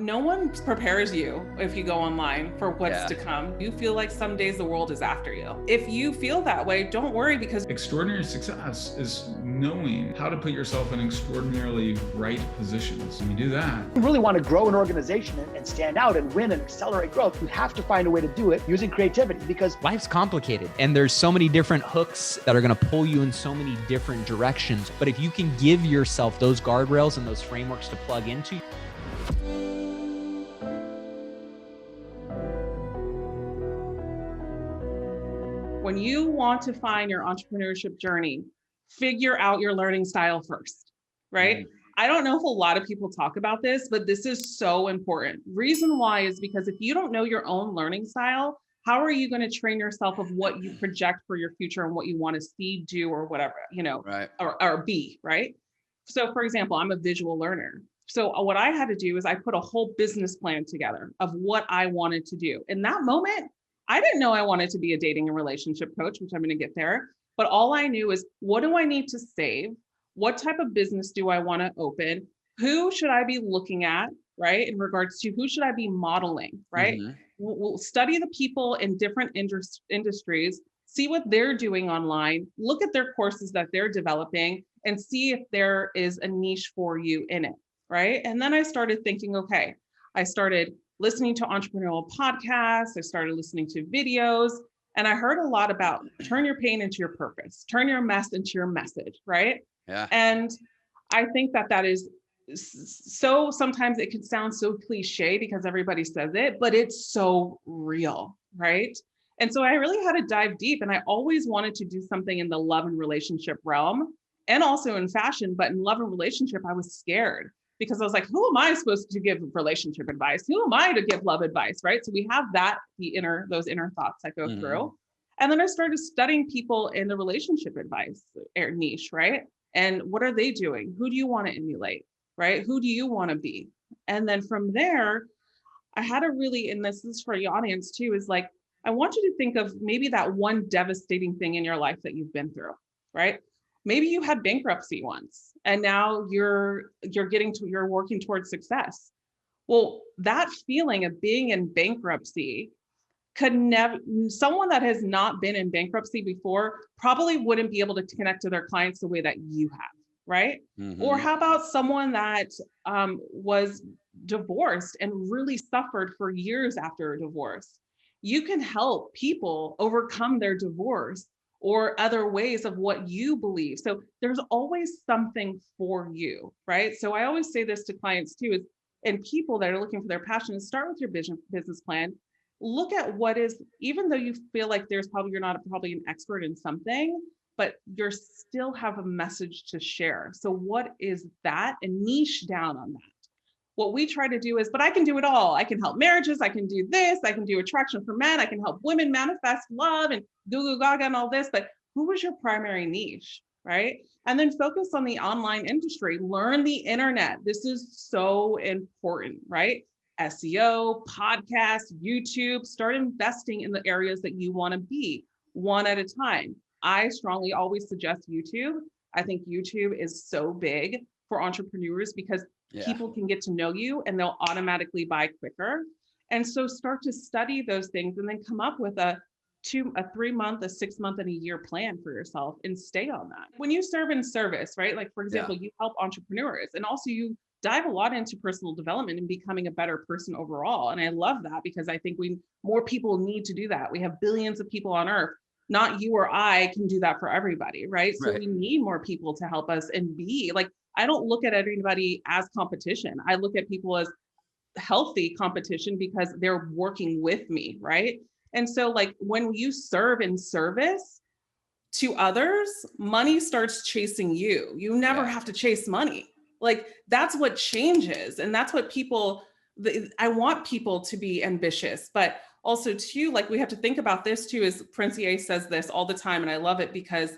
No one prepares you if you go online for what's to come. You feel like some days the world is after you. If you feel that way, don't worry, because extraordinary success is knowing how to put yourself in extraordinarily right positions. When you do that, you really want to grow an organization and stand out and win and accelerate growth, you have to find a way to do it using creativity, because life's complicated and there's so many different hooks that are going to pull you in so many different directions. But if you can give yourself those guardrails and those frameworks to plug into, when you want to find your entrepreneurship journey, figure out your learning style first, right? I don't know if a lot of people talk about this, but this is so important. Reason why is because if you don't know your own learning style, how are you going to train yourself of what you project for your future and what you want to see, do, or whatever, right. or be, right? So for example, I'm a visual learner. So what I had to do is I put a whole business plan together of what I wanted to do. In that moment, I didn't know I wanted to be a dating and relationship coach, which I'm going to get there. But all I knew is, what do I need to save? What type of business do I want to open? Who should I be looking at, right? In regards to who should I be modeling, right? Mm-hmm. We'll study the people in different industries, see what they're doing online, look at their courses that they're developing, and see if there is a niche for you in it, right? And then I started thinking, okay, I started listening to entrepreneurial podcasts, I started listening to videos, and I heard a lot about turn your pain into your purpose, turn your mess into your message, right? Yeah. And I think that is so, sometimes it can sound so cliche because everybody says it, but it's so real, right? And so I really had to dive deep, and I always wanted to do something in the love and relationship realm and also in fashion, but in love and relationship, I was scared because I was like, who am I supposed to give relationship advice? Who am I to give love advice, right? So we have those inner thoughts that go through. And then I started studying people in the relationship advice niche, right? And what are they doing? Who do you want to emulate, right? Who do you want to be? And then from there, I had to really, and this is for the audience too, is like, I want you to think of maybe that one devastating thing in your life that you've been through, right? Maybe you had bankruptcy once, and now you're working towards success. Well, that feeling of being in bankruptcy could never, someone that has not been in bankruptcy before probably wouldn't be able to connect to their clients the way that you have, right? Mm-hmm. Or how about someone that was divorced and really suffered for years after a divorce? You can help people overcome their divorce or other ways of what you believe. So there's always something for you, right? So I always say this to clients too, is, and people that are looking for their passion, is start with your business plan. Look at what is, even though you feel like you're not probably an expert in something, but you still have a message to share. So what is that? And niche down on that. What we try to do is, but I can do it all. I can help marriages. I can do this. I can do attraction for men. I can help women manifest love and goo gaga and all this. But who is your primary niche, right? And then focus on the online industry. Learn the internet. This is so important, right? SEO, podcasts, YouTube. Start investing in the areas that you want to be, one at a time. I strongly always suggest YouTube. I think YouTube is so big for entrepreneurs because people can get to know you and they'll automatically buy quicker. And so start to study those things and then come up with a 3-month, a 6-month, and a year plan for yourself and stay on that. When you serve in service, right? Like for example, you help entrepreneurs, and also you dive a lot into personal development and becoming a better person overall. And I love that because I think more people need to do that. We have billions of people on earth. Not you or I can do that for everybody, right? So we need more people to help us and be like, I don't look at everybody as competition. I look at people as healthy competition because they're working with me, right? And so like when you serve in service to others, money starts chasing you. You never have to chase money. Like that's what changes. And that's what I want people to be ambitious, but also too, like we have to think about this too, is Princier says this all the time. And I love it because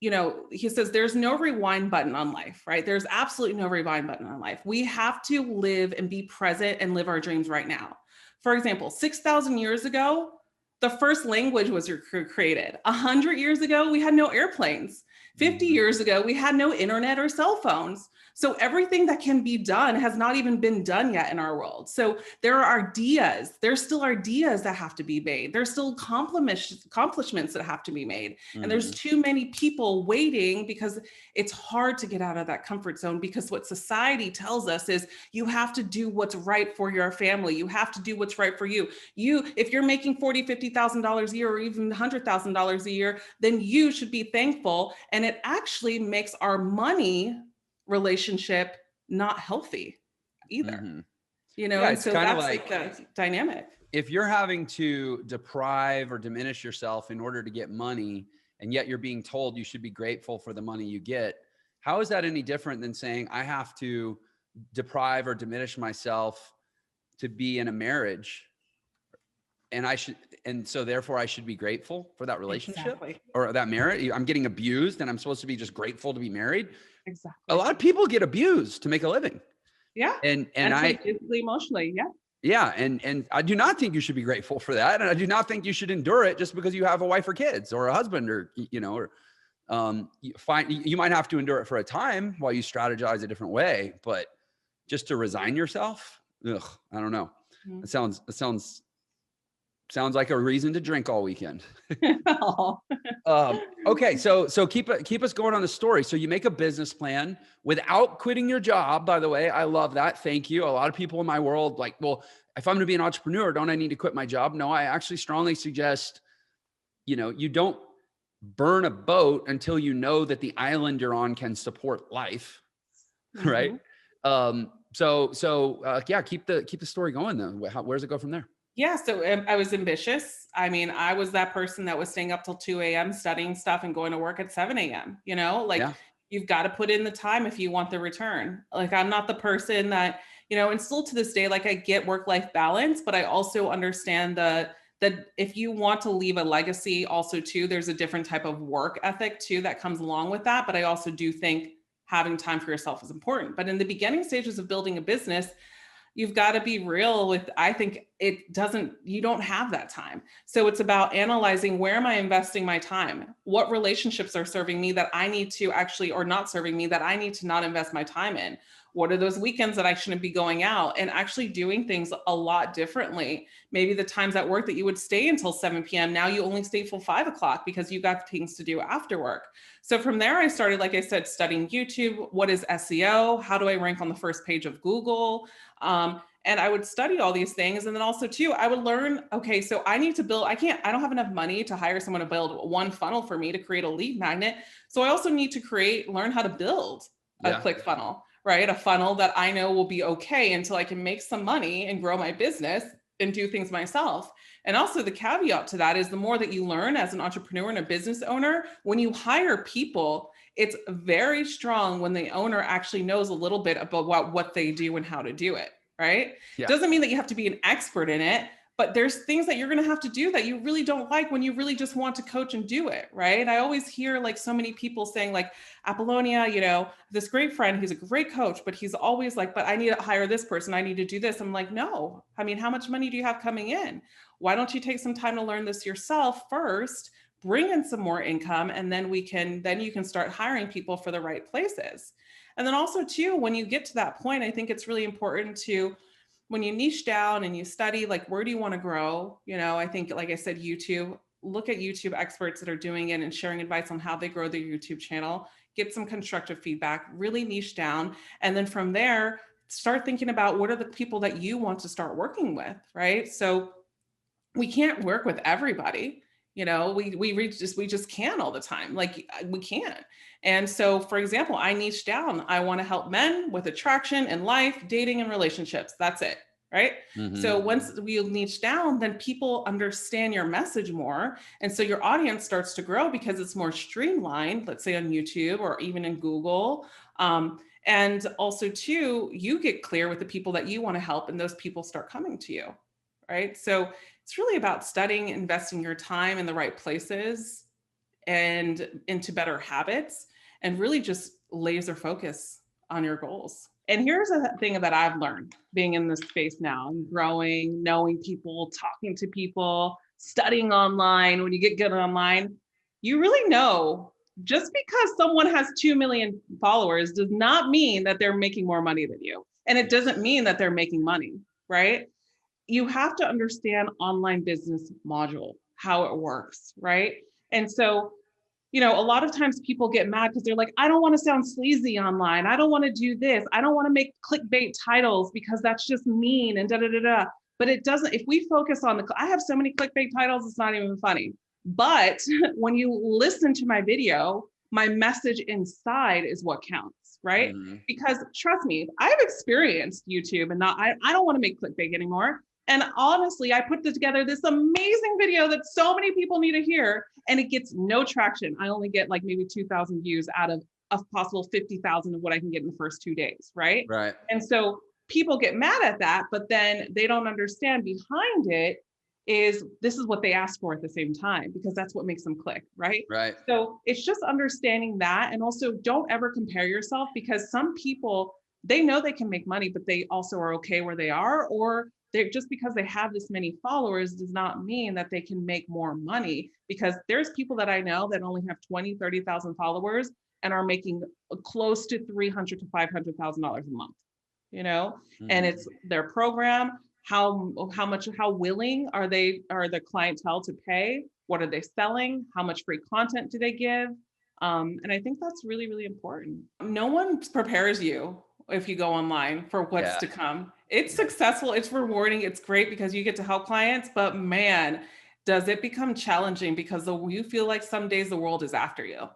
he says there's no rewind button on life, right? There's absolutely no rewind button on life. We have to live and be present and live our dreams right now. For example, 6,000 years ago, the first language was created. 100 years ago, we had no airplanes. 50 years ago, we had no internet or cell phones. So everything that can be done has not even been done yet in our world. So there are ideas. There's still ideas that have to be made. There's still accomplishments that have to be made. And there's too many people waiting because it's hard to get out of that comfort zone, because what society tells us is you have to do what's right for your family. You have to do what's right for you. If you're making $40,000, $50,000 a year, or even $100,000 a year, then you should be thankful. And it actually makes our money relationship not healthy either. Yeah, it's so kind of that's like the dynamic. If you're having to deprive or diminish yourself in order to get money, and yet you're being told you should be grateful for the money you get, how is that any different than saying I have to deprive or diminish myself to be in a marriage, and so therefore I should be grateful for that relationship or that marriage? I'm getting abused and I'm supposed to be just grateful to be married. Exactly. A lot of people get abused to make a living. Yeah. And I physically, emotionally. Yeah. Yeah. And I do not think you should be grateful for that. And I do not think you should endure it just because you have a wife or kids or a husband, or, you might have to endure it for a time while you strategize a different way, but just to resign yourself. I don't know. It sounds like a reason to drink all weekend. Okay. So keep us going on the story. So you make a business plan without quitting your job, by the way. I love that. Thank you. A lot of people in my world like, well, if I'm going to be an entrepreneur, don't I need to quit my job? No, I actually strongly suggest, you don't burn a boat until you know that the island you're on can support life. Right. Yeah, keep the story going though. Where does it go from there? Yeah. So I was ambitious. I mean, I was that person that was staying up till 2 a.m. studying stuff and going to work at 7 a.m. You've got to put in the time if you want the return. Like, I'm not the person that, and still to this day, like, I get work-life balance, but I also understand that if you want to leave a legacy also too, there's a different type of work ethic too that comes along with that. But I also do think having time for yourself is important. But in the beginning stages of building a business, you've got to be real with, I think you don't have that time. So it's about analyzing, where am I investing my time? What relationships are serving me that I need to actually, or not serving me that I need to not invest my time in? What are those weekends that I shouldn't be going out and actually doing things a lot differently? Maybe the times at work that you would stay until 7 p.m. Now you only stay till 5 o'clock because you got things to do after work. So from there, I started, like I said, studying YouTube. What is SEO? How do I rank on the first page of Google? And I would study all these things. And then also too, I would learn, okay, so I need to build, I don't have enough money to hire someone to build one funnel for me to create a lead magnet. So I also need to learn how to build a click funnel, right? A funnel that I know will be okay until I can make some money and grow my business and do things myself. And also the caveat to that is, the more that you learn as an entrepreneur and a business owner, when you hire people, it's very strong when the owner actually knows a little bit about what they do and how to do it, right? Yeah. Doesn't mean that you have to be an expert in it, but there's things that you're going to have to do that you really don't like when you really just want to coach and do it, right? I always hear like so many people saying like, Apollonia, this great friend, he's a great coach, but he's always like, but I need to hire this person. I need to do this. I'm like, no, I mean, how much money do you have coming in? Why don't you take some time to learn this yourself first, bring in some more income, and then you can start hiring people for the right places. And then also too, when you get to that point, I think it's really important to, when you niche down and you study, like, where do you want to grow? I think, like I said, YouTube, look at YouTube experts that are doing it and sharing advice on how they grow their YouTube channel, get some constructive feedback, really niche down. And then from there, start thinking about what are the people that you want to start working with, right? So we can't work with everybody. We just can't all the time. Like, we can't. And so, for example, I niche down. I want to help men with attraction in life, dating, and relationships. That's it. Right. Mm-hmm. So once we niche down, then people understand your message more. And so your audience starts to grow because it's more streamlined, let's say on YouTube or even in Google. And also too, you get clear with the people that you want to help, and those people start coming to you. Right. So it's really about studying, investing your time in the right places and into better habits, and really just laser focus on your goals. And here's a thing that I've learned being in this space now and growing, knowing people, talking to people, studying online. When you get good online, you really know just because someone has 2 million followers does not mean that they're making more money than you. And it doesn't mean that they're making money, right? You have to understand online business module, how it works, right? And so, a lot of times people get mad because they're like, I don't want to sound sleazy online. I don't want to do this. I don't want to make clickbait titles because that's just mean and da da da da. But it doesn't, if we focus on I have so many clickbait titles, it's not even funny. But when you listen to my video, my message inside is what counts, right? Mm-hmm. Because trust me, I've experienced YouTube and I don't want to make clickbait anymore. And honestly, I put together this amazing video that so many people need to hear, and it gets no traction. I only get like maybe 2,000 views out of a possible 50,000 of what I can get in the first 2 days, right? Right. And so people get mad at that, but then they don't understand behind it is this is what they ask for at the same time, because that's what makes them click, right? Right. So it's just understanding that. And also don't ever compare yourself, because some people, they know they can make money, but they also are okay where they are, or they're just because they have this many followers does not mean that they can make more money, because there's people that I know that only have 20, 30,000 followers and are making close to $300,000 to $500,000 a month, and it's their program. How willing are the clientele to pay? What are they selling? How much free content do they give? And I think that's really, really important. No one prepares you if you go online for what's to come. It's successful, it's rewarding, it's great because you get to help clients, but man, does it become challenging because you feel like some days the world is after you.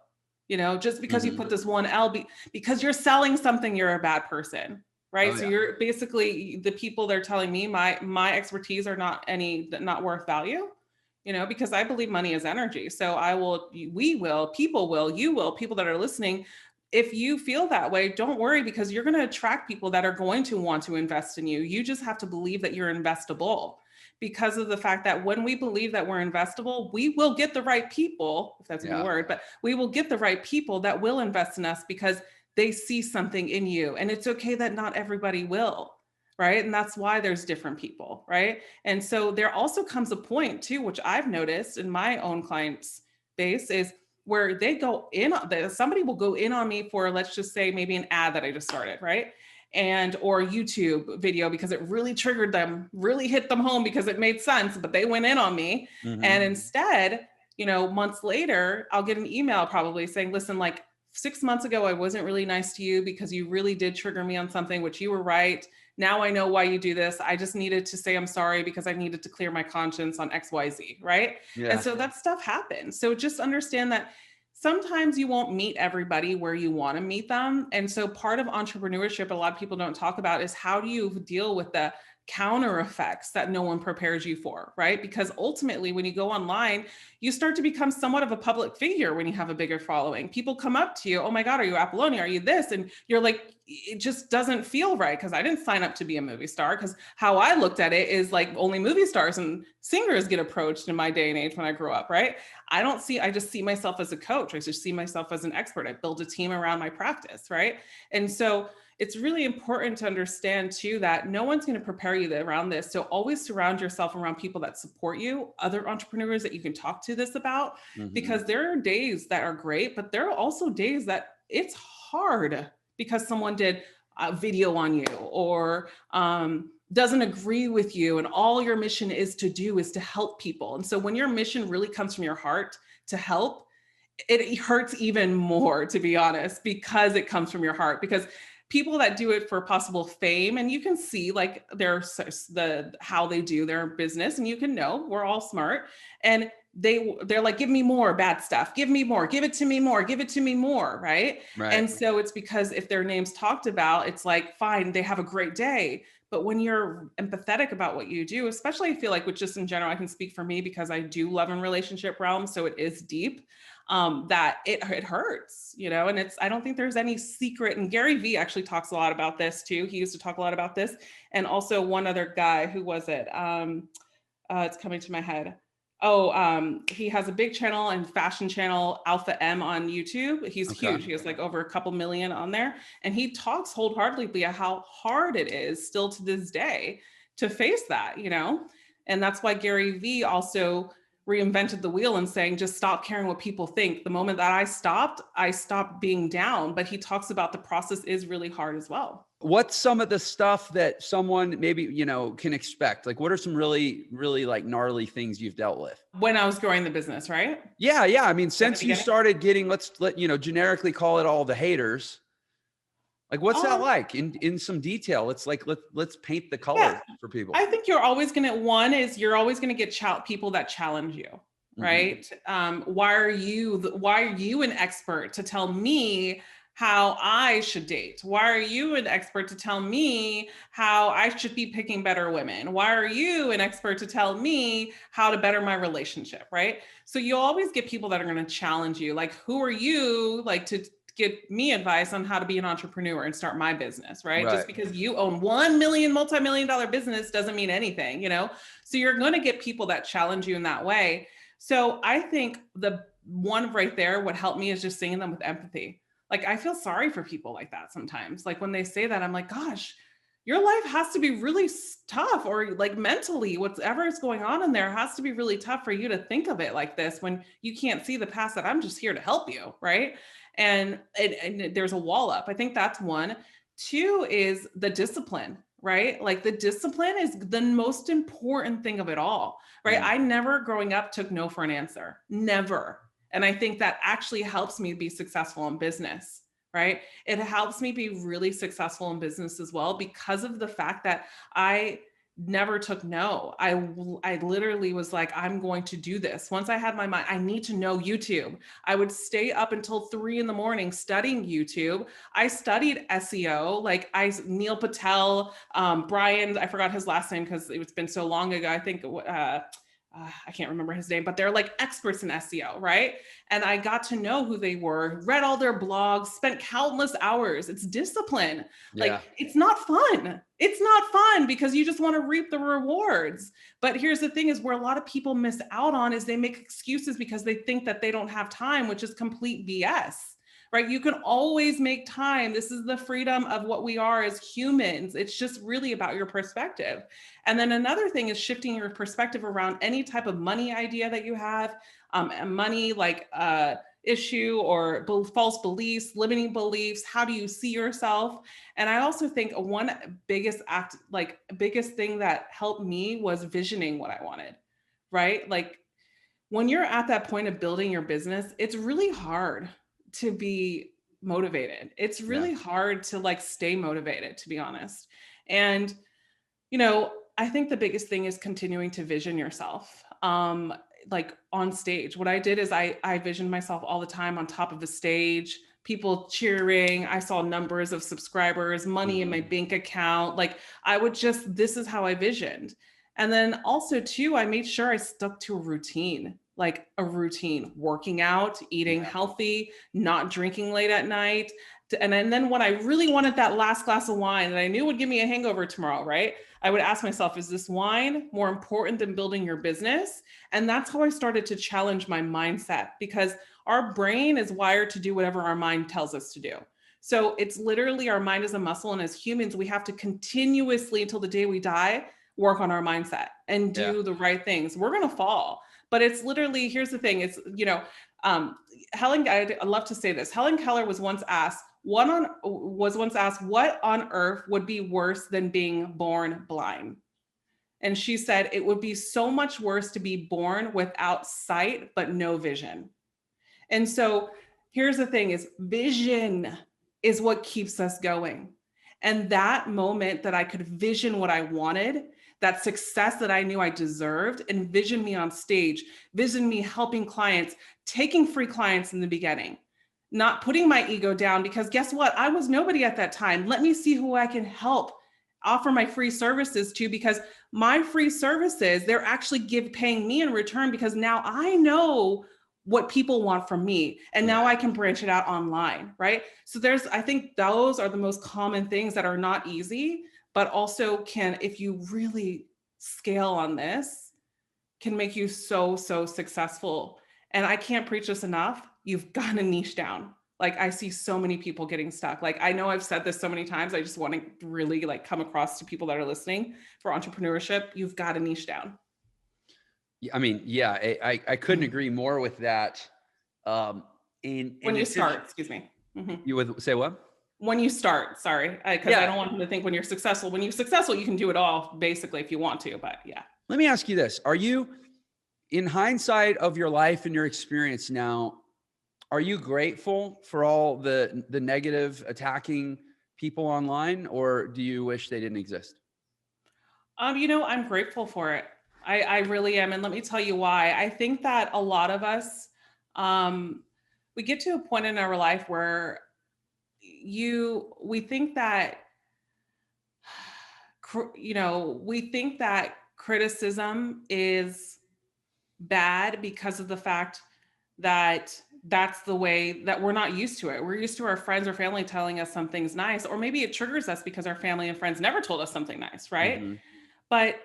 Just because you put this one L, because you're selling something, you're a bad person. Right. So you're basically, the people they're telling me my expertise are not worth value, because I believe money is energy. So people that are listening, if you feel that way, don't worry, because you're going to attract people that are going to want to invest in you. You just have to believe that you're investable, because of the fact that when we believe that we're investable, we will get the right people, if that's a word, but we will get the right people that will invest in us because they see something in you. And it's okay that not everybody will, right? And that's why there's different people, right? And so there also comes a point too, which I've noticed in my own clients base, is where they go in, somebody will go in on me for, let's just say, maybe an ad that I just started, right? Or YouTube video, because it really triggered them, really hit them home because it made sense, but they went in on me. And instead, months later, I'll get an email probably saying, listen, like 6 months ago, I wasn't really nice to you because you really did trigger me on something, which you were right. Now I know why you do this. I just needed to say I'm sorry because I needed to clear my conscience on XYZ, right? Yeah. And so that stuff happens. So just understand that sometimes you won't meet everybody where you want to meet them. And so part of entrepreneurship, a lot of people don't talk about, is how do you deal with the counter effects that no one prepares you for, right? Because ultimately, when you go online, you start to become somewhat of a public figure when you have a bigger following. People come up to you, oh my God, are you Apollonia? Are you this? And you're like, it just doesn't feel right, because I didn't sign up to be a movie star. Because how I looked at it is like only movie stars and singers get approached in my day and age when I grew up, right? I just see myself as a coach. I just see myself as an expert. I build a team around my practice, right? And so it's really important to understand too that no one's going to prepare you around this. So always surround yourself around people that support you, other entrepreneurs that you can talk to this about, because there are days that are great, but there are also days that it's hard because someone did a video on you or doesn't agree with you, and all your mission is to help people. And so when your mission really comes from your heart to help, it hurts even more, to be honest, because it comes from your heart. Because people that do it for possible fame, and you can see like how they do their business, and you can know we're all smart, and they're like, give me more bad stuff, give me more, give it to me more, give it to me more, right? And so it's because if their name's talked about, it's like, fine, they have a great day. But when you're empathetic about what you do, especially I feel like with just in general, I can speak for me because I do love and relationship realm, so it is deep. That it hurts, and I don't think there's any secret. And Gary Vee actually talks a lot about this too. He used to talk a lot about this. And also one other guy, who was it? It's coming to my head. He has a big channel and fashion channel, Alpha M, on YouTube. He's huge. He has like over a couple million on there. And he talks wholeheartedly about how hard it is still to this day to face that, and that's why Gary Vee also reinvented the wheel and saying, just stop caring what people think. The moment that I stopped being down. But he talks about the process is really hard as well. What's some of the stuff that someone maybe, can expect? Like, what are some really, really like gnarly things you've dealt with? When I was growing the business, right? Yeah. I mean, since you started getting, generically call it all the haters. Like, what's that like in some detail? Let's paint the color for people. I think you're always going to get people that challenge you, right? Mm-hmm. Why are you an expert to tell me how I should date? Why are you an expert to tell me how I should be picking better women? Why are you an expert to tell me how to better my relationship, right? So you always get people that are going to challenge you. Like, who are you to give me advice on how to be an entrepreneur and start my business, right? Just because you own multi-million-dollar business doesn't mean anything, So you're going to get people that challenge you in that way. So I think the one right there, what helped me is just seeing them with empathy. Like, I feel sorry for people like that sometimes. Like, when they say that, I'm like, gosh, your life has to be really tough, or like mentally, whatever is going on in there has to be really tough for you to think of it like this when you can't see the past, that I'm just here to help you, right? And there's a wall up. I think that's one. Two is the discipline, right? Like, the discipline is the most important thing of it all, right? I never growing up took no for an answer, never. And I think that actually helps me be successful in business, right? It helps me be really successful in business as well, because of the fact that I never took no. I literally was like, I'm going to do this. Once I had my mind, I need to know YouTube. I would stay up until 3 a.m. studying YouTube. I studied SEO, Neil Patel, Brian, I forgot his last name because it's been so long ago. I think, I can't remember his name, but they're like experts in SEO, right? And I got to know who they were, read all their blogs, spent countless hours. It's discipline. Like, it's not fun. It's not fun because you just want to reap the rewards. But here's the thing is where a lot of people miss out on is they make excuses because they think that they don't have time, which is complete BS. Right? You can always make time. This is the freedom of what we are as humans. It's just really about your perspective. And then another thing is shifting your perspective around any type of money idea that you have, money issue or false beliefs, limiting beliefs. How do you see yourself? And I also think one biggest thing that helped me was visioning what I wanted, right? Like, when you're at that point of building your business, it's really hard to be motivated. It's really hard to stay motivated, to be honest. And, I think the biggest thing is continuing to vision yourself. On stage, what I did is I visioned myself all the time on top of the stage, people cheering. I saw numbers of subscribers, money in my bank account. This is how I visioned. And then also too, I made sure I stuck to a routine. Working out, eating healthy, not drinking late at night. And then when I really wanted that last glass of wine that I knew would give me a hangover tomorrow, right? I would ask myself, is this wine more important than building your business? And that's how I started to challenge my mindset, because our brain is wired to do whatever our mind tells us to do. So it's literally, our mind is a muscle. And as humans, we have to continuously, until the day we die, work on our mindset and do the right things. We're going to fall. But it's literally, here's the thing, it's, Helen, I love to say this. Helen Keller was once asked, what on earth would be worse than being born blind? And she said, it would be so much worse to be born without sight, but no vision. And so here's the thing is, vision is what keeps us going. And that moment that I could vision what I wanted, that success that I knew I deserved, envision me on stage, vision me helping clients, taking free clients in the beginning, not putting my ego down, because guess what? I was nobody at that time. Let me see who I can help, offer my free services to, because my free services, they're actually paying me in return, because now I know what people want from me. And now I can branch it out online, right? So I think those are the most common things that are not easy, but also can, if you really scale on this, can make you so successful. And I can't preach this enough. You've got to niche down. I see so many people getting stuck. I know I've said this so many times. I just want to really come across to people that are listening for entrepreneurship. You've got to niche down. I mean, yeah, I couldn't agree more with that. When you start, excuse me. You would say what? When you start, sorry, because I don't want him to think when you're successful. When you're successful, you can do it all basically if you want to, but yeah. Let me ask you this. Are you, in hindsight of your life and your experience now, are you grateful for all the negative attacking people online, or do you wish they didn't exist? I'm grateful for it. I really am. And let me tell you why. I think that a lot of us, we get to a point in our life where we think that, we think that criticism is bad because of the fact that that's the way that we're not used to it. We're used to our friends or family telling us something's nice, or maybe it triggers us because our family and friends never told us something nice, right? Mm-hmm. But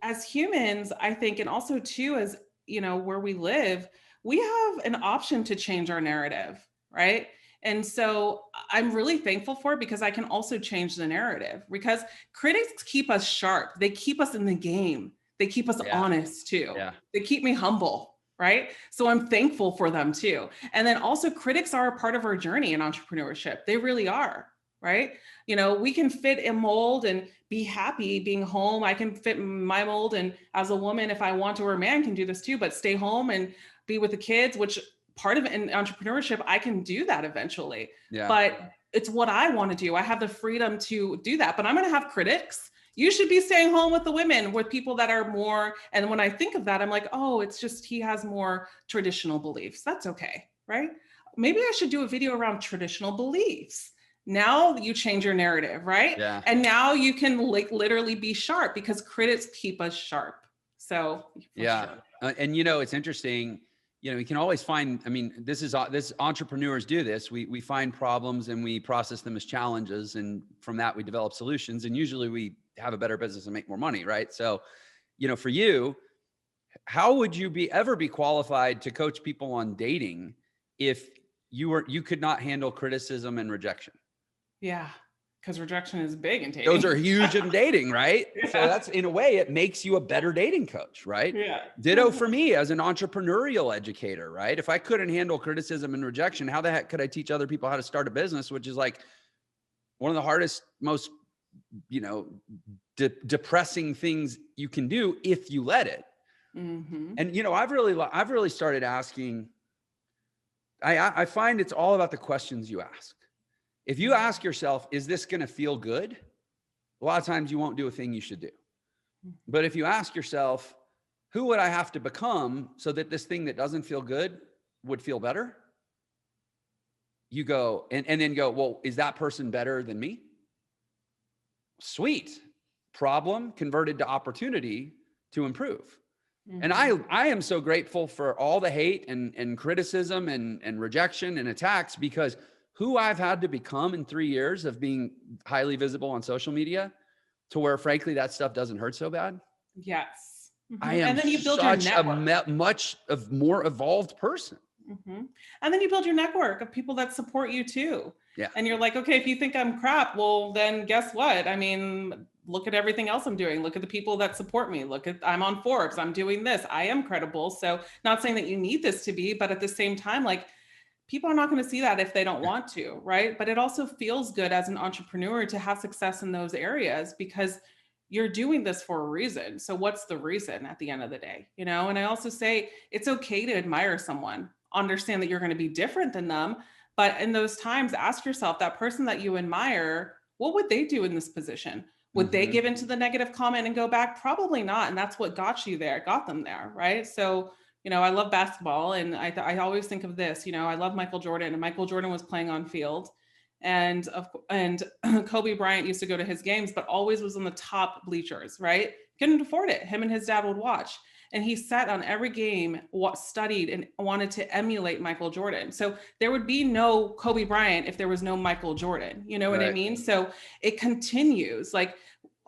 as humans, I think, and also too, as where we live, we have an option to change our narrative, right? And so I'm really thankful for it because I can also change the narrative, because critics keep us sharp. They keep us in the game. They keep us honest too. Yeah. They keep me humble, right? So I'm thankful for them too. And then also critics are a part of our journey in entrepreneurship. They really are, right? We can fit a mold and be happy being home. I can fit my mold. And as a woman, if I want to, or a man can do this too, but stay home and be with the kids, which part of it in entrepreneurship, I can do that eventually. Yeah. But it's what I want to do. I have the freedom to do that, but I'm going to have critics. You should be staying home with the women, with people that are more. And when I think of that, I'm like, oh, it's just, he has more traditional beliefs. That's okay, right? Maybe I should do a video around traditional beliefs. Now you change your narrative, right? Yeah. And now you can literally be sharp because critics keep us sharp. So yeah. Sure. And it's interesting. You can always find, this entrepreneurs do this. We find problems and we process them as challenges. And from that, we develop solutions. And usually we have a better business and make more money, right? So, for you, how would you ever be qualified to coach people on dating if you could not handle criticism and rejection? Yeah. Because rejection is big in dating. Those are huge in dating, right? Yeah. So that's, in a way, it makes you a better dating coach, right? Yeah. Ditto for me as an entrepreneurial educator, right? If I couldn't handle criticism and rejection, how the heck could I teach other people how to start a business, which is like one of the hardest, most, depressing things you can do if you let it. Mm-hmm. And, I've really started asking, I find it's all about the questions you ask. If you ask yourself, is this going to feel good? A lot of times you won't do a thing you should do. But if you ask yourself, who would I have to become so that this thing that doesn't feel good would feel better? You go and then go, well, is that person better than me? Sweet. Problem converted to opportunity to improve. Mm-hmm. And I am so grateful for all the hate and criticism and rejection and attacks, because who I've had to become in 3 years of being highly visible on social media, to where, frankly, that stuff doesn't hurt so bad. Yes. Mm-hmm. I am, and then you build such a much more evolved person. Mm-hmm. And then you build your network of people that support you too. Yeah. And you're like, okay, if you think I'm crap, well, then guess what? Look at everything else I'm doing. Look at the people that support me. I'm on Forbes. I'm doing this. I am credible. So not saying that you need this to be, but at the same time, people are not going to see that if they don't want to, right? But it also feels good as an entrepreneur to have success in those areas, because you're doing this for a reason. So what's the reason at the end of the day? And I also say it's okay to admire someone, understand that you're going to be different than them. But in those times, ask yourself, that person that you admire, what would they do in this position? Would they give into the negative comment and go back? Probably not. And that's what got them there, right? So I love basketball, and I always think of this. I love Michael Jordan, and Michael Jordan was playing on field, and Kobe Bryant used to go to his games, but always was on the top bleachers, right? Couldn't afford it. Him and his dad would watch, and he sat on every game, studied, and wanted to emulate Michael Jordan. So there would be no Kobe Bryant if there was no Michael Jordan. You know what I mean? So it continues.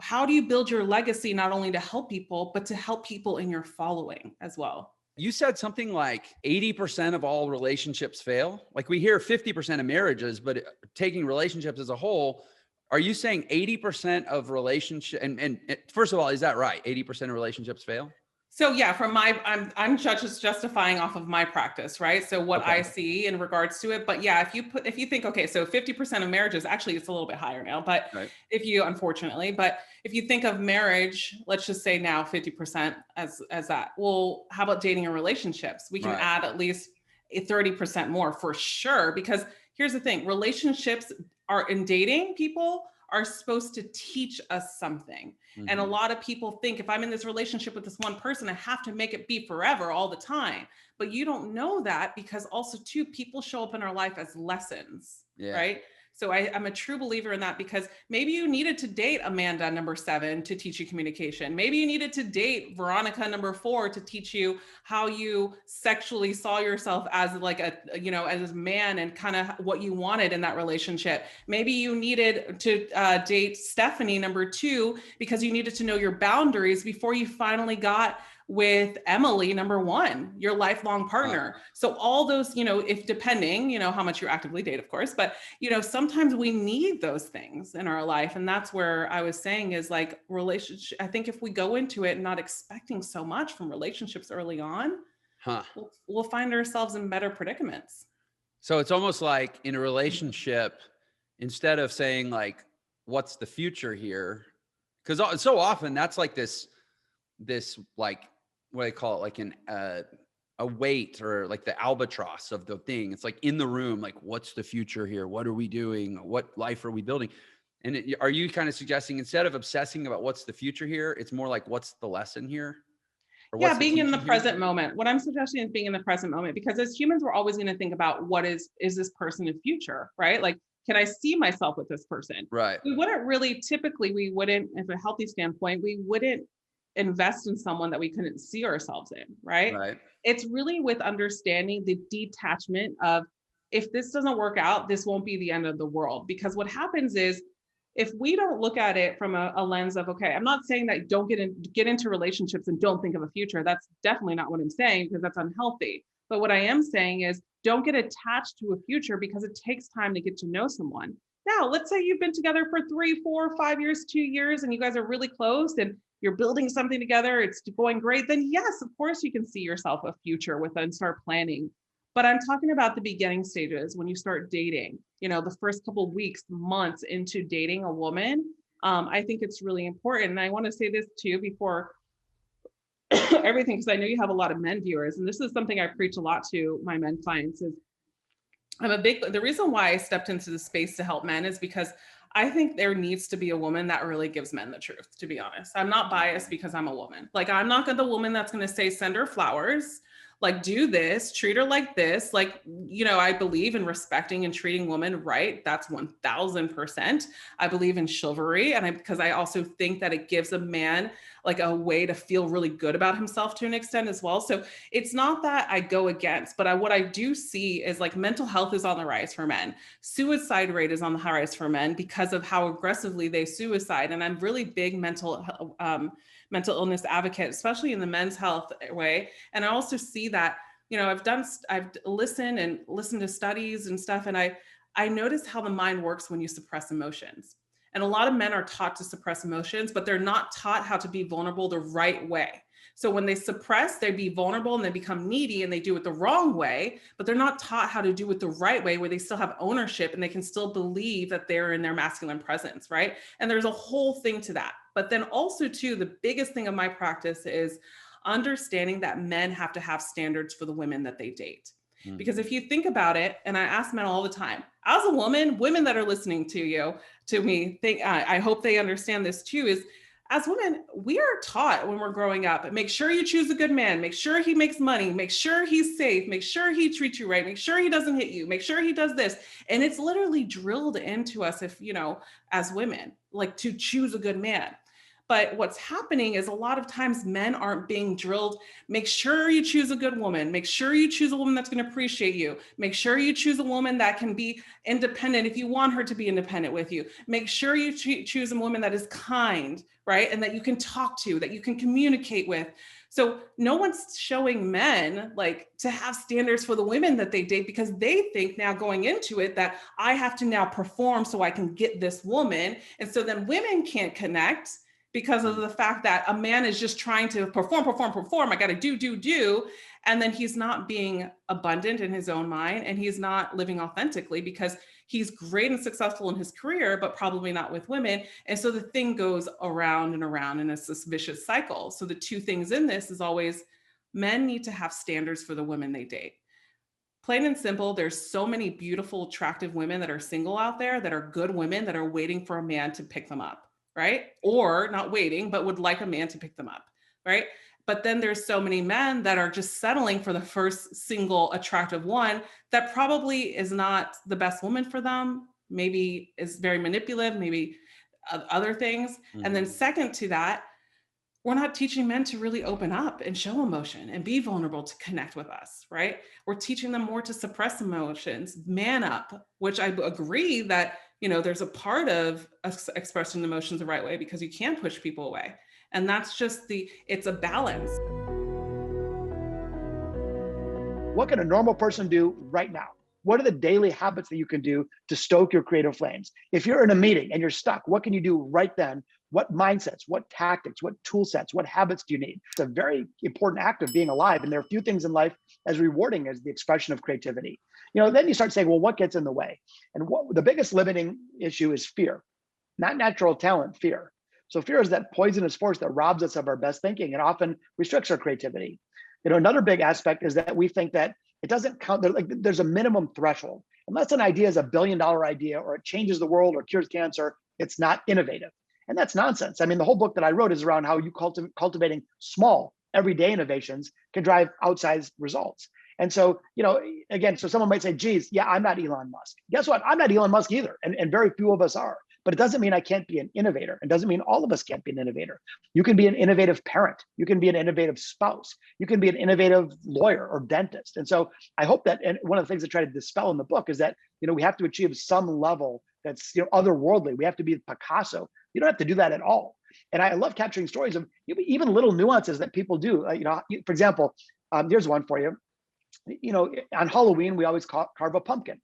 How do you build your legacy, not only to help people, but to help people in your following as well? You said something like 80% of all relationships fail. We hear 50% of marriages, but taking relationships as a whole, are you saying 80% of relationships? And first of all, is that right? 80% of relationships fail? So yeah, from my, I'm just justifying off of my practice, right? So what I see in regards to it. But yeah, if you think, okay, so 50% of marriages, actually it's a little bit higher now, but Right. unfortunately, but if you think of marriage, let's just say now 50% as that. Well, how about dating and relationships? We can Right. add at least 30% more for sure, because here's the thing, relationships are in dating, people are supposed to teach us something. And a lot of people think if I'm in this relationship with this one person, I have to make it be forever all the time. But you don't know that, because also too, people show up in our life as lessons, right? So I'm a true believer in that, because maybe you needed to date Amanda number 7 to teach you communication. Maybe you needed to date Veronica number 4 to teach you how you sexually saw yourself as like as a man, and kind of what you wanted in that relationship. Maybe you needed to date Stephanie number 2 because you needed to know your boundaries before you finally got with Emily number 1, your lifelong partner. So all those, if depending, how much you actively date, of course, but sometimes we need those things in our life. And that's where I was saying is like relationship. I think if we go into it not expecting so much from relationships early on, we'll find ourselves in better predicaments. So it's almost like in a relationship, instead of saying like, what's the future here? Because so often that's like this like, what do they call it? Like a weight, or like the albatross of the thing. It's like in the room, like, what's the future here? What are we doing? What life are we building? And are you kind of suggesting instead of obsessing about what's the future here, it's more like, what's the lesson here? Or Yeah, being in the present moment. What I'm suggesting is being in the present moment, because as humans, we're always going to think about what is this person in future, right? Like, can I see myself with this person? Right. We wouldn't, if a healthy standpoint, we wouldn't invest in someone that we couldn't see ourselves in, right? It's really with understanding the detachment of, if this doesn't work out, this won't be the end of the world. Because what happens is, if we don't look at it from a lens of, okay, I'm not saying that don't get into relationships and don't think of a future. That's definitely not what I'm saying, because that's unhealthy. But what I am saying is, don't get attached to a future, because it takes time to get to know someone. Now, let's say you've been together for 3, 4, 5 years, 2 years, and you guys are really close and you're building something together, it's going great. Then yes, of course you can see yourself a future with and start planning. But I'm talking about the beginning stages, when you start dating, the first couple of weeks, months into dating a woman. I think it's really important. And I want to say this too before everything, because I know you have a lot of men viewers, and this is something I preach a lot to my men clients, is the reason why I stepped into the space to help men is because I think there needs to be a woman that really gives men the truth, to be honest. I'm not biased because I'm a woman. Like, I'm not the woman that's going to say, send her flowers, like, do this, treat her like this. Like, I believe in respecting and treating women right. That's 1000%. I believe in chivalry. And because I also think that it gives a man like a way to feel really good about himself to an extent as well. So it's not that I go against, but what I do see is like mental health is on the rise for men. Suicide rate is on the rise for men because of how aggressively they suicide. And I'm really big mental illness advocate, especially in the men's health way. And I also see that, I've listened to studies and stuff. And I notice how the mind works when you suppress emotions. And a lot of men are taught to suppress emotions, but they're not taught how to be vulnerable the right way. So when they suppress, they be vulnerable and they become needy and they do it the wrong way, but they're not taught how to do it the right way, where they still have ownership and they can still believe that they're in their masculine presence, right? And there's a whole thing to that. But then also too, the biggest thing of my practice is understanding that men have to have standards for the women that they date. Because if you think about it, and I ask men all the time, as a woman, women that are listening to me, I hope they understand this too, is as women, we are taught when we're growing up, make sure you choose a good man, make sure he makes money, make sure he's safe, make sure he treats you right, make sure he doesn't hit you, make sure he does this. And it's literally drilled into us, as women, like to choose a good man. But what's happening is a lot of times men aren't being drilled. Make sure you choose a good woman. Make sure you choose a woman that's going to appreciate you. Make sure you choose a woman that can be independent if you want her to be independent with you. Make sure you choose a woman that is kind, right? And that you can talk to, that you can communicate with. So no one's showing men like to have standards for the women that they date, because they think now going into it that I have to now perform so I can get this woman. And so then women can't connect. because of the fact that a man is just trying to perform. I got to do. And then he's not being abundant in his own mind, and he's not living authentically because he's great and successful in his career, but probably not with women. And so the thing goes around and around, and it's this vicious cycle. So the two things in this is always men need to have standards for the women they date. Plain and simple, there's so many beautiful, attractive women that are single out there that are good women that are waiting for a man to pick them up, right? Or not waiting, but would like a man to pick them up, right? But then there's so many men that are just settling for the first single attractive one that probably is not the best woman for them, maybe is very manipulative, maybe other things. And then second to that, we're not teaching men to really open up and show emotion and be vulnerable to connect with us, right? We're teaching them more to suppress emotions, man up, which I agree that, there's a part of expressing emotions the right way because you can push people away. And that's just it's a balance. What can a normal person do right now? What are the daily habits that you can do to stoke your creative flames? If you're in a meeting and you're stuck, what can you do right then? What mindsets, what tactics, what tool sets, what habits do you need? It's a very important act of being alive. And there are few things in life as rewarding as the expression of creativity. Then you start saying, well, what gets in the way? And the biggest limiting issue is fear, not natural talent, fear. So fear is that poisonous force that robs us of our best thinking and often restricts our creativity. Another big aspect is that we think that it doesn't count. There's a minimum threshold. Unless an idea is $1 billion idea or it changes the world or cures cancer, it's not innovative. And that's nonsense. I mean, the whole book that I wrote is around how you cultivating small, everyday innovations can drive outsized results. And so, again, so someone might say, geez, yeah, I'm not Elon Musk. Guess what? I'm not Elon Musk either. And very few of us are. But it doesn't mean I can't be an innovator. It doesn't mean all of us can't be an innovator. You can be an innovative parent. You can be an innovative spouse. You can be an innovative lawyer or dentist. And so I hope that, and one of the things I try to dispel in the book is that, we have to achieve some level that's otherworldly. We have to be Picasso. You don't have to do that at all. And I love capturing stories of even little nuances that people do. For example, here's one for you. On Halloween, we always carve a pumpkin.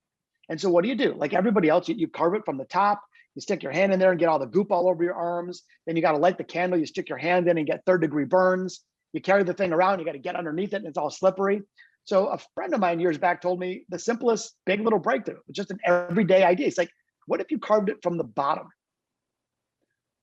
And so what do? Like everybody else, you carve it from the top. You stick your hand in there and get all the goop all over your arms. Then you got to light the candle. You stick your hand in and get third-degree burns. You carry the thing around. You got to get underneath it, and it's all slippery. So a friend of mine years back told me the simplest big little breakthrough, just an everyday idea. It's like, what if you carved it from the bottom?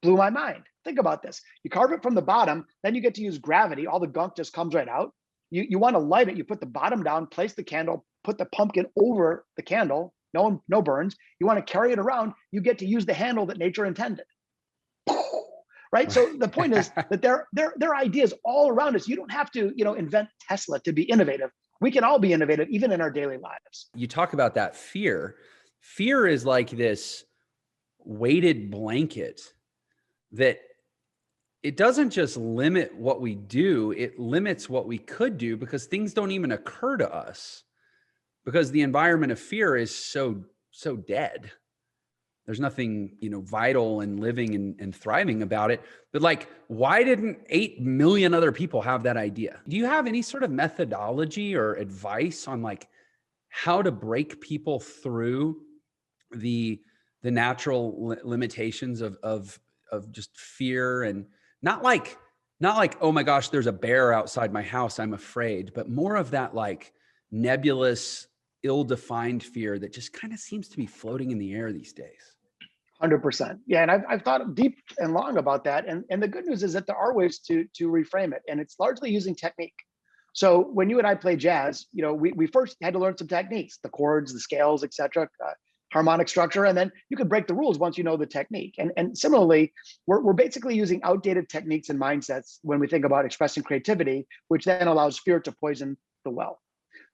Blew my mind. Think about this. You carve it from the bottom, then you get to use gravity. All the gunk just comes right out. You want to light it. You put the bottom down, place the candle, put the pumpkin over the candle. No burns. You want to carry it around. You get to use the handle that nature intended. Right. So the point is that there are ideas all around us. You don't have to, invent Tesla to be innovative. We can all be innovative, even in our daily lives. You talk about that fear. Fear is like this weighted blanket that it doesn't just limit what we do, it limits what we could do because things don't even occur to us because the environment of fear is so dead. There's nothing, vital and living and thriving about it. But why didn't 8 million other people have that idea? Do you have any sort of methodology or advice on how to break people through the natural limitations of just fear and not like, oh my gosh, there's a bear outside my house, I'm afraid, but more of that nebulous, ill-defined fear that just kind of seems to be floating in the air these days. 100%. Yeah. And I've thought deep and long about that. And the good news is that there are ways to reframe it. And it's largely using technique. So when you and I play jazz, we first had to learn some techniques, the chords, the scales, et cetera, harmonic structure, and then you can break the rules once you know the technique. And similarly, we're basically using outdated techniques and mindsets when we think about expressing creativity, which then allows fear to poison the well.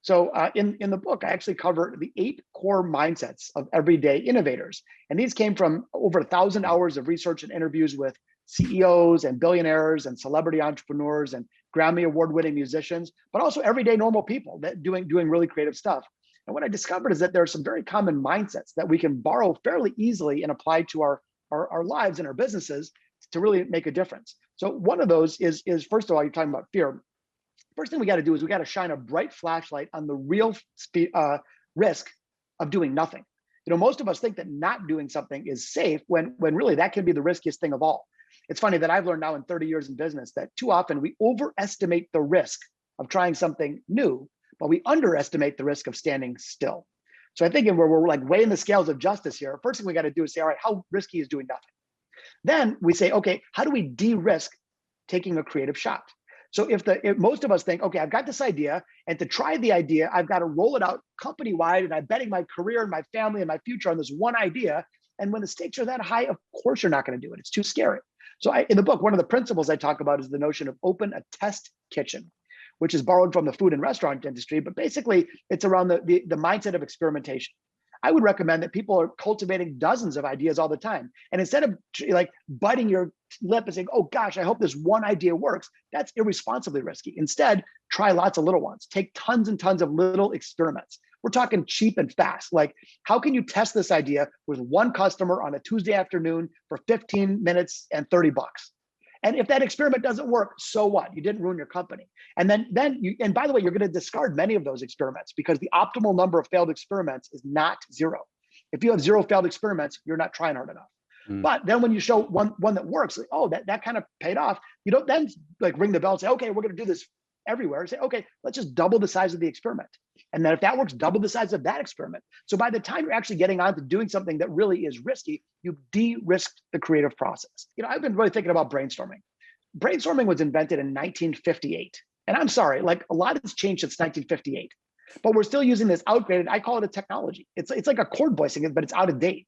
So in the book, I actually cover the 8 core mindsets of everyday innovators. And these came from over 1,000 hours of research and interviews with CEOs and billionaires and celebrity entrepreneurs and Grammy award-winning musicians, but also everyday normal people that doing really creative stuff. And what I discovered is that there are some very common mindsets that we can borrow fairly easily and apply to our lives and our businesses to really make a difference. So one of those is first of all, you're talking about fear. First thing we got to do is we got to shine a bright flashlight on the real risk of doing nothing. Most of us think that not doing something is safe when really that can be the riskiest thing of all. It's funny that I've learned now in 30 years in business that too often we overestimate the risk of trying something new, but we underestimate the risk of standing still. So I think we're like weighing the scales of justice here. First thing we got to do is say, all right, how risky is doing nothing? Then we say, okay, how do we de-risk taking a creative shot? So if most of us think, okay, I've got this idea, and to try the idea, I've got to roll it out company-wide, and I'm betting my career and my family and my future on this one idea. And when the stakes are that high, of course you're not going to do it. It's too scary. So in the book, one of the principles I talk about is the notion of open a test kitchen, which is borrowed from the food and restaurant industry, but basically it's around the mindset of experimentation. I would recommend that people are cultivating dozens of ideas all the time. And instead of like biting your lip and saying, oh gosh, I hope this one idea works, that's irresponsibly risky. Instead, try lots of little ones. Take tons and tons of little experiments. We're talking cheap and fast. Like, how can you test this idea with one customer on a Tuesday afternoon for 15 minutes and $30? And if that experiment doesn't work, so what? You didn't ruin your company. And and by the way, you're going to discard many of those experiments because the optimal number of failed experiments is not 0. If you have 0 failed experiments, you're not trying hard enough. But then when you show one that works, like, oh, that kind of paid off, you don't then like ring the bell and say, okay, we're going to do this everywhere. Say, okay, let's just double the size of the experiment. And then if that works, double the size of that experiment. So by the time you're actually getting on to doing something that really is risky, you've de-risked the creative process. I've been really thinking about brainstorming. Brainstorming was invented in 1958. And I'm sorry, like a lot has changed since 1958. But we're still using this outdated, I call it a technology. It's like a chord voicing, but it's out of date,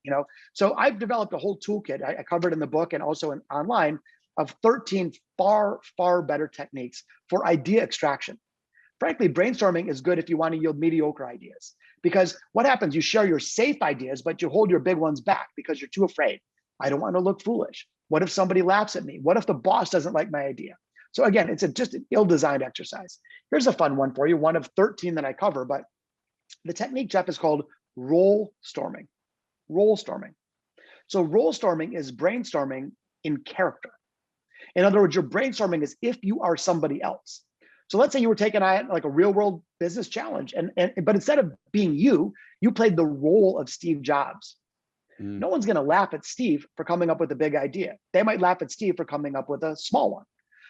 So I've developed a whole toolkit, I covered in the book and also online, of 13 far, far better techniques for idea extraction. Frankly, brainstorming is good if you want to yield mediocre ideas, because what happens? You share your safe ideas, but you hold your big ones back because you're too afraid. I don't want to look foolish. What if somebody laughs at me? What if the boss doesn't like my idea? So again, it's just an ill-designed exercise. Here's a fun one for you, one of 13 that I cover, but the technique, Jeff, is called role storming. Role storming. So role storming is brainstorming in character. In other words, your brainstorming is if you are somebody else. So let's say you were taking on like a real world business challenge, but instead of being you played the role of Steve Jobs. No one's going to laugh at Steve for coming up with a big idea. They might laugh at Steve for coming up with a small one.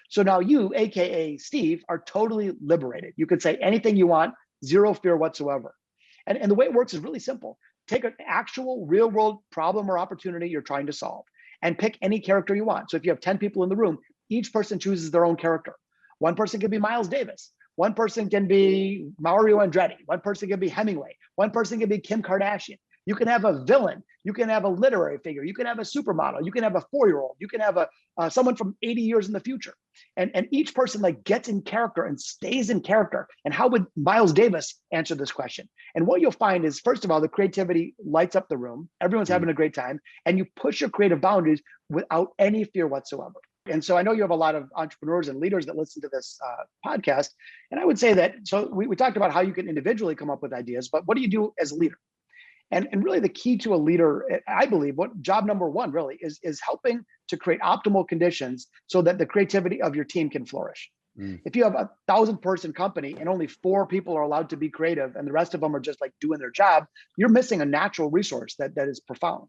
So now you, AKA Steve, are totally liberated. You could say anything you want, 0 fear whatsoever. And the way it works is really simple. Take an actual real world problem or opportunity you're trying to solve and pick any character you want. So if you have 10 people in the room, each person chooses their own character. One person can be Miles Davis. One person can be Mario Andretti. One person can be Hemingway. One person can be Kim Kardashian. You can have a villain. You can have a literary figure. You can have a supermodel. You can have a 4-year-old. You can have someone from 80 years in the future. And each person like gets in character and stays in character. And how would Miles Davis answer this question? And what you'll find is, first of all, the creativity lights up the room. Everyone's having a great time. And you push your creative boundaries without any fear whatsoever. And so I know you have a lot of entrepreneurs and leaders that listen to this podcast. And I would say that, so we talked about how you can individually come up with ideas, but what do you do as a leader? And really the key to a leader, I believe, what job number one really is helping to create optimal conditions so that the creativity of your team can flourish. If you have a 1,000-person company and only 4 people are allowed to be creative and the rest of them are just like doing their job, you're missing a natural resource that is profound.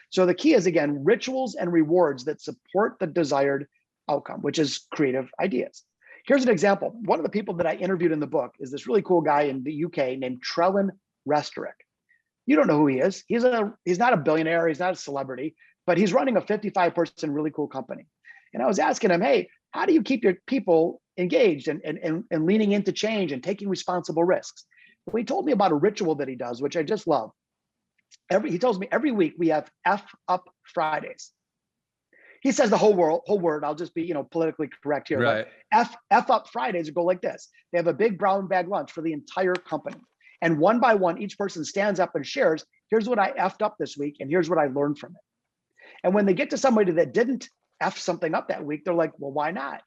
So the key is, again, rituals and rewards that support the desired outcome, which is creative ideas. Here's an example. One of the people that I interviewed in the book is this really cool guy in the UK named Trellin Restorick. You don't know who he is. He's not a billionaire. He's not a celebrity, but he's running a 55-person really cool company. And I was asking him, hey, how do you keep your people engaged and leaning into change and taking responsible risks? Well, he told me about a ritual that he does, which I just love. He tells me every week we have F up Fridays. He says the whole word. I'll just be, politically correct here. Right. But F up Fridays go like this. They have a big brown bag lunch for the entire company. And one by one, each person stands up and shares, here's what I effed up this week, and here's what I learned from it. And when they get to somebody that didn't F something up that week, they're like, well, why not?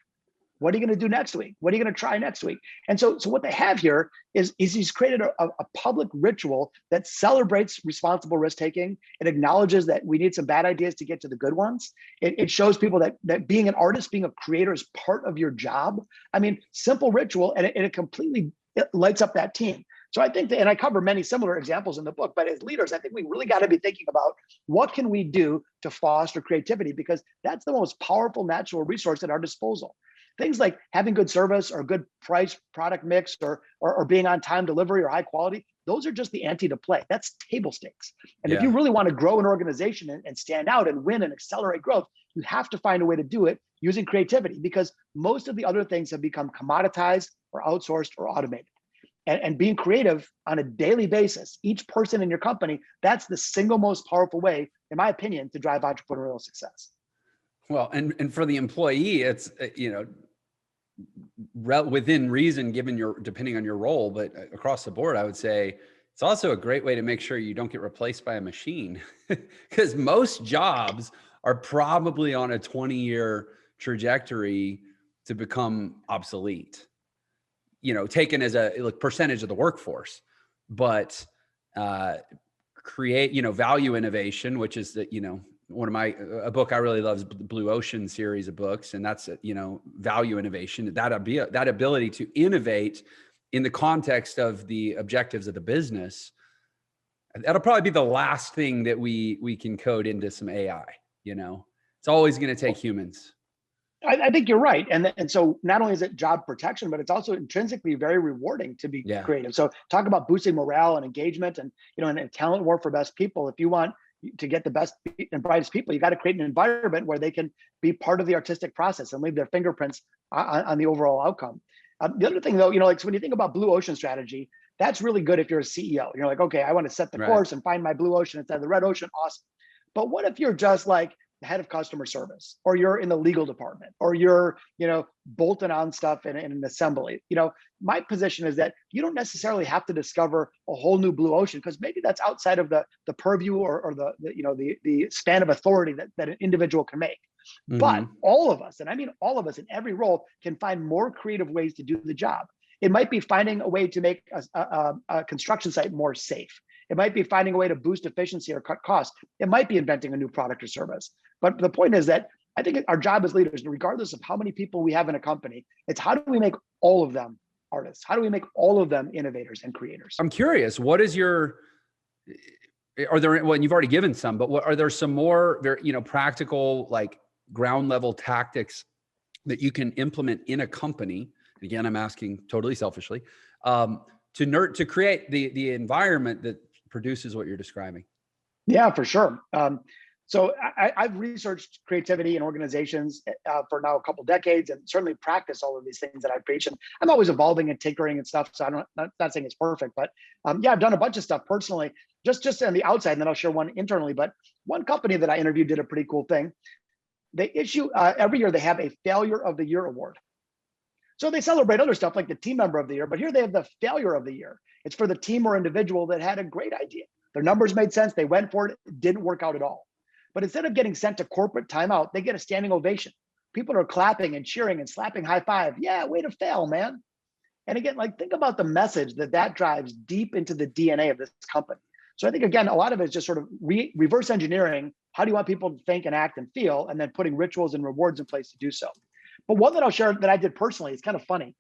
What are you going to do next week? What are you going to try next week? And so what they have here is he's created a public ritual that celebrates responsible risk-taking. It acknowledges that we need some bad ideas to get to the good ones. It shows people that being an artist, being a creator is part of your job. I mean, simple ritual, and it completely lights up that team. So I think that, and I cover many similar examples in the book, but as leaders, I think we really got to be thinking about what can we do to foster creativity, because that's the most powerful natural resource at our disposal. Things like having good service or good price product mix or being on time delivery or high quality, those are just the ante to play. That's table stakes. And if you really want to grow an organization and stand out and win and accelerate growth, you have to find a way to do it using creativity, because most of the other things have become commoditized or outsourced or automated. And being creative on a daily basis, each person in your company, that's the single most powerful way, in my opinion, to drive entrepreneurial success. Well, and for the employee, it's, within reason, depending on your role, but across the board, I would say it's also a great way to make sure you don't get replaced by a machine, because most jobs are probably on a 20-year trajectory to become obsolete, taken as a percentage of the workforce. But create, value innovation, which is a book I really love is the Blue Ocean series of books. And that's, value innovation, that ability to innovate in the context of the objectives of the business. That'll probably be the last thing that we can code into some AI. It's always going to take humans. I think you're right. And so not only is it job protection, but it's also intrinsically very rewarding to be creative. So talk about boosting morale and engagement and, in a talent war for best people. If you want to get the best and brightest people, you got to create an environment where they can be part of the artistic process and leave their fingerprints on the overall outcome. The other thing though, so when you think about blue ocean strategy, that's really good if you're a CEO. You're like, okay, I want to set the course and find my blue ocean instead of the red ocean. Awesome. But what if you're just like the head of customer service, or you're in the legal department, or you're, bolting on stuff in an assembly? My position is that you don't necessarily have to discover a whole new blue ocean, because maybe that's outside of the purview or the span of authority that an individual can make. Mm-hmm. But all of us, and I mean all of us in every role, can find more creative ways to do the job. It might be finding a way to make a construction site more safe. It might be finding a way to boost efficiency or cut costs. It might be inventing a new product or service. But the point is that I think our job as leaders, regardless of how many people we have in a company, it's how do we make all of them artists? How do we make all of them innovators and creators? I'm curious, what is you've already given some, but are there some more very, practical, like ground level tactics that you can implement in a company? Again, I'm asking totally selfishly, to create the environment that produces what you're describing. Yeah, for sure. So I've researched creativity in organizations for now a couple decades, and certainly practice all of these things that I preach. And I'm always evolving and tinkering and stuff. So I'm not saying it's perfect, but I've done a bunch of stuff personally, just on the outside, and then I'll share one internally. But one company that I interviewed did a pretty cool thing. They issue every year, they have a Failure of the Year award. So they celebrate other stuff like the Team Member of the Year, but here they have the Failure of the Year. It's for the team or individual that had a great idea. Their numbers made sense. They went for it. It didn't work out at all. But instead of getting sent to corporate timeout, they get a standing ovation. People are clapping and cheering and slapping high five. Yeah, way to fail, man. And again, think about the message that drives deep into the DNA of this company. So I think, again, a lot of it is just sort of reverse engineering. How do you want people to think and act and feel? And then putting rituals and rewards in place to do so. But one that I'll share that I did personally, it's kind of funny.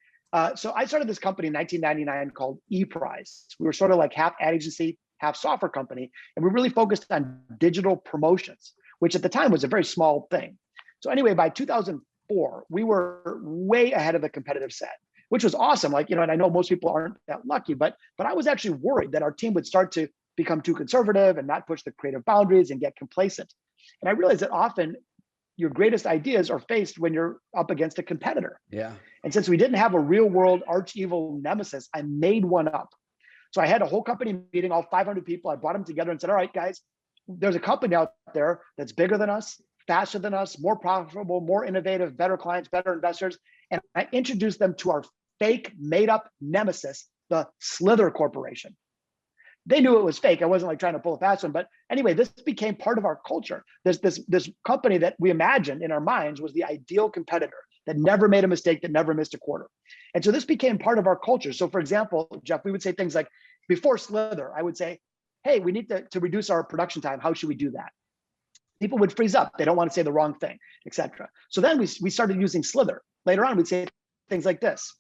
So I started this company in 1999 called ePrize. We were sort of like half ad agency, half software company. And we really focused on digital promotions, which at the time was a very small thing. So anyway, by 2004, we were way ahead of the competitive set, which was awesome. And I know most people aren't that lucky, but I was actually worried that our team would start to become too conservative and not push the creative boundaries and get complacent. And I realized that often your greatest ideas are faced when you're up against a competitor. Yeah. And since we didn't have a real world arch evil nemesis, I made one up. So I had a whole company meeting, all 500 people. I brought them together and said, all right, guys, there's a company out there that's bigger than us, faster than us, more profitable, more innovative, better clients, better investors. And I introduced them to our fake made up nemesis, the Slither Corporation. They knew it was fake. I wasn't trying to pull a fast one, but anyway, this became part of our culture. There's this company that we imagined in our minds was the ideal competitor that never made a mistake, that never missed a quarter. And so this became part of our culture. So for example, Jeff, we would say things like, before Slither, I would say, hey, we need to reduce our production time. How should we do that? People would freeze up. They don't want to say the wrong thing, etc. So then we started using Slither. Later on, we'd say things like this.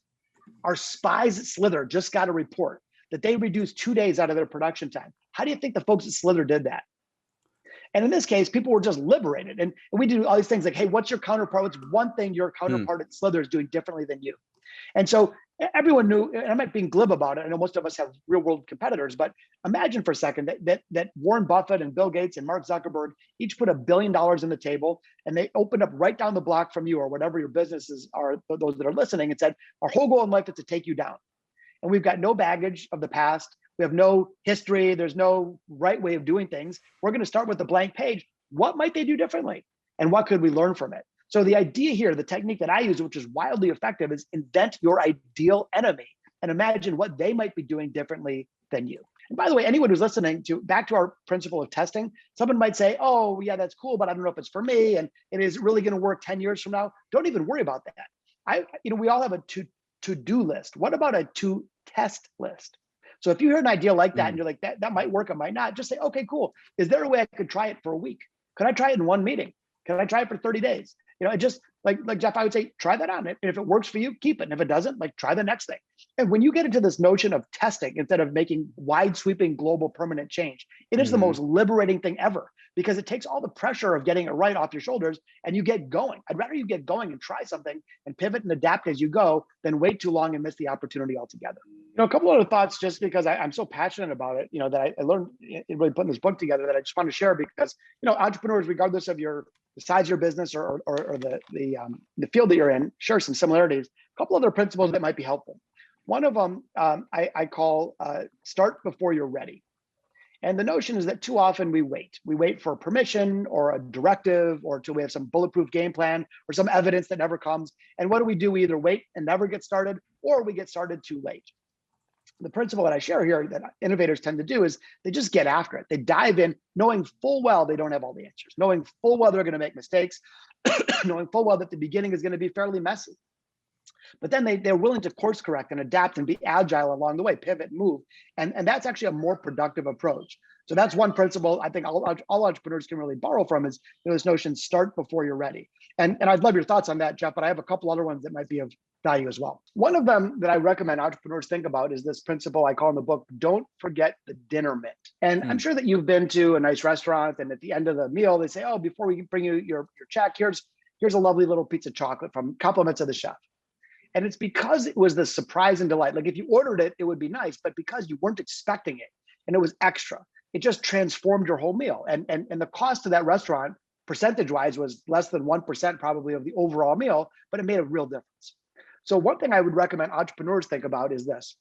Our spies at Slither just got a report that they reduced 2 days out of their production time. How do you think the folks at Slither did that? And in this case, people were just liberated. And we do all these things like, hey, what's your counterpart? What's one thing your counterpart at Slither is doing differently than you? And so everyone knew, and I'm not being glib about it. I know most of us have real world competitors, but imagine for a second that Warren Buffett and Bill Gates and Mark Zuckerberg each put $1 billion on the table, and they opened up right down the block from you or whatever your businesses are, those that are listening, and said, our whole goal in life is to take you down. And we've got no baggage of the past. We have no history. There's no right way of doing things. We're going to start with a blank page. What might they do differently? And what could we learn from it? So the idea here, the technique that I use, which is wildly effective, is invent your ideal enemy and imagine what they might be doing differently than you. And by the way, anyone who's listening to, back to our principle of testing, someone might say, oh, yeah, that's cool, but I don't know if it's for me. And it is really going to work 10 years from now. Don't even worry about that. We all have a to-do list. What about a to-test list? So if you hear an idea like that and you're like, that might work, it might not, just say, okay, cool. Is there a way I could try it for a week? Could I try it in one meeting? Can I try it for 30 days? It just like Jeff, I would say, try that on it. And if it works for you, keep it. And if it doesn't, try the next thing. And when you get into this notion of testing instead of making wide sweeping global permanent change, it is the most liberating thing ever, because it takes all the pressure of getting it right off your shoulders and you get going. I'd rather you get going and try something and pivot and adapt as you go than wait too long and miss the opportunity altogether. A couple other thoughts, just because I'm so passionate about it, that I learned in really putting this book together, that I just want to share, because, entrepreneurs, regardless of the size of your business or the field that you're in, share some similarities. A couple other principles that might be helpful. One of them I call start before you're ready. And the notion is that too often we wait. We wait for permission or a directive or till we have some bulletproof game plan or some evidence that never comes. And what do? We either wait and never get started, or we get started too late. The principle that I share here that innovators tend to do is they just get after it. They dive in knowing full well they don't have all the answers, knowing full well they're going to make mistakes, knowing full well that the beginning is going to be fairly messy. But then they're willing to course correct and adapt and be agile along the way, pivot, move. And that's actually a more productive approach. So that's one principle I think all entrepreneurs can really borrow from, is this notion, start before you're ready. And I'd love your thoughts on that, Jeff, but I have a couple other ones that might be of value as well. One of them that I recommend entrepreneurs think about is this principle I call in the book, don't forget the dinner mint. And I'm sure that you've been to a nice restaurant, and at the end of the meal, they say, oh, before we bring you your check, here's a lovely little piece of chocolate from compliments of the chef. And it's because it was the surprise and delight. Like if you ordered it, it would be nice, but because you weren't expecting it and it was extra, it just transformed your whole meal. And the cost of that restaurant, percentage-wise, was less than 1% probably of the overall meal, but it made a real difference. So one thing I would recommend entrepreneurs think about is this.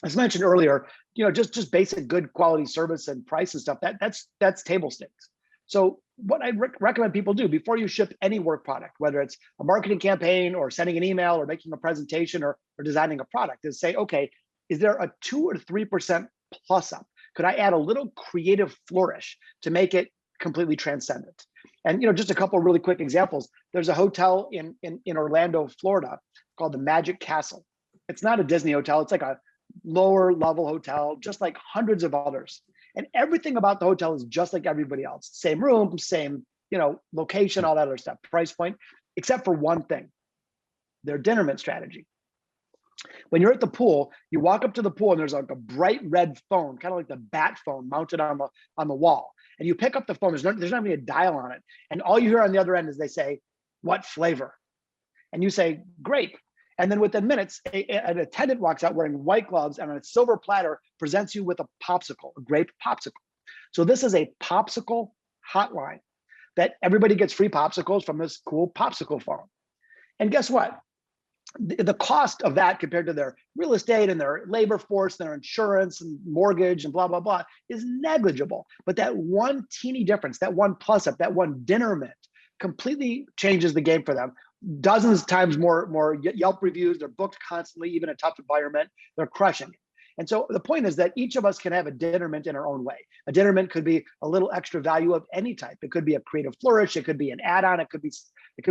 As mentioned earlier, just basic good quality service and price and stuff, that's table stakes. So what I recommend people do before you ship any work product, whether it's a marketing campaign or sending an email or making a presentation or designing a product, is say, okay, is there a 2 or 3% plus up? Could I add a little creative flourish to make it completely transcendent? And just a couple of really quick examples. There's a hotel in Orlando, Florida, called the Magic Castle. It's not a Disney hotel. It's like a lower level hotel, just like hundreds of others. And everything about the hotel is just like everybody else. Same room, same, location, all that other stuff, price point, except for one thing, their dinner mint strategy. When you're at the pool, you walk up to the pool and there's like a bright red phone, kind of like the bat phone mounted on the wall. And you pick up the phone, there's not even a dial on it. And all you hear on the other end is they say, what flavor? And you say, grape. And then within minutes, an attendant walks out wearing white gloves and on a silver platter presents you with a popsicle, a grape popsicle. So this is a popsicle hotline that everybody gets free popsicles from this cool popsicle phone. And guess what? The cost of that compared to their real estate and their labor force, their insurance and mortgage and blah, blah, blah is negligible. But that one teeny difference, that one plus up, that one dinner mint completely changes the game for them. Dozens times more Yelp reviews. They're booked constantly, even in a tough environment. They're crushing it. And so the point is that each of us can have a dinner mint in our own way. A dinner mint could be a little extra value of any type. It could be a creative flourish. It could be an add-on. It could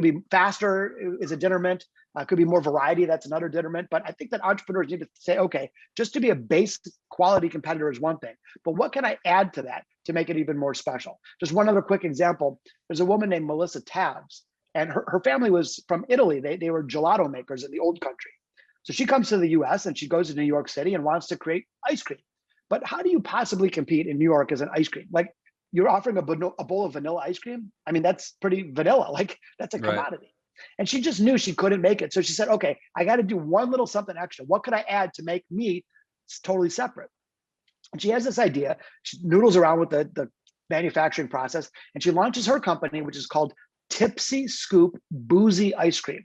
be faster is a dinner mint. It could be more variety. That's another dinner mint. But I think that entrepreneurs need to say, okay, just to be a base quality competitor is one thing, but what can I add to that to make it even more special? Just one other quick example. There's a woman named Melissa Tabbs, and her family was from Italy. They were gelato makers in the old country. So she comes to the US and she goes to New York City and wants to create ice cream. But how do you possibly compete in New York as an ice cream? Like, you're offering a bowl of vanilla ice cream. I mean, that's pretty vanilla. Like, that's a Right. commodity. And she just knew she couldn't make it. So she said, okay, I got to do one little something extra. What could I add to make me totally separate? And she has this idea. She noodles around with the manufacturing process, and she launches her company, which is called Tipsy Scoop Boozy Ice Cream.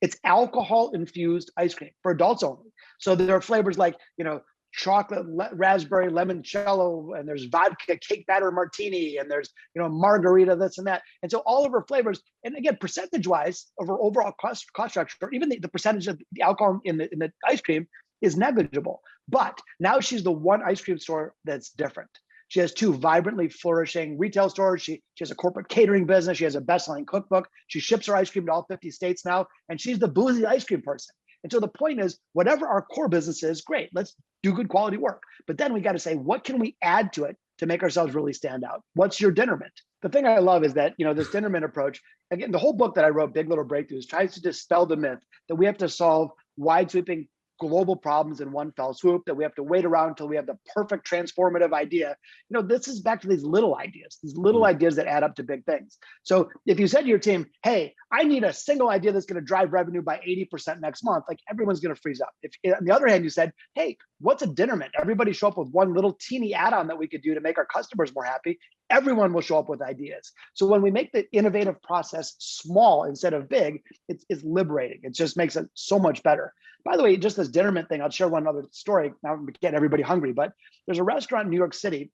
It's alcohol infused ice cream for adults only. So there are flavors like, chocolate, raspberry, limoncello, and there's vodka, cake batter martini, and there's, margarita, this and that. And so all of her flavors, and again, percentage wise of her overall cost structure, even the percentage of the alcohol in the ice cream is negligible. But now she's the one ice cream store that's different. She has two vibrantly flourishing retail stores. She has a corporate catering business. She has a best-selling cookbook. She ships her ice cream to all 50 states now, and she's the boozy ice cream person. And so the point is, whatever our core business is, great, let's do good quality work. But then we got to say, what can we add to it to make ourselves really stand out? What's your dinner mint? The thing I love is that, this dinner mint approach, again, the whole book that I wrote, Big Little Breakthroughs, tries to dispel the myth that we have to solve wide sweeping global problems in one fell swoop, that we have to wait around until we have the perfect transformative idea. This is back to these little ideas that add up to big things. So if you said to your team, hey, I need a single idea that's going to drive revenue by 80% next month, like, everyone's going to freeze up. If on the other hand, you said, hey, what's a dinner mint? Everybody show up with one little teeny add-on that we could do to make our customers more happy. Everyone will show up with ideas. So when we make the innovative process small instead of big, it's liberating. It just makes it so much better. By the way, just this dinner mint thing, I'll share one other story. Now I'm getting everybody hungry, but there's a restaurant in New York City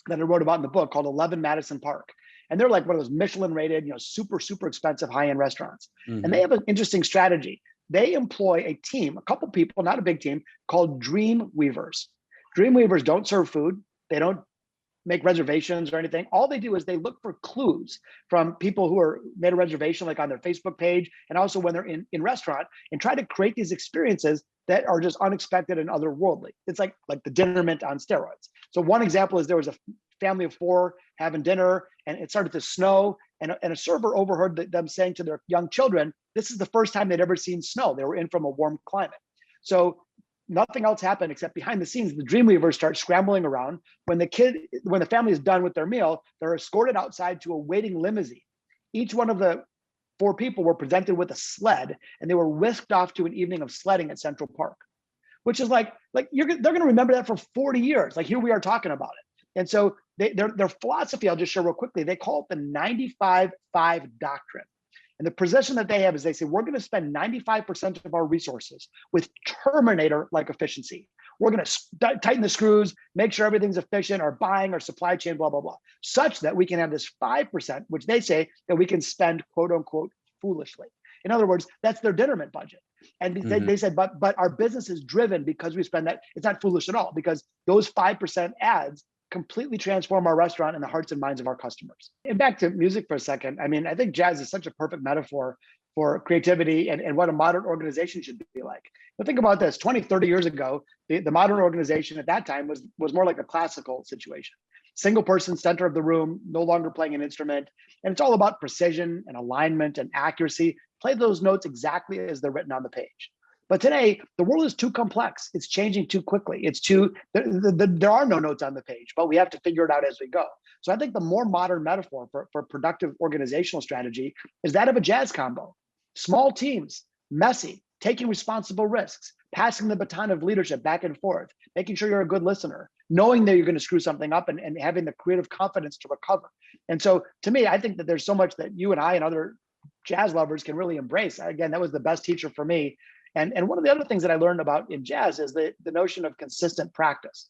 that I wrote about in the book called 11 Madison Park. And they're like one of those Michelin rated, super, super expensive high-end restaurants. Mm-hmm. And they have an interesting strategy. They employ a team, a couple people, not a big team, called Dream Weavers. Dream Weavers don't serve food. They don't make reservations or anything. All they do is they look for clues from people who are made a reservation, like on their Facebook page, and also when they're in restaurant, and try to create these experiences that are just unexpected and otherworldly. It's like the dinner mint on steroids. So one example is there was a family of 4 having dinner, and it started to snow, and a server overheard them saying to their young children, this is the first time they'd ever seen snow. They were in from a warm climate. So nothing else happened except behind the scenes, the Dreamweavers start scrambling around. When the family is done with their meal, they're escorted outside to a waiting limousine. Each one of the 4 people were presented with a sled, and they were whisked off to an evening of sledding at Central Park, which is they're going to remember that for 40 years. Like, here we are talking about it. And so their philosophy, I'll just share real quickly, they call it the 95-5 Doctrine. And the position that they have is they say, we're going to spend 95% of our resources with Terminator-like efficiency. We're going to tighten the screws, make sure everything's efficient, our buying, our supply chain, blah, blah, blah, such that we can have this 5%, which they say that we can spend, quote unquote, foolishly. In other words, that's their dinner mint budget. And they said, but our business is driven because we spend that. It's not foolish at all, because those 5% ads completely transform our restaurant and the hearts and minds of our customers. And back to music for a second. I mean, I think jazz is such a perfect metaphor for creativity and what a modern organization should be like. But think about this, 20, 30 years ago, the modern organization at that time was more like a classical situation. Single person, center of the room, no longer playing an instrument. And it's all about precision and alignment and accuracy. Play those notes exactly as they're written on the page. But today, the world is too complex. It's changing too quickly. There are no notes on the page, but we have to figure it out as we go. So I think the more modern metaphor for productive organizational strategy is that of a jazz combo. Small teams, messy, taking responsible risks, passing the baton of leadership back and forth, making sure you're a good listener, knowing that you're going to screw something up and having the creative confidence to recover. And so to me, I think that there's so much that you and I and other jazz lovers can really embrace. Again, that was the best teacher for me. And one of the other things that I learned about in jazz is the notion of consistent practice.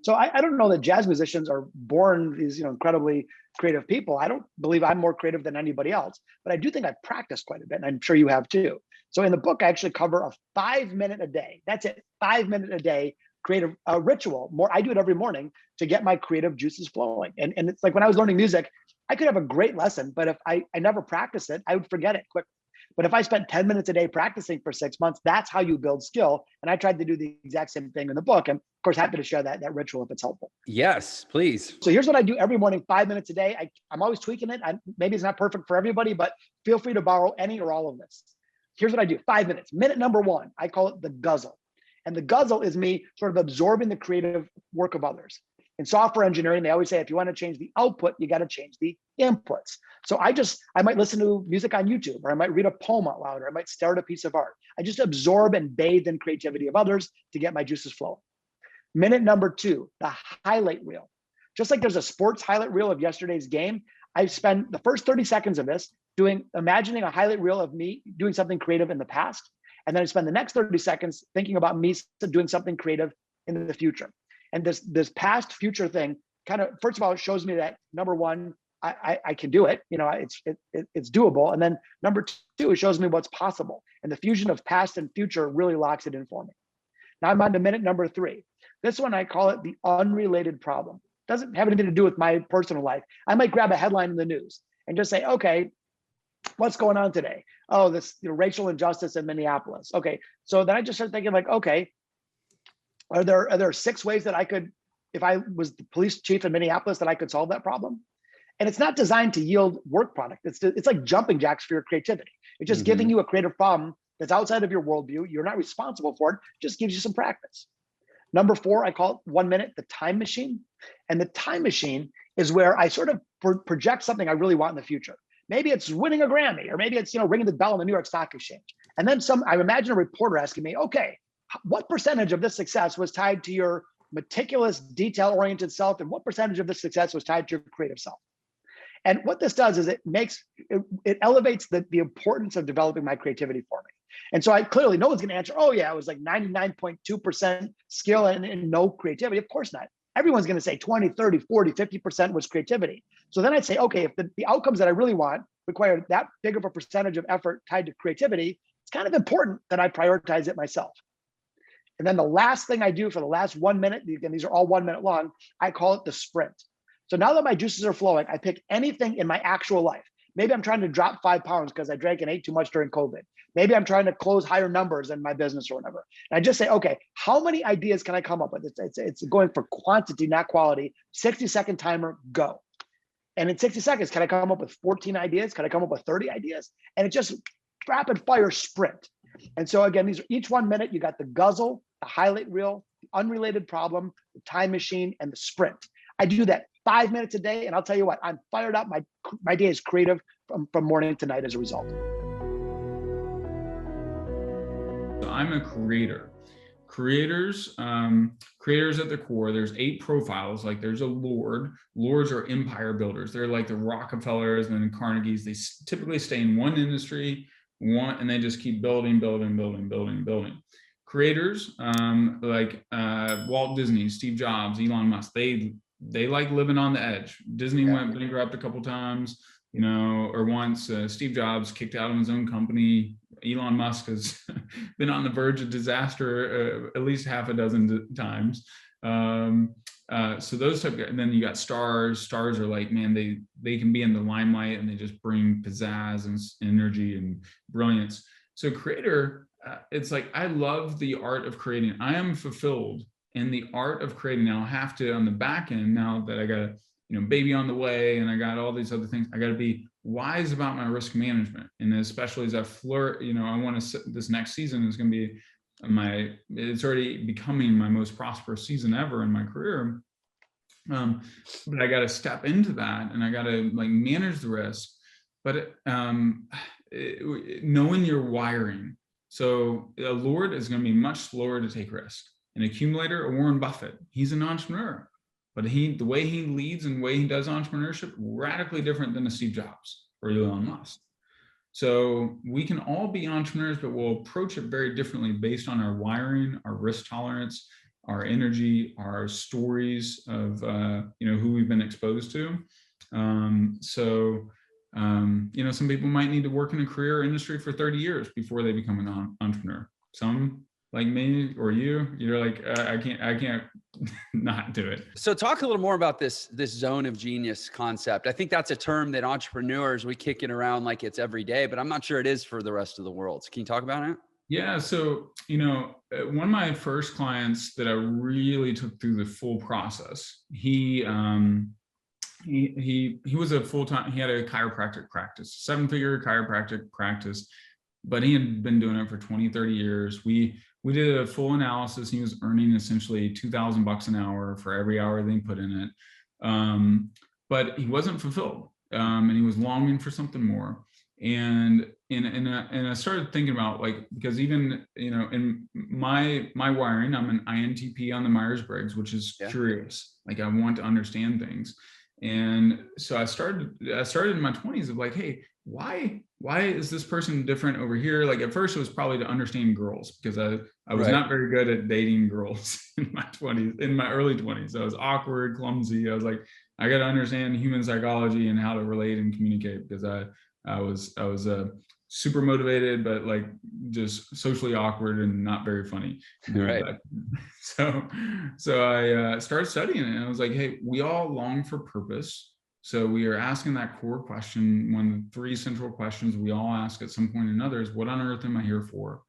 So I don't know that jazz musicians are born these incredibly creative people. I don't believe I'm more creative than anybody else, but I do think I've practiced quite a bit, and I'm sure you have too. So in the book, I actually cover a 5-minute a day. That's it, 5-minute a day creative ritual. I do it every morning to get my creative juices flowing. And it's like when I was learning music, I could have a great lesson, but if I never practiced it, I would forget it quickly. But if I spent 10 minutes a day practicing for 6 months, that's how you build skill. And I tried to do the exact same thing in the book. And of course, happy to share that ritual if it's helpful. Yes, please. So here's what I do every morning, 5 minutes a day. I'm always tweaking it. Maybe it's not perfect for everybody, but feel free to borrow any or all of this. here's what I do, 5 minutes. Minute number one, I call it the guzzle. And the guzzle is me sort of absorbing the creative work of others. In software engineering, they always say, if you want to change the output, you got to change the inputs. So I might listen to music on YouTube, or I might read a poem out loud, or I might stare at a piece of art. I just absorb and bathe in creativity of others to get my juices flowing. Minute number two, the highlight reel. Just like there's a sports highlight reel of yesterday's game, I spend the first 30 seconds of this imagining a highlight reel of me doing something creative in the past. And then I spend the next 30 seconds thinking about me doing something creative in the future. And this past future thing kind of, first of all, it shows me that number one, I can do it. You know, it's doable. And then number two, it shows me what's possible. And the fusion of past and future really locks it in for me. Now I'm on to minute number three. This one, I call it the unrelated problem. Doesn't have anything to do with my personal life. I might grab a headline in the news and just say, okay, what's going on today? Oh, this racial injustice in Minneapolis. Okay, so then I just start thinking like, okay, are there 6 ways that I could, if I was the police chief in Minneapolis, that I could solve that problem? And it's not designed to yield work product. It's like jumping jacks for your creativity. It's just giving you a creative problem that's outside of your worldview. You're not responsible for it. Just gives you some practice. Number 4, I call it 1 minute, the time machine. And the time machine is where I sort of project something I really want in the future. Maybe it's winning a Grammy, or maybe it's ringing the bell on the New York Stock Exchange. And then I imagine a reporter asking me, okay, what percentage of this success was tied to your meticulous, detail-oriented self, and what percentage of this success was tied to your creative self? And what this does is it elevates the importance of developing my creativity for me. And so no one's going to answer, oh yeah, it was like 99.2% skill and no creativity. Of course not. Everyone's going to say 20, 30, 40, 50% was creativity. So then I'd say, okay, if the outcomes that I really want require that big of a percentage of effort tied to creativity, it's kind of important that I prioritize it myself. And then the last thing I do for the last 1 minute, again, these are all 1 minute long, I call it the sprint. So now that my juices are flowing, I pick anything in my actual life. Maybe I'm trying to drop 5 pounds because I drank and ate too much during COVID. Maybe I'm trying to close higher numbers in my business or whatever. And I just say, okay, how many ideas can I come up with? It's going for quantity, not quality. 60-second timer, go. And in 60 seconds, can I come up with 14 ideas? Can I come up with 30 ideas? And it's just rapid fire sprint. And so again, these are each 1 minute. You got the guzzle, the highlight reel, the unrelated problem, the time machine, and the sprint. I do that 5 minutes a day, and I'll tell you what, I'm fired up. My day is creative from morning to night as a result. I'm a creator. Creators at the core, there's 8 profiles. Like there's a lord. Lords are empire builders. They're like the Rockefellers and the Carnegies. They typically stay in one industry, and they just keep building. Creators, like Walt Disney, Steve Jobs, Elon Musk, they like living on the edge. Disney went bankrupt a couple times, or once. Steve Jobs kicked out of his own company. Elon Musk has been on the verge of disaster at least half a dozen times. So those type, and then you got stars. Stars are like, man, they can be in the limelight and they just bring pizzazz and energy and brilliance. So creator, it's like, I love the art of creating. I am fulfilled in the art of creating. Now I have to, on the back end, now that I got a baby on the way and I got all these other things, I got to be wise about my risk management. And especially as I flirt, I want to, this next season is going to be it's already becoming my most prosperous season ever in my career. But I got to step into that and I got to manage the risk, but knowing your wiring. So a lord is going to be much slower to take risk. An accumulator, a Warren Buffett, he's an entrepreneur, but the way he leads and the way he does entrepreneurship, radically different than a Steve Jobs or Elon Musk. So we can all be entrepreneurs, but we'll approach it very differently based on our wiring, our risk tolerance, our energy, our stories of who we've been exposed to. Some people might need to work in a career or industry for 30 years before they become an entrepreneur. Some, like me or you're like, I can't not do it. So talk a little more about this zone of genius concept. I think that's a term that entrepreneurs, we kick it around like it's every day, but I'm not sure it is for the rest of the world. So can you talk about it? Yeah. So, one of my first clients that I really took through the full process, he was a full-time, he had a chiropractic practice, 7-figure chiropractic practice. but he had been doing it for 20, 30 years. We did a full analysis. He was earning essentially $2,000 an hour for every hour that he put in it. But he wasn't fulfilled. And he was longing for something more. And I started thinking about, like, because even, you know, in my wiring, I'm an INTP on the Myers-Briggs, which is curious. Like, I want to understand things. And so I started in my 20s of like, hey, why is this person different over here? Like, at first it was probably to understand girls, because I was not very good at dating girls in my 20s, in my early 20s. I was awkward, clumsy. I was like, I got to understand human psychology and how to relate and communicate, because I was super motivated, but like just socially awkward and not very funny. Right. So I started studying it, and I was like, hey, we all long for purpose. So we are asking that core question. One of the 3 central questions we all ask at some point or another is, what on earth am I here for?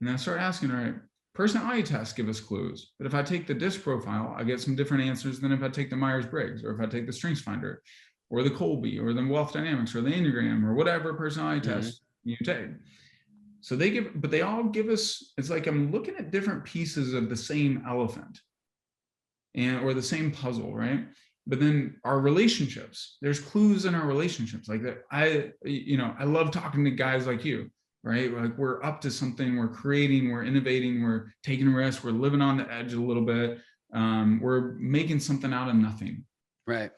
And then I started asking, all right, personality tests give us clues, but if I take the DISC profile, I get some different answers than if I take the Myers-Briggs, or if I take the Strengths Finder, or the Colby, or the Wealth Dynamics, or the Enneagram, or whatever personality test you take. So they all give us, it's like I'm looking at different pieces of the same elephant, or the same puzzle, right? But then our relationships, there's clues in our relationships. Like that, I love talking to guys like you, right? Like, we're up to something, we're creating, we're innovating, we're taking risks, we're living on the edge a little bit. We're making something out of nothing. Right.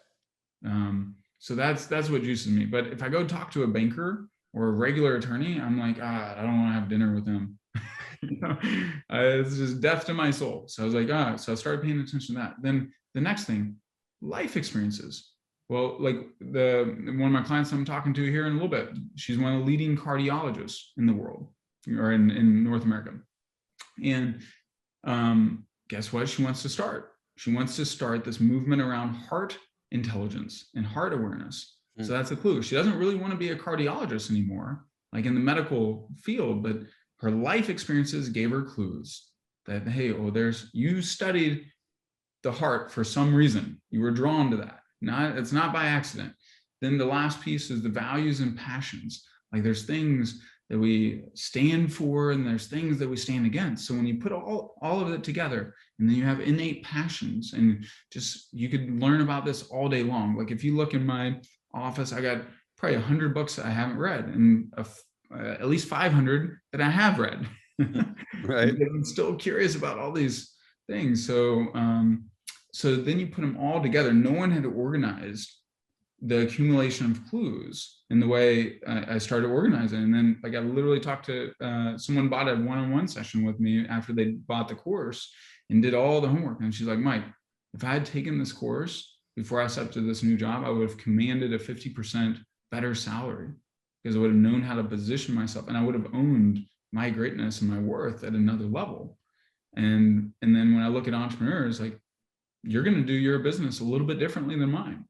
So that's what juices me. But if I go talk to a banker or a regular attorney, I'm like, I don't want to have dinner with them. It's just death to my soul. So I was like, so I started paying attention to that. Then the next thing, life experiences. Well, like one of my clients I'm talking to here in a little bit, she's one of the leading cardiologists in the world, or in North America. And guess what? She wants to start this movement around heart intelligence and heart awareness. So that's a clue. She doesn't really want to be a cardiologist anymore, like in the medical field, but her life experiences gave her clues that, hey, you studied the heart for some reason. You were drawn to that. It's not by accident. Then the last piece is the values and passions. Like, there's things that we stand for, and there's things that we stand against. So when you put all of it together, and then you have innate passions, and just, you could learn about this all day long. Like, if you look in my office, I got probably 100 books that I haven't read, and at least 500 that I have read. Right. I'm still curious about all these things. So then you put them all together. No one had organized the accumulation of clues in the way I started organizing. And then, like, I literally talked to someone bought a one-on-one session with me after they bought the course and did all the homework. And she's like, Mike, if I had taken this course before I accepted this new job, I would have commanded a 50% better salary, because I would have known how to position myself, and I would have owned my greatness and my worth at another level. And then when I look at entrepreneurs, like, you're going to do your business a little bit differently than mine.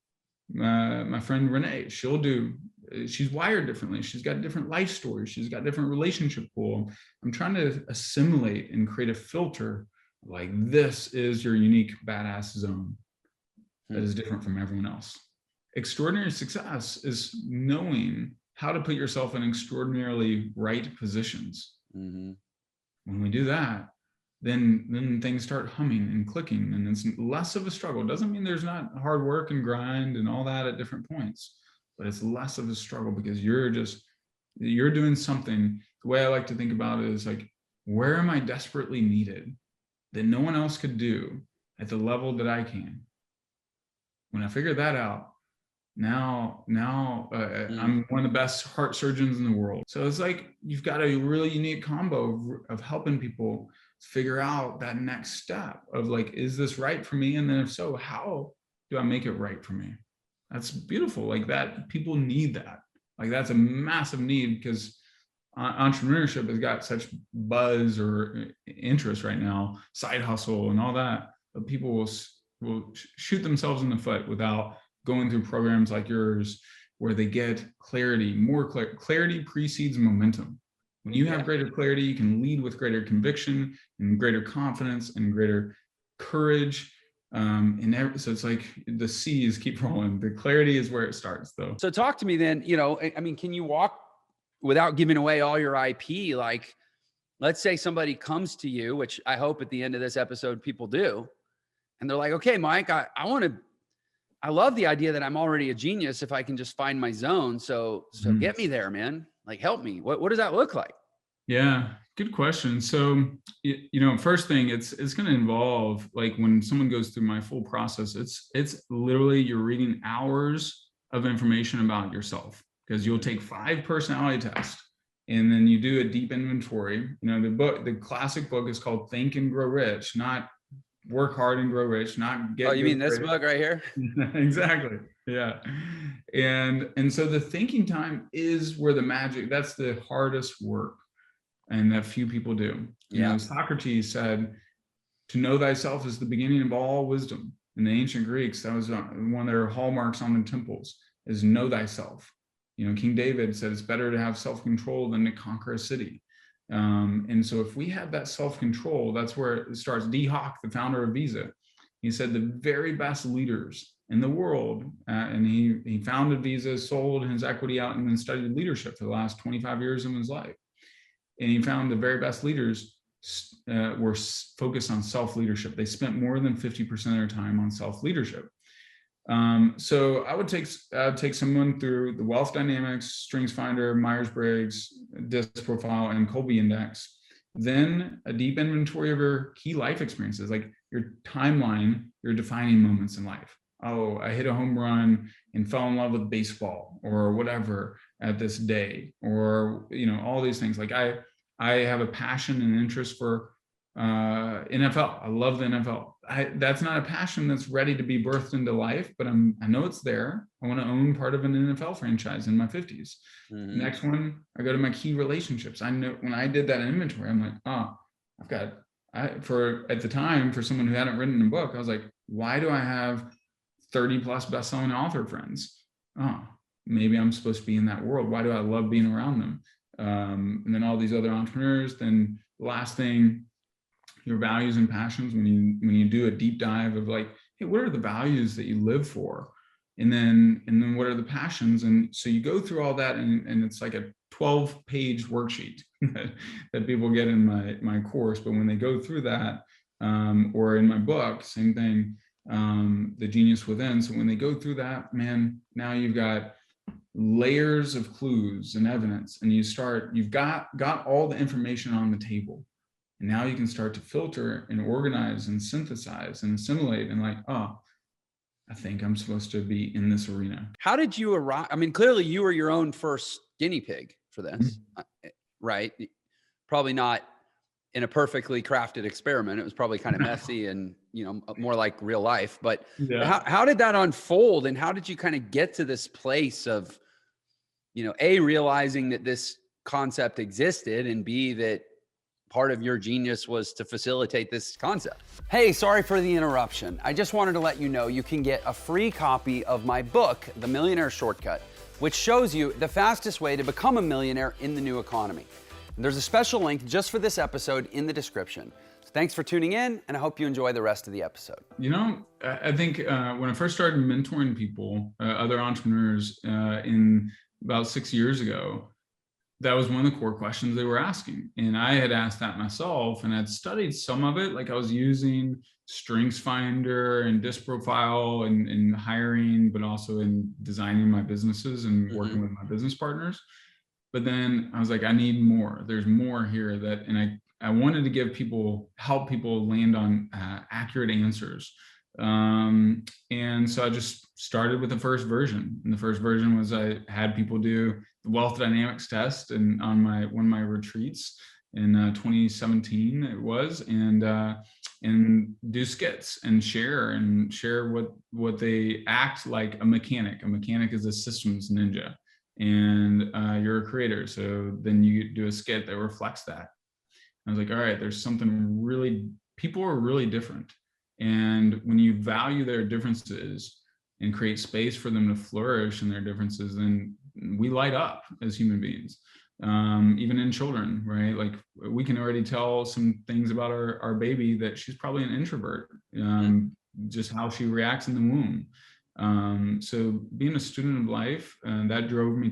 My friend Renee, she's wired differently. She's got different life stories. She's got different relationship pool. I'm trying to assimilate and create a filter. Like, this is your unique badass zone that is different from everyone else. Extraordinary success is knowing how to put yourself in extraordinarily right positions. When we do that, then things start humming and clicking, and it's less of a struggle. It doesn't mean there's not hard work and grind and all that at different points, but it's less of a struggle because you're doing something. The way I like to think about it is like, where am I desperately needed that no one else could do at the level that I can? When I figure that out, now I'm one of the best heart surgeons in the world. So it's like, you've got a really unique combo of helping people figure out that next step of like, is this right for me? And then if so, how do I make it right for me? That's beautiful. Like that, people need that. Like that's a massive need, because entrepreneurship has got such buzz or interest right now, side hustle and all that, but people will shoot themselves in the foot without going through programs like yours, where they get clarity. Clarity precedes momentum. When you have greater clarity, you can lead with greater conviction and greater confidence and greater courage. So it's like the C's keep rolling. The clarity is where it starts, though. So talk to me then, I mean, can you walk without giving away all your IP, like, let's say somebody comes to you, which I hope at the end of this episode people do, and they're like, okay, Mike, I love the idea that I'm already a genius if I can just find my zone. So get me there, man. Like, help me. What does that look like? Yeah, good question. So, first thing, it's going to involve, like, when someone goes through my full process, it's literally, you're reading hours of information about yourself, because you'll take 5 personality tests, and then you do a deep inventory. The classic book is called Think and Grow Rich, not Work Hard and Grow Rich, not get. Oh, you mean this book right here? Exactly. Yeah. And so the thinking time is where the magic, that's the hardest work, and that few people do. Socrates said, to know thyself is the beginning of all wisdom. In the ancient Greeks, that was one of their hallmarks on the temples, is know thyself. King David said it's better to have self-control than to conquer a city. And so if we have that self-control, that's where it starts. D. Hock, the founder of Visa, he said the very best leaders in the world, and he founded Visa, sold his equity out, and then studied leadership for the last 25 years of his life. And he found the very best leaders were focused on self-leadership. They spent more than 50% of their time on self-leadership. So I would take someone through the Wealth Dynamics, StrengthsFinder, Myers-Briggs, DISC profile, and Colby Index. Then a deep inventory of your key life experiences, like your timeline, your defining moments in life. Oh, I hit a home run and fell in love with baseball or whatever at this day, or, all these things. Like I have a passion and interest for NFL. I love the NFL. That's not a passion that's ready to be birthed into life, but I know it's there. I want to own part of an NFL franchise in my 50s. Mm-hmm. Next one, I go to my key relationships. I know when I did that inventory, I'm like, at the time, for someone who hadn't written a book, I was like, why do I have 30 plus best-selling author friends? Oh, maybe I'm supposed to be in that world. Why do I love being around them? And then all these other entrepreneurs. Then the last thing, your values and passions. When you do a deep dive of like, hey, what are the values that you live for? And then what are the passions? And so you go through all that, and it's like a 12-page worksheet that people get in my course. But when they go through that, or in my book, same thing, The Genius Within. So when they go through that, man, now you've got layers of clues and evidence, and you've got all the information on the table. And now you can start to filter and organize and synthesize and assimilate, and like, oh, I think I'm supposed to be in this arena. How did you arrive? I mean, clearly you were your own first guinea pig for this, right? Probably not in a perfectly crafted experiment. It was probably kind of messy and, more like real life. But how did that unfold? And how did you kind of get to this place of, A, realizing that this concept existed, and B, that part of your genius was to facilitate this concept? Hey, sorry for the interruption. I just wanted to let you know you can get a free copy of my book, The Millionaire Shortcut, which shows you the fastest way to become a millionaire in the new economy. And there's a special link just for this episode in the description. So thanks for tuning in, and I hope you enjoy the rest of the episode. I think when I first started mentoring people, other entrepreneurs, in about 6 years ago, that was one of the core questions they were asking. And I had asked that myself, and I'd studied some of it. Like I was using StrengthsFinder and DISC profile in hiring, but also in designing my businesses and working with my business partners. But then I was like, I need more. There's more here and I wanted to help people land on accurate answers. And so I just started with the first version. And the first version was I had people do the Wealth Dynamics test and on one of my retreats in 2017 it was, and do skits and share what they act like a mechanic. A mechanic is a systems ninja, and you're a creator. So then you do a skit that reflects that. I was like, all right, there's something people are really different. And when you value their differences and create space for them to flourish in their differences, then we light up as human beings, even in children, right? Like we can already tell some things about our baby that she's probably an introvert, just how she reacts in the womb. So being a student of life, that drove me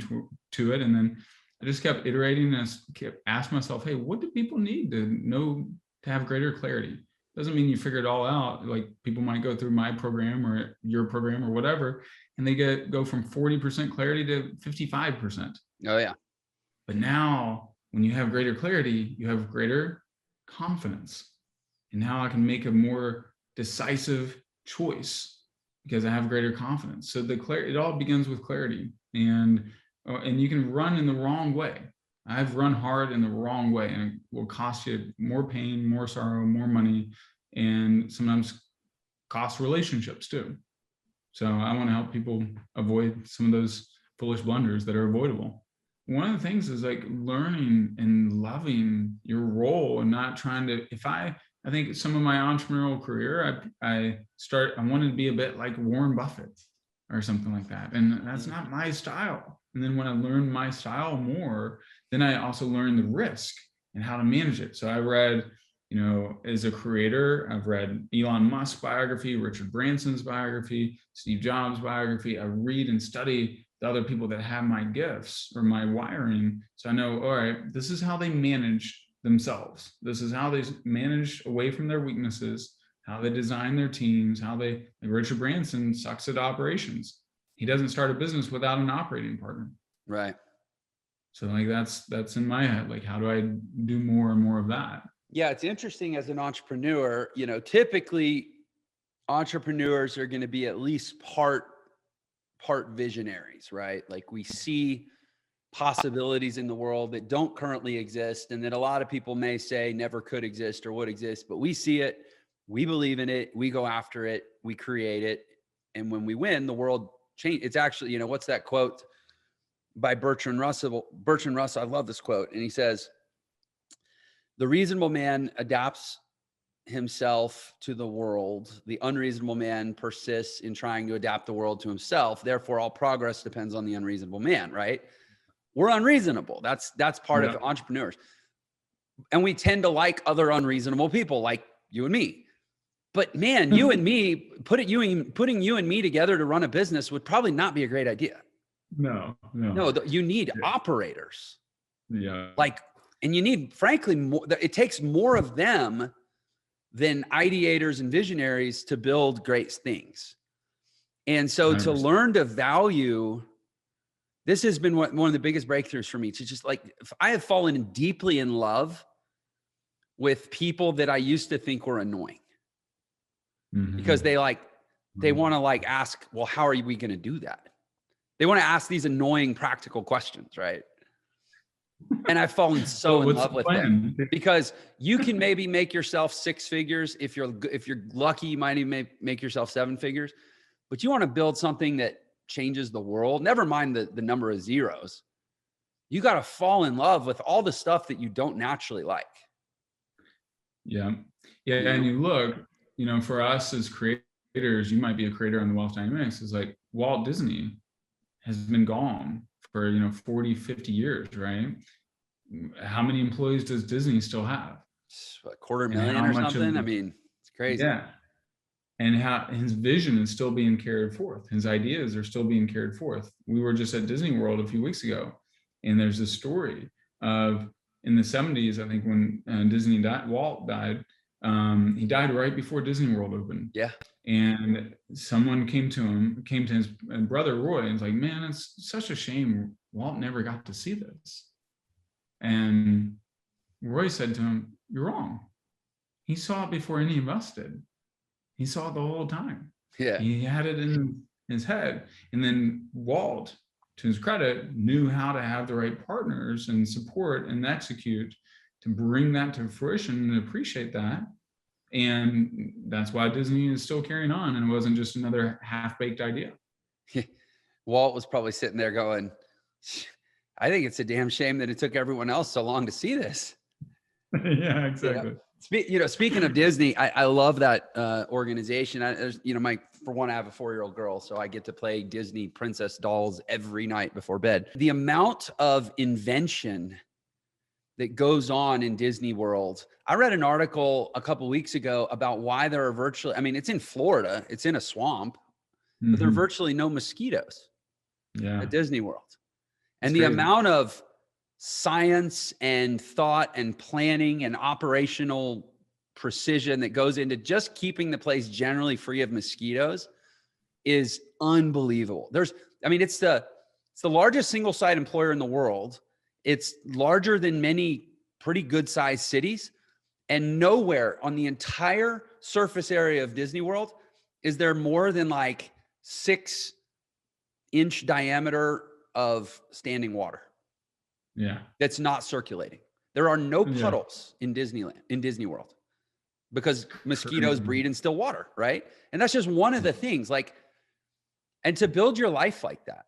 to it. And then I just kept iterating and kept asking myself, hey, what do people need to know to have greater clarity? Doesn't mean you figure it all out. Like people might go through my program or your program or whatever, and they go from 40% clarity to 55%. Oh yeah. But now when you have greater clarity, you have greater confidence. And now I can make a more decisive choice because I have greater confidence. So it all begins with clarity, and you can run in the wrong way. I've run hard in the wrong way, and it will cost you more pain, more sorrow, more money, and sometimes cost relationships too. So I want to help people avoid some of those foolish blunders that are avoidable. One of the things is like learning and loving your role and not trying to, I think some of my entrepreneurial career, I wanted to be a bit like Warren Buffett or something like that. And that's not my style. And then when I learned my style more, then I also learned the risk and how to manage it. So I read, as a creator, I've read Elon Musk's biography, Richard Branson's biography, Steve Jobs' biography. I read and study the other people that have my gifts or my wiring. So I know, all right, this is how they manage themselves. This is how they manage away from their weaknesses, how they design their teams, like Richard Branson sucks at operations. He doesn't start a business without an operating partner. Right. So like that's in my head. Like, how do I do more and more of that? Yeah. It's interesting as an entrepreneur, typically entrepreneurs are going to be at least part visionaries, right? Like we see possibilities in the world that don't currently exist and that a lot of people may say never could exist or would exist, but we see it, we believe in it, we go after it, we create it. And when we win, the world change. It's actually, what's that quote by Bertrand Russell? I love this quote. And he says, the reasonable man adapts himself to the world. The unreasonable man persists in trying to adapt the world to himself. Therefore, all progress depends on the unreasonable man, right? We're unreasonable. That's part of entrepreneurs. And we tend to like other unreasonable people like you and me. But man, you and me, putting you and me together to run a business would probably not be a great idea. No. You need operators. Yeah. And you need, frankly, more. It takes more of them than ideators and visionaries to build great things. And so 100%. To learn to value, this has been one of the biggest breakthroughs for me. To just I have fallen deeply in love with people that I used to think were annoying. Mm-hmm. Because they want to ask, well, how are we going to do that? They want to ask these annoying practical questions, right? And I've fallen so in love with them because you can maybe make yourself 6 figures. If you're lucky, you might even make yourself 7 figures, but you want to build something that changes the world. Never mind the number of zeros. You got to fall in love with all the stuff that you don't naturally like. Yeah. And you look, for us as creators, you might be a creator on the Wealth Dynamics. Is like Walt Disney has been gone for 40, 50 years, right? How many employees does Disney still have? 250,000 or something. I mean, it's crazy. Yeah. And how his vision is still being carried forth. His ideas are still being carried forth. We were just at Disney World a few weeks ago, and there's this story of in the 70s, I think, when Walt died. He died right before Disney World opened. Yeah. And someone came to his brother Roy, and was like, man, it's such a shame Walt never got to see this. And Roy said to him, you're wrong. He saw it before any of us did. He saw it the whole time. Yeah. He had it in his head. And then Walt, to his credit, knew how to have the right partners and support and execute to bring that to fruition and appreciate that. And that's why Disney is still carrying on, and it wasn't just another half-baked idea. Walt was probably sitting there going, I think it's a damn shame that it took everyone else so long to see this. Yeah, exactly. Speaking of Disney, I love that organization. For one, I have a 4-year-old girl, so I get to play Disney princess dolls every night before bed. The amount of invention that goes on in Disney World. I read an article a couple of weeks ago about why there are it's in Florida, it's in a swamp, but there are virtually no mosquitoes at Disney World. And the amount of science and thought and planning and operational precision that goes into just keeping the place generally free of mosquitoes is unbelievable. It's the largest single site employer in the world. It's larger than many pretty good sized cities, and nowhere on the entire surface area of Disney World is there more than like 6-inch diameter of standing water. Yeah. That's not circulating. There are no puddles in Disney World, because mosquitoes breed in still water, right? And that's just one of the things, like, and to build your life like that.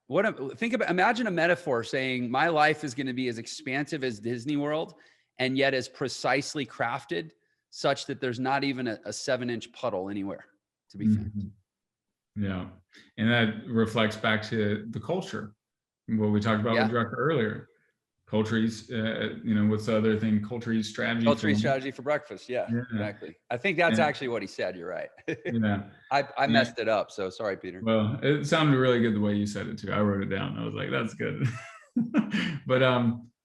Imagine a metaphor saying my life is going to be as expansive as Disney World, and yet as precisely crafted such that there's not even a 7-inch puddle anywhere to be found. Yeah. And that reflects back to the culture, what we talked about with Drucker earlier. Culture eats, what's the other thing? Culture eats strategy. Culture eats strategy for breakfast. Yeah, exactly. I think that's actually what he said. You're right. Yeah. I messed it up. So sorry, Peter. Well, it sounded really good the way you said it too. I wrote it down. I was like, that's good. But,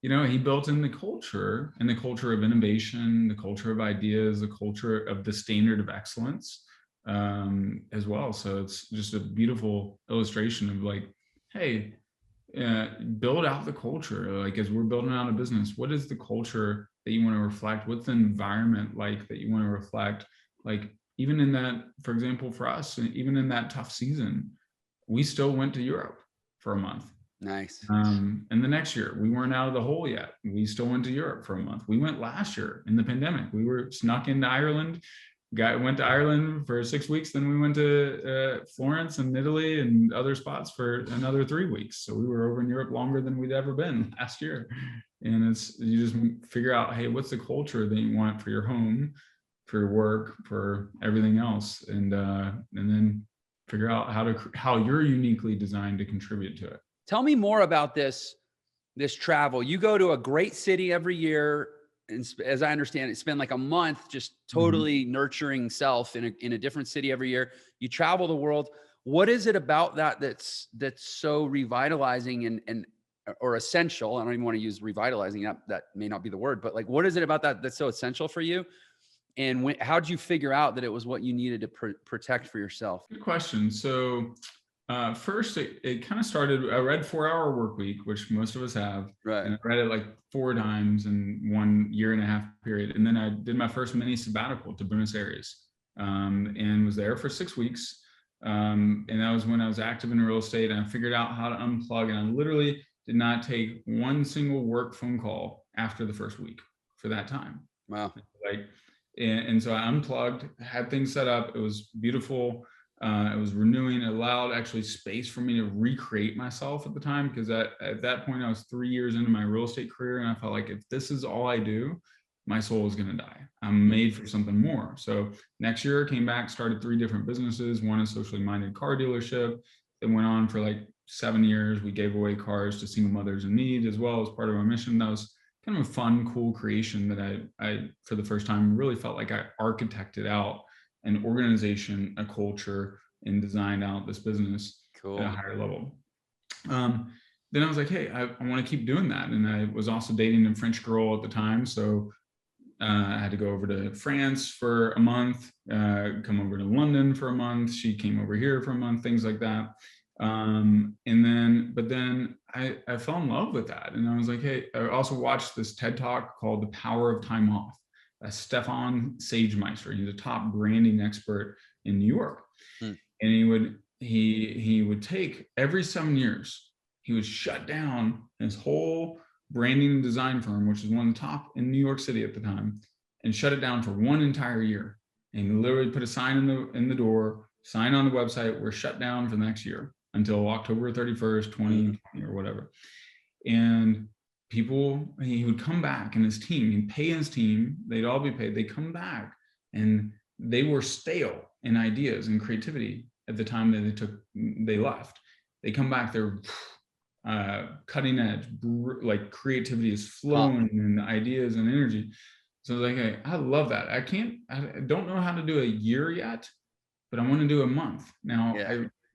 he built in the culture, and the culture of innovation, the culture of ideas, the culture of the standard of excellence as well. So it's just a beautiful illustration of like, hey, build out the culture. Like, as we're building out a business, what is the culture that you want to reflect? What's the environment like that you want to reflect? Like, even in that, for example, for us, even in that tough season, we still went to Europe for a month. Nice. And the next year, we weren't out of the hole yet. We still went to Europe for a month. We went last year in the pandemic. We were snuck into Ireland. Went to Ireland for 6 weeks. Then we went to Florence and Italy and other spots for another 3 weeks. So we were over in Europe longer than we'd ever been last year. And you just figure out, hey, what's the culture that you want for your home, for your work, for everything else, and then figure out how you're uniquely designed to contribute to it. Tell me more about this travel. You go to a great city every year, and as I understand it, spend like a month just totally nurturing self in a different city every year. You travel the world. What is it about that's so revitalizing and or essential? I don't even want to use revitalizing. That may not be the word, but like, what is it about that's so essential for you? And how did you figure out that it was what you needed to protect for yourself? Good question. So first, it kind of started, I read 4-Hour Workweek, which most of us have. Right. And I read it like 4 times in 1.5 year period. And then I did my first mini sabbatical to Buenos Aires and was there for 6 weeks. And that was when I was active in real estate, and I figured out how to unplug. And I literally did not take one single work phone call after the first week for that time. Wow. And so I unplugged, had things set up. It was beautiful. It was renewing. It allowed actually space for me to recreate myself at the time, because at that point I was 3 years into my real estate career, and I felt like if this is all I do, my soul is going to die. I'm made for something more. So next year I came back, started 3 different businesses. One is socially minded car dealership. It went on for like 7 years. We gave away cars to single mothers in need as well as part of our mission. That was kind of a fun, cool creation that I for the first time really felt like I architected out an organization, a culture, and designed out this business at a higher level. Then I was like, hey, I want to keep doing that. And I was also dating a French girl at the time. So I had to go over to France for a month, come over to London for a month. She came over here for a month, things like that. But then I fell in love with that. And I was like, hey, I also watched this TED Talk called The Power of Time Off. Stefan Sagemeister. He's a top branding expert in New York. And he would take every 7 years, he would shut down his whole branding and design firm, which is one of the top in New York City at the time, and shut it down for 1 entire year. And literally put a sign in the door, sign on the website, we're shut down for the next year until October 31st, 2020 or whatever. And he would come back, and his team, he'd pay his team, they'd all be paid. They come back and they were stale in ideas and creativity at the time that they left. They come back, they're cutting edge, like creativity is flowing and ideas and energy. So I was like, hey, I love that. I don't know how to do a year yet, but I want to do a month. Now,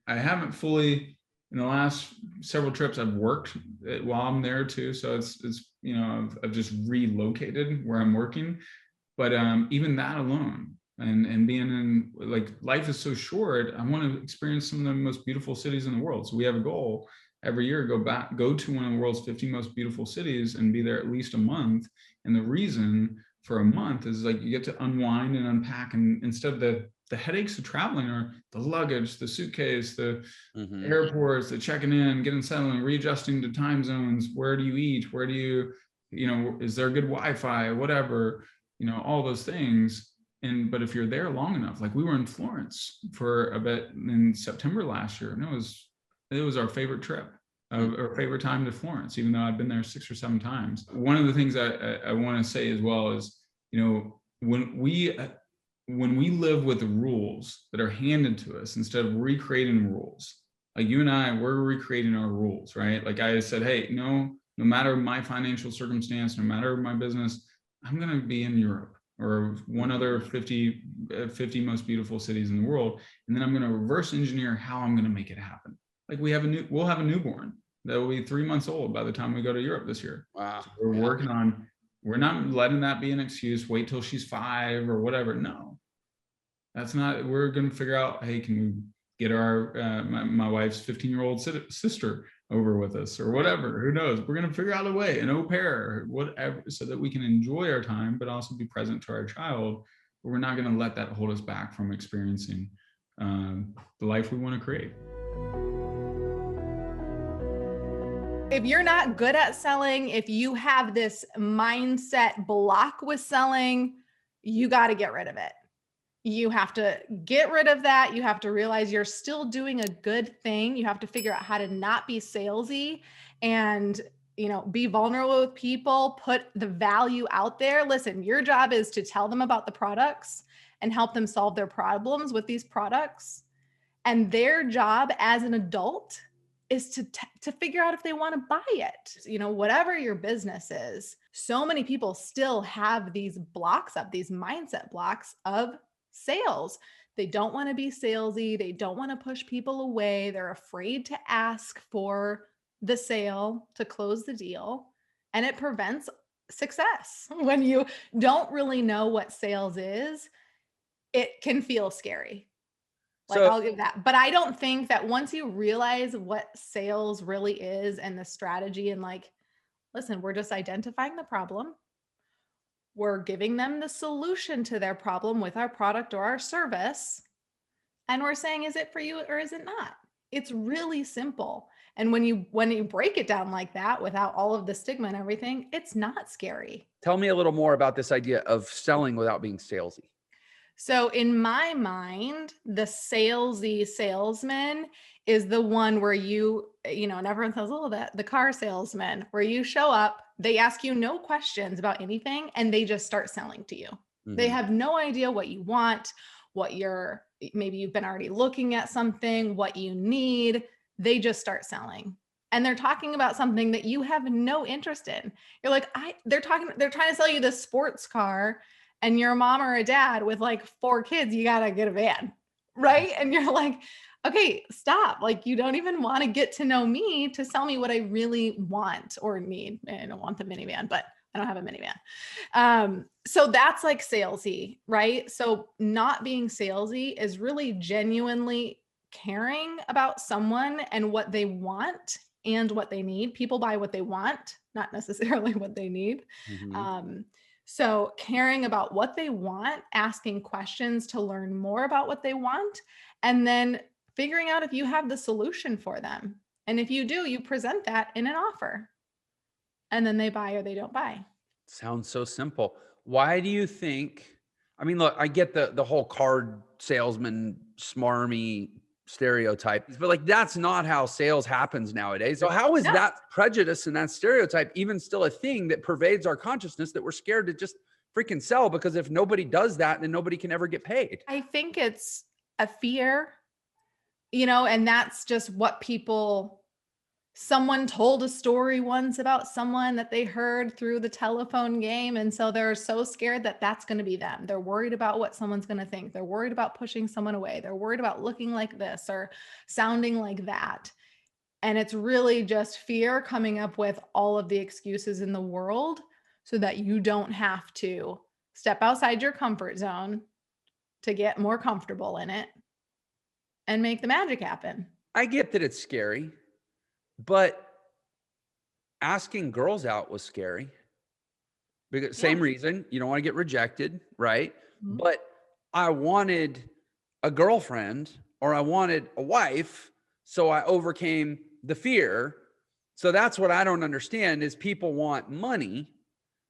I haven't fully, in the last several trips I've worked while I'm there too. So it's I've just relocated where I'm working. But even that alone, and being in, like, life is so short, I want to experience some of the most beautiful cities in the world. So we have a goal every year, go to one of the world's 50 most beautiful cities and be there at least a month. And the reason for a month is, like, you get to unwind and unpack, and instead of the headaches of traveling are the luggage, the suitcase, the airports, the checking in, getting settled, readjusting to time zones. Where do you eat? Where do you, is there good Wi-Fi, whatever, all those things. But if you're there long enough, like we were in Florence for a bit in September last year, and it was our favorite trip, our favorite time to Florence, even though I've been there 6 or 7 times. One of the things I want to say as well is, when we live with the rules that are handed to us instead of recreating rules, like you and I, we're recreating our rules, right? Like I said, hey, no matter my financial circumstance, no matter my business, I'm going to be in Europe or one other 50 most beautiful cities in the world. And then I'm going to reverse engineer how I'm going to make it happen. Like we'll have a newborn that will be 3 months old by the time we go to Europe this year. Wow. So we're not letting that be an excuse, wait till she's 5 or whatever. No, that's not, we're going to figure out, hey, can we get our, my wife's 15-year-old sister over with us or whatever, who knows? We're going to figure out a way, an au pair, whatever, so that we can enjoy our time, but also be present to our child. But we're not going to let that hold us back from experiencing the life we want to create. If you're not good at selling, if you have this mindset block with selling, you got to get rid of it. You have to get rid of that. You have to realize you're still doing a good thing. You have to figure out how to not be salesy and, be vulnerable with people, put the value out there. Listen, your job is to tell them about the products and help them solve their problems with these products. And their job as an adult is to figure out if they want to buy it. Whatever your business is, so many people still have these blocks up, these mindset blocks of sales. They don't want to be salesy. They don't want to push people away. They're afraid to ask for the sale, to close the deal. And it prevents success. When you don't really know what sales is, it can feel scary. I'll give that. But I don't think that once you realize what sales really is and the strategy and listen, we're just identifying the problem. We're giving them the solution to their problem with our product or our service. And we're saying, is it for you or is it not? It's really simple. And when you break it down like that without all of the stigma and everything, it's not scary. Tell me a little more about this idea of selling without being salesy. So in my mind, the salesy salesman is the one where and everyone says, oh, the car salesman, where you show up, they ask you no questions about anything, and they just start selling to you. Mm-hmm. They have no idea what you want, maybe you've been already looking at something, what you need. They just start selling. And they're talking about something that you have no interest in. You're like, they're trying to sell you this sports car, and you're a mom or a dad with 4 kids, you got to get a van, right? And you're like, okay, stop. You don't even want to get to know me to sell me what I really want or need. I don't want the minivan, but I don't have a minivan. So that's salesy, right? So not being salesy is really genuinely caring about someone and what they want and what they need. People buy what they want, not necessarily what they need. Mm-hmm. So caring about what they want, asking questions to learn more about what they want, and then figuring out if you have the solution for them. And if you do, you present that in an offer. And then they buy or they don't buy. Sounds so simple. Why do you think, look, I get the whole card salesman, smarmy stereotype, but that's not how sales happens nowadays. So how is that prejudice and that stereotype even still a thing that pervades our consciousness, that we're scared to just freaking sell? Because if nobody does that, then nobody can ever get paid. I think it's a fear, and that's just what someone told a story once about someone that they heard through the telephone game. And so they're so scared that that's going to be them. They're worried about what someone's going to think. They're worried about pushing someone away. They're worried about looking like this or sounding like that. And it's really just fear coming up with all of the excuses in the world so that you don't have to step outside your comfort zone to get more comfortable in it and make the magic happen. I get that it's scary, but asking girls out was scary. Because same reason, you don't want to get rejected, right? Mhm. But I wanted a girlfriend or I wanted a wife, so I overcame the fear. So that's what I don't understand is people want money.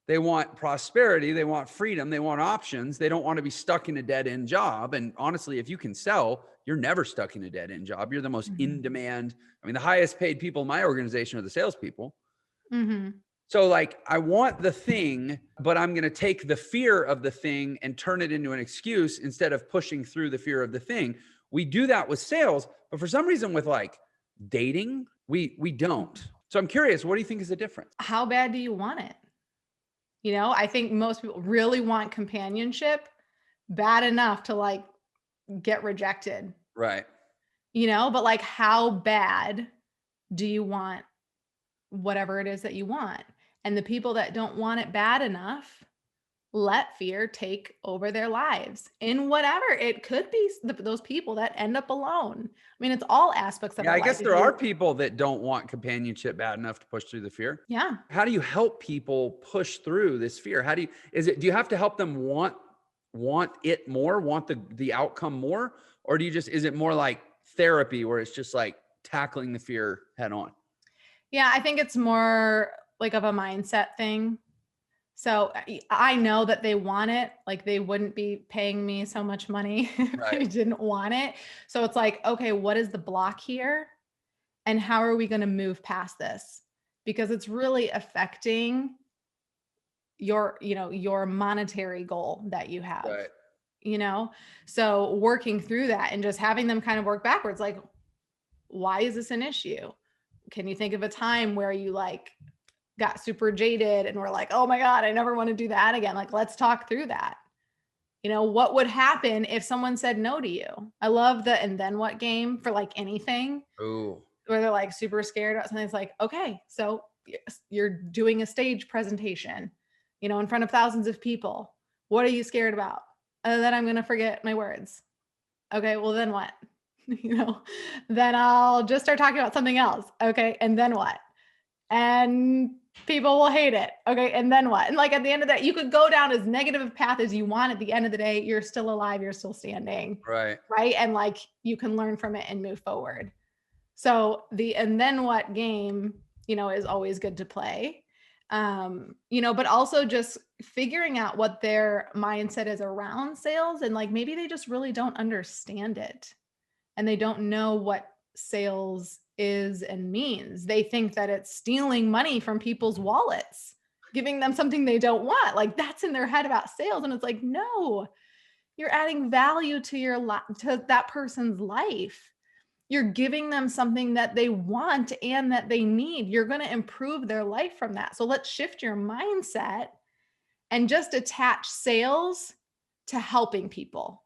They want prosperity. They want freedom. They want options. They don't want to be stuck in a dead end job. And honestly, if you can sell, you're never stuck in a dead end job. You're the most in demand. I mean, the highest paid people in my organization are the salespeople. Mm-hmm. So like, I want the thing, but I'm going to take the fear of the thing and turn it into an excuse instead of pushing through the fear of the thing. We do that with sales, but for some reason with like dating, we don't. So I'm curious, what do you think is the difference? How bad do you want it? You know, I think most people really want companionship bad enough to like get rejected, Right. you know, but like how bad do you want whatever it is that you want? And the people that don't want it bad enough let fear take over their lives in whatever. It could be those people that end up alone. I mean, it's all aspects of Yeah, our I life. guess there are people that don't want companionship bad enough to push through the fear. Yeah. How do you help people push through this fear? How do you have to help them want it more, want the outcome more? Or is it more like therapy where it's just like tackling the fear head on? Yeah, I think it's more like of a mindset thing. So I know that they want it. Like they wouldn't be paying me so much money if they didn't want it. So it's like, okay, what is the block here? And how are we going to move past this? Because it's really affecting your monetary goal that you have. Right. You know? So working through that and just having them kind of work backwards, like, why is this an issue? Can you think of a time where you like got super jaded and were like, oh my God, I never want to do that again? Like, let's talk through that. You know, what would happen if someone said no to you? I love the and then what game for like anything. Ooh. Where they're like super scared about something. It's like, okay, so you're doing a stage presentation, you know, in front of thousands of people. What are you scared about? Other than I'm going to forget my words. Okay, well then what? You know, then I'll just start talking about something else. Okay, and then what? And people will hate it. Okay, and then what? And like at the end of that, you could go down as negative a path as you want. At the end of the day, you're still alive, you're still standing. Right. Right. And like you can learn from it and move forward. So the and then what game, you know, is always good to play. You know, but also just figuring out what their mindset is around sales. And like maybe they just really don't understand it. And they don't know what sales is and means. They think that it's stealing money from people's wallets, giving them something they don't want. Like that's in their head about sales. And it's like, no, you're adding value to to that person's life. You're giving them something that they want and that they need. You're going to improve their life from that. So let's shift your mindset and just attach sales to helping people.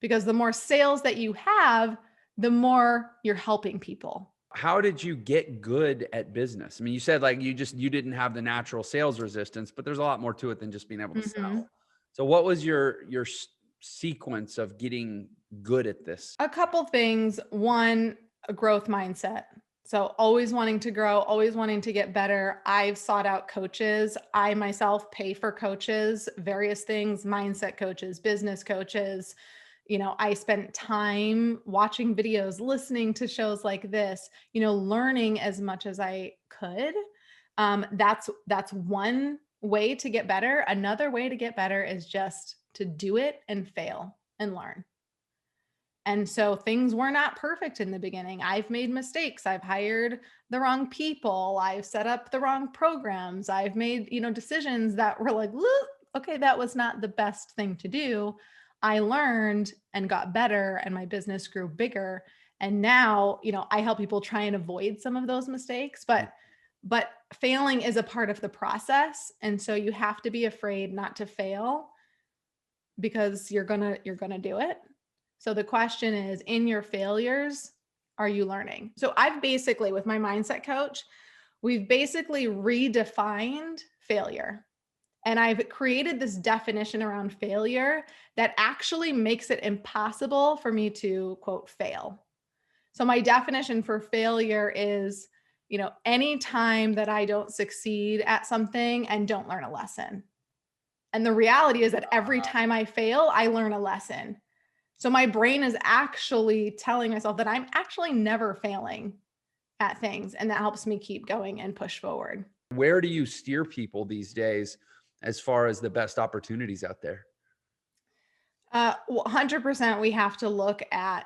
Because the more sales that you have, the more you're helping people. How did you get good at business? I mean, you said like you didn't have the natural sales resistance, but there's a lot more to it than just being able to sell. So what was your sequence of getting good at this? A couple things. One, a growth mindset. So always wanting to grow, always wanting to get better. I've sought out coaches. I myself pay for coaches, various things, mindset coaches, business coaches. You know, I spent time watching videos, listening to shows like this, you know, learning as much as I could. That's one way to get better. Another way to get better is just to do it and fail and learn. And so things were not perfect in the beginning. I've made mistakes. I've hired the wrong people. I've set up the wrong programs. I've made, you know, decisions that were like, okay, that was not the best thing to do. I learned and got better and my business grew bigger. And now, you know, I help people try and avoid some of those mistakes, but failing is a part of the process. And so you have to be afraid not to fail because you're going to do it. So the question is, in your failures, are you learning? So I've basically, with my mindset coach, we've basically redefined failure. And I've created this definition around failure that actually makes it impossible for me to, quote, fail. So my definition for failure is, any time that I don't succeed at something and don't learn a lesson. And the reality is that every time I fail, I learn a lesson. So my brain is actually telling myself that I'm actually never failing at things. And that helps me keep going and push forward. Where do you steer people these days as far as the best opportunities out there? 100% we have to look at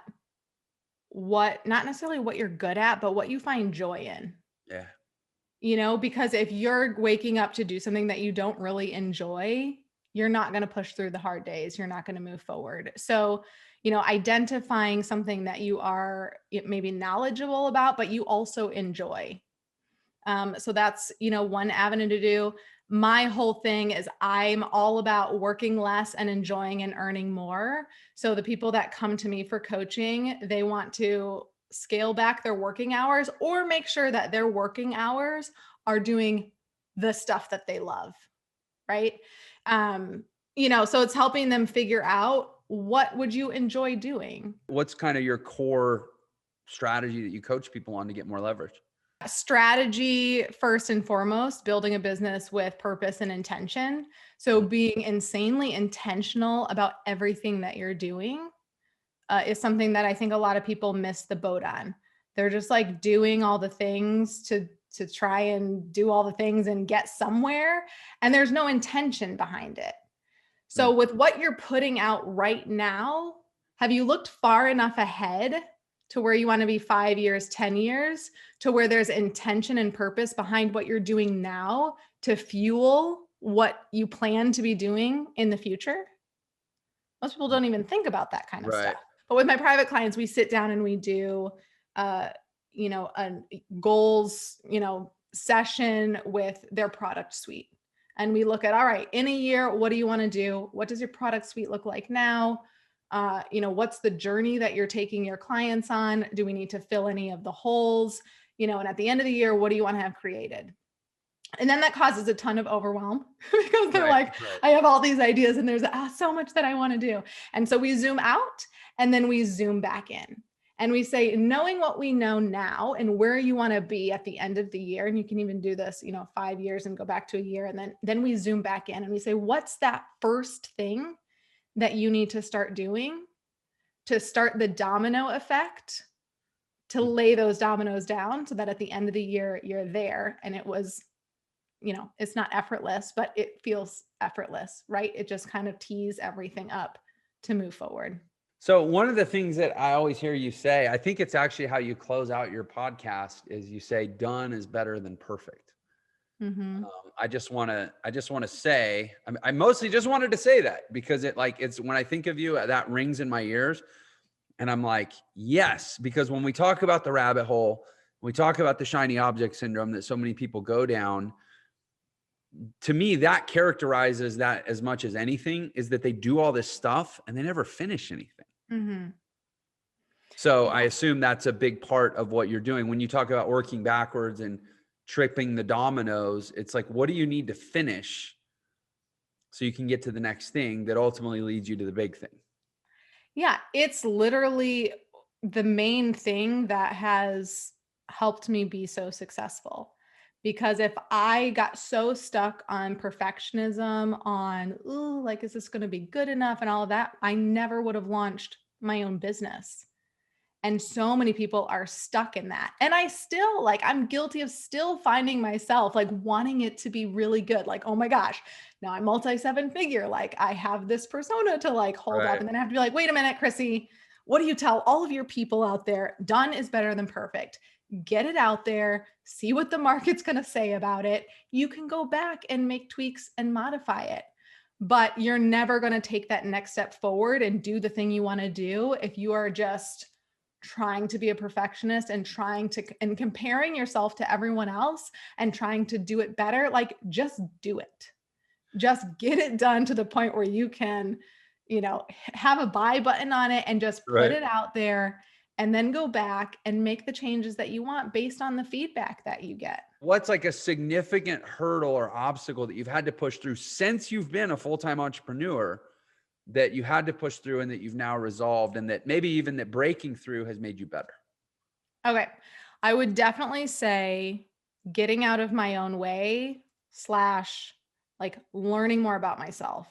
not necessarily what you're good at, but what you find joy in. Yeah. Because if you're waking up to do something that you don't really enjoy, you're not going to push through the hard days. You're not going to move forward. So, identifying something that you are maybe knowledgeable about, but you also enjoy. So that's, one avenue to do. My whole thing is I'm all about working less and enjoying and earning more. So the people that come to me for coaching, they want to scale back their working hours or make sure that their working hours are doing the stuff that they love. Right. So it's helping them figure out, what would you enjoy doing? What's kind of your core strategy that you coach people on to get more leverage? Strategy, first and foremost, building a business with purpose and intention. So being insanely intentional about everything that you're doing is something that I think a lot of people miss the boat on. They're just like doing all the things to try and do all the things and get somewhere. And there's no intention behind it. So with what you're putting out right now, have you looked far enough ahead to where you want to be 5 years, 10 years, to where there's intention and purpose behind what you're doing now to fuel what you plan to be doing in the future? Most people don't even think about that kind of stuff. But with my private clients, we sit down and we do, a goals, session with their product suite. And we look at, all right, in a year, what do you want to do? What does your product suite look like now? What's the journey that you're taking your clients on? Do we need to fill any of the holes? And at the end of the year, what do you want to have created? And then that causes a ton of overwhelm because they're I have all these ideas and there's so much that I want to do. And so we zoom out and then we zoom back in. And we say, knowing what we know now and where you want to be at the end of the year, and you can even do this, 5 years and go back to a year. And then we zoom back in and we say, what's that first thing that you need to start doing to start the domino effect, to lay those dominoes down so that at the end of the year, you're there. And it was, it's not effortless, but it feels effortless, right? It just kind of tees everything up to move forward. So one of the things that I always hear you say, I think it's actually how you close out your podcast, is you say done is better than perfect. Mm-hmm. I just want to say, I mostly just wanted to say that because it's when I think of you, that rings in my ears and I'm like, yes, because when we talk about the rabbit hole, we talk about the shiny object syndrome that so many people go down. To me, that characterizes that as much as anything, is that they do all this stuff and they never finish anything. Mm-hmm. So I assume that's a big part of what you're doing. When you talk about working backwards and tripping the dominoes, it's like, what do you need to finish so you can get to the next thing that ultimately leads you to the big thing? Yeah, it's literally the main thing that has helped me be so successful. Because if I got so stuck on perfectionism, on, is this going to be good enough and all of that, I never would have launched my own business. And so many people are stuck in that. And I still, I'm guilty of still finding myself wanting it to be really good. Oh my gosh, now I'm multi-seven figure. I have this persona to hold up. And then I have to be wait a minute, Chrissy, what do you tell all of your people out there? Done is better than perfect. Get it out there, see what the market's going to say about it. You can go back and make tweaks and modify it, but you're never going to take that next step forward and do the thing you want to do if you are just trying to be a perfectionist and and comparing yourself to everyone else and trying to do it better. Just do it. Just get it done to the point where you can, have a buy button on it and just put it out there and then go back and make the changes that you want based on the feedback that you get. What's like a significant hurdle or obstacle that you've had to push through since you've been a full-time entrepreneur that you had to push through and that you've now resolved, and that maybe even that breaking through has made you better? Okay. I would definitely say getting out of my own way / like learning more about myself.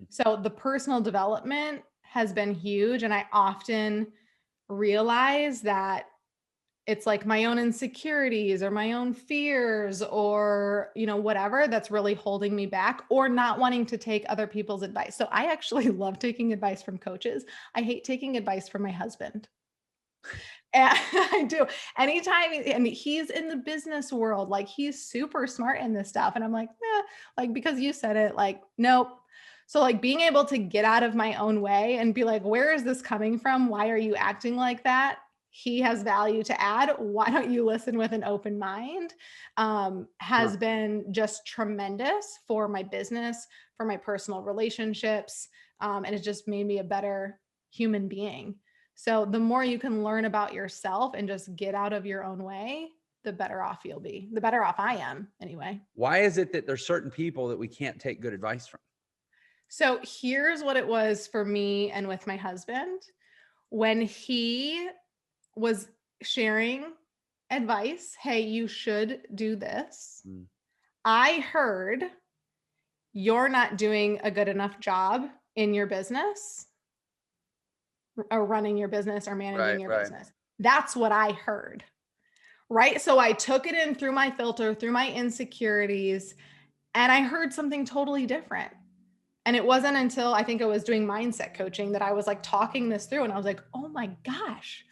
So the personal development has been huge. And I often realize that it's like my own insecurities or my own fears or, whatever that's really holding me back, or not wanting to take other people's advice. So I actually love taking advice from coaches. I hate taking advice from my husband. And I do. Anytime, and he's in the business world, like he's super smart in this stuff. And I'm like, like, because you said it, like, nope. So like being able to get out of my own way and be like, where is this coming from? Why are you acting like that? He has value to add. Why don't you listen with an open mind? Has been just tremendous for my business, for my personal relationships. And it just made me a better human being. So the more you can learn about yourself and just get out of your own way, the better off you'll be. The better off I am anyway. Why is it that there's certain people that we can't take good advice from? So here's what it was for me and with my husband. When he was sharing advice, hey, you should do this. I heard, you're not doing a good enough job in your business or running your business or managing your business. That's what I heard. Right. So I took it in through my filter, through my insecurities, and I heard something totally different. And it wasn't until I think I was doing mindset coaching that I was like talking this through, and I was like, oh my gosh,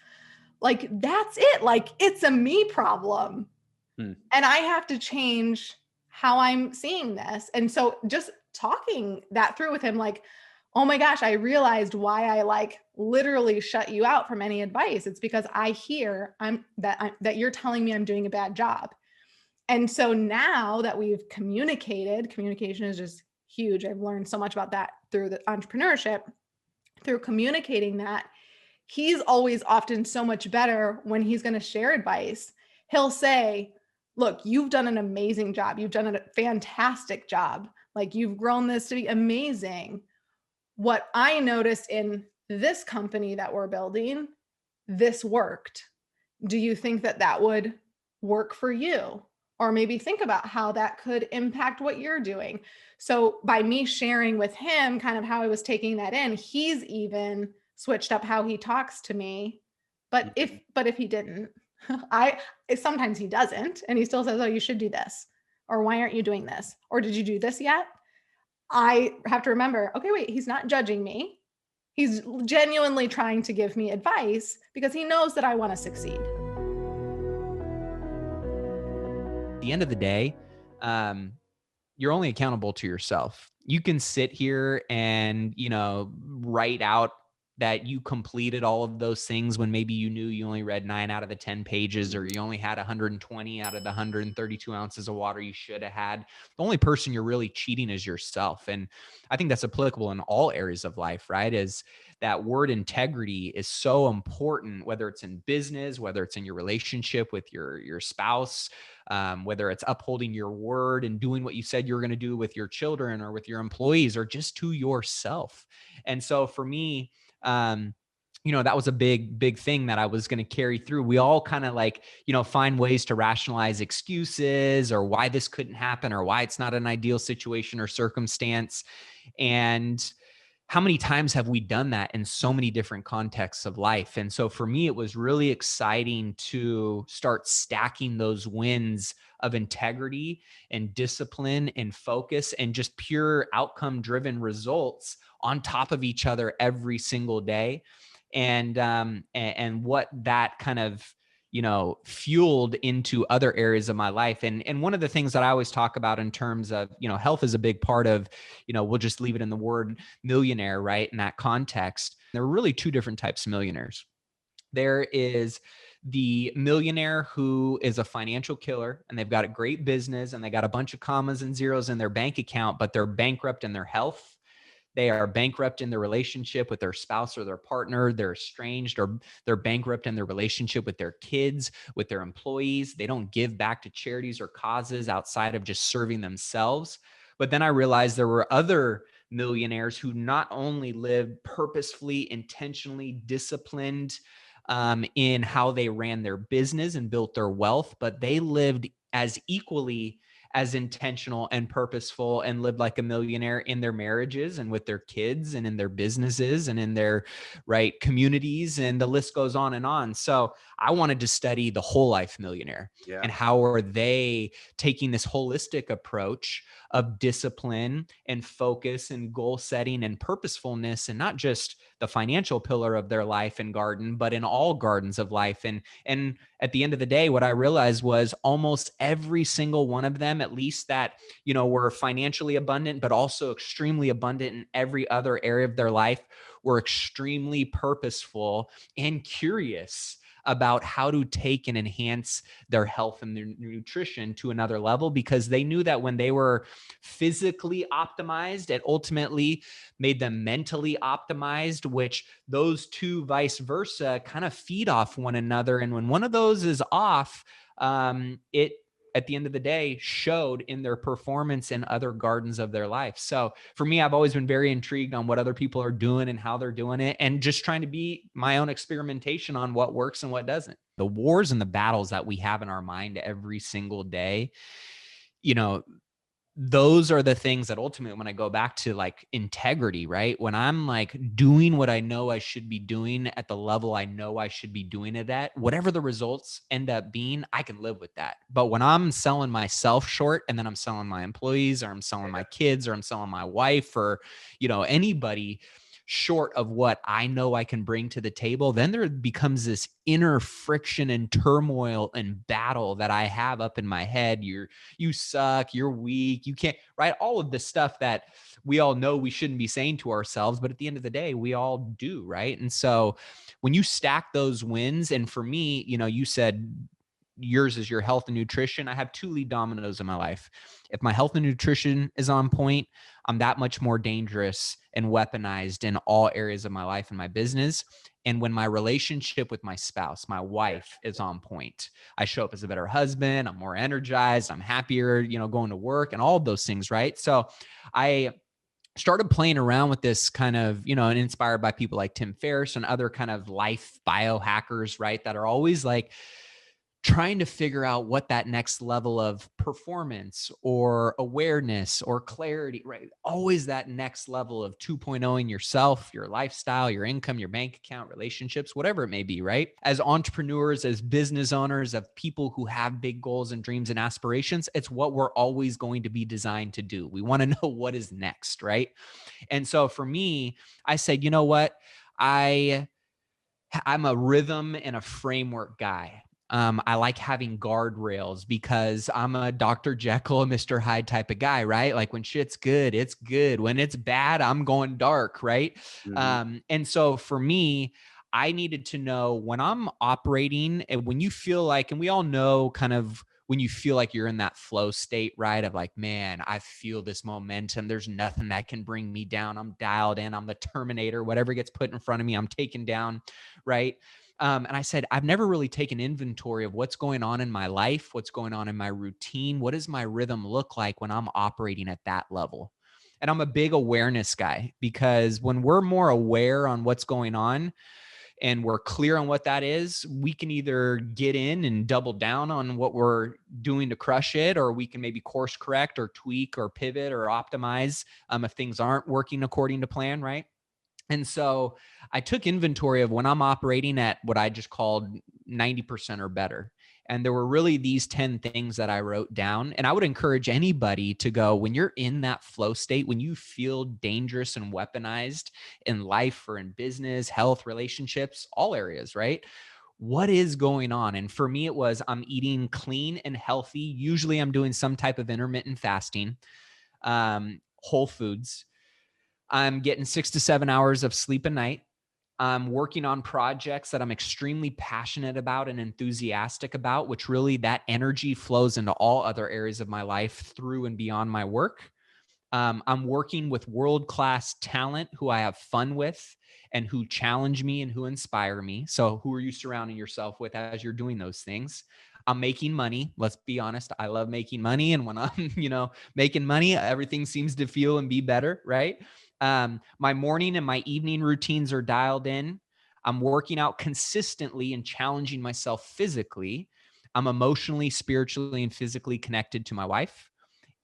like that's it. Like it's a me problem. And I have to change how I'm seeing this. And so just talking that through with him, like, oh my gosh, I realized why I like literally shut you out from any advice. It's because I hear that you're telling me I'm doing a bad job. And so now that we've communicated, communication is just huge. I've learned so much about that through the entrepreneurship, through communicating that. He's always often so much better when he's going to share advice. He'll say, look, you've done an amazing job. You've done a fantastic job. Like you've grown this to be amazing. What I noticed in this company that we're building, this worked. Do you think that that would work for you? Or maybe think about how that could impact what you're doing. So by me sharing with him kind of how I was taking that in, he's even switched up how he talks to me. But if he didn't, sometimes he doesn't. And he still says, oh, you should do this. Or why aren't you doing this? Or did you do this yet? I have to remember, okay, wait, he's not judging me. He's genuinely trying to give me advice because he knows that I want to succeed. At the end of the day, you're only accountable to yourself. You can sit here and, write out that you completed all of those things when maybe you knew you only read 9 out of the 10 pages, or you only had 120 out of the 132 ounces of water you should have had. The only person you're really cheating is yourself. And I think that's applicable in all areas of life, right? Is that word integrity is so important, whether it's in business, whether it's in your relationship with your spouse, whether it's upholding your word and doing what you said you're going to do with your children or with your employees, or just to yourself. And so for me, that was a big thing that I was going to carry through. We all kind of find ways to rationalize excuses or why this couldn't happen or why it's not an ideal situation or circumstance. And how many times have we done that in so many different contexts of life? And so for me, it was really exciting to start stacking those wins of integrity and discipline and focus and just pure outcome-driven results on top of each other every single day. And what that kind of, fueled into other areas of my life. And one of the things that I always talk about in terms of, health is a big part of, we'll just leave it in the word millionaire, right? In that context, there are really 2 different types of millionaires. There is the millionaire who is a financial killer and they've got a great business and they got a bunch of commas and zeros in their bank account, but they're bankrupt in their health. They are bankrupt in their relationship with their spouse or their partner. They're estranged, or they're bankrupt in their relationship with their kids, with their employees. They don't give back to charities or causes outside of just serving themselves. But then I realized there were other millionaires who not only lived purposefully, intentionally disciplined in how they ran their business and built their wealth, but they lived as equally as intentional and purposeful and lived like a millionaire in their marriages and with their kids and in their businesses and in their communities, and the list goes on and on. So I wanted to study the whole life millionaire and how are they taking this holistic approach of discipline and focus and goal setting and purposefulness, and not just the financial pillar of their life and garden, but in all gardens of life. And at the end of the day, what I realized was almost every single one of them, at least that, were financially abundant, but also extremely abundant in every other area of their life, were extremely purposeful and curious about how to take and enhance their health and their nutrition to another level, because they knew that when they were physically optimized, it ultimately made them mentally optimized, which those two vice versa kind of feed off one another. And when one of those is off, it at the end of the day showed in their performance in other gardens of their life. So for me, I've always been very intrigued on what other people are doing and how they're doing it, and just trying to be my own experimentation on what works and what doesn't. The wars and the battles that we have in our mind every single day, those are the things that ultimately, when I go back to like integrity, right? When I'm like doing what I know I should be doing at the level I know I should be doing it at, whatever the results end up being, I can live with that. But when I'm selling myself short, and then I'm selling my employees, or I'm selling my kids, or I'm selling my wife, or, anybody short of what I know I can bring to the table, then there becomes this inner friction and turmoil and battle that I have up in my head. You suck, you're weak, you can't, right? All of the stuff that we all know we shouldn't be saying to ourselves, but at the end of the day, we all do, right? And so when you stack those wins, and for me, you said yours is your health and nutrition. I have two lead dominoes in my life. If my health and nutrition is on point, I'm that much more dangerous and weaponized in all areas of my life and my business. And when my relationship with my spouse, my wife, is on point, I show up as a better husband. I'm more energized. I'm happier, going to work and all of those things, right? So I started playing around with this kind of, and inspired by people like Tim Ferriss and other kind of life biohackers, right? That are always like trying to figure out what that next level of performance or awareness or clarity, right? Always that next level of 2.0 in yourself, your lifestyle, your income, your bank account, relationships, whatever it may be, right? As entrepreneurs, as business owners, of people who have big goals and dreams and aspirations, it's what we're always going to be designed to do. We want to know what is next, right? And so for me, I said, you know what? I'm a rhythm and a framework guy. I like having guardrails because I'm a Dr. Jekyll and Mr. Hyde type of guy, right? Like when shit's good, it's good. When it's bad, I'm going dark, right? Mhm. And so for me, I needed to know when I'm operating, and when you feel like, and we all know kind of when you feel like you're in that flow state, right? Of like, man, I feel this momentum. There's nothing that can bring me down. I'm dialed in. I'm the Terminator. Whatever gets put in front of me, I'm taken down, right? And I said, I've never really taken inventory of what's going on in my life, what's going on in my routine. What does my rhythm look like when I'm operating at that level? And I'm a big awareness guy, because when we're more aware on what's going on and we're clear on what that is, we can either get in and double down on what we're doing to crush it, or we can maybe course correct or tweak or pivot or optimize if things aren't working according to plan, right? And so I took inventory of when I'm operating at what I just called 90% or better. And there were really these 10 things that I wrote down. And I would encourage anybody to go, when you're in that flow state, when you feel dangerous and weaponized in life or in business, health, relationships, all areas, right? What is going on? And for me, it was I'm eating clean and healthy. Usually I'm doing some type of intermittent fasting, whole foods. I'm getting 6 to 7 hours of sleep a night. I'm working on projects that I'm extremely passionate about and enthusiastic about, which really that energy flows into all other areas of my life through and beyond my work. I'm working with world-class talent who I have fun with and who challenge me and who inspire me. So who are you surrounding yourself with as you're doing those things? I'm making money. Let's be honest. I love making money. And when I'm, making money, everything seems to feel and be better, right? My morning and my evening routines are dialed in. I'm working out consistently and challenging myself physically. I'm emotionally, spiritually, and physically connected to my wife.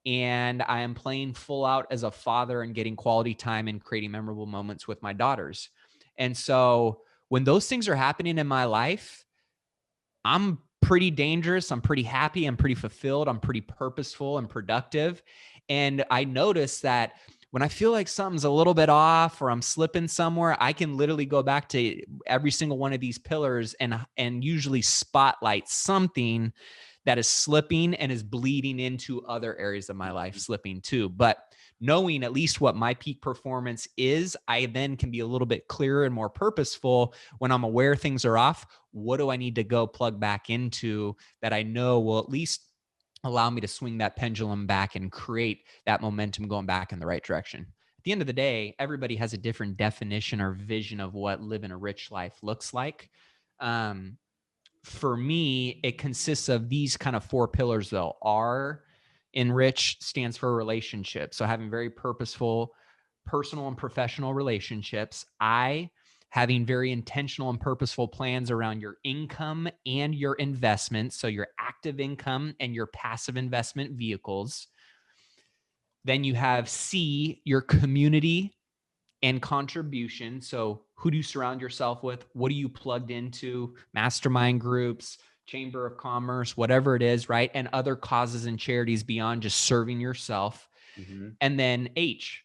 And I am playing full out as a father and getting quality time and creating memorable moments with my daughters. And so when those things are happening in my life, I'm pretty dangerous. I'm pretty happy. I'm pretty fulfilled. I'm pretty purposeful and productive. And I notice that when I feel like something's a little bit off or I'm slipping somewhere, I can literally go back to every single one of these pillars and usually spotlight something that is slipping and is bleeding into other areas of my life slipping too. But knowing at least what my peak performance is, I then can be a little bit clearer and more purposeful when I'm aware things are off. What do I need to go plug back into that I know will at least allow me to swing that pendulum back and create that momentum going back in the right direction? At the end of the day, everybody has a different definition or vision of what living a rich life looks like. For me, it consists of these kind of 4 pillars though. R in rich stands for relationship. So having very purposeful personal and professional relationships. I, having very intentional and purposeful plans around your income and your investments. So your active income and your passive investment vehicles. Then you have C, your community and contribution. So who do you surround yourself with? What are you plugged into? Mastermind groups, Chamber of Commerce, whatever it is, right? And other causes and charities beyond just serving yourself. Mm-hmm. And then H,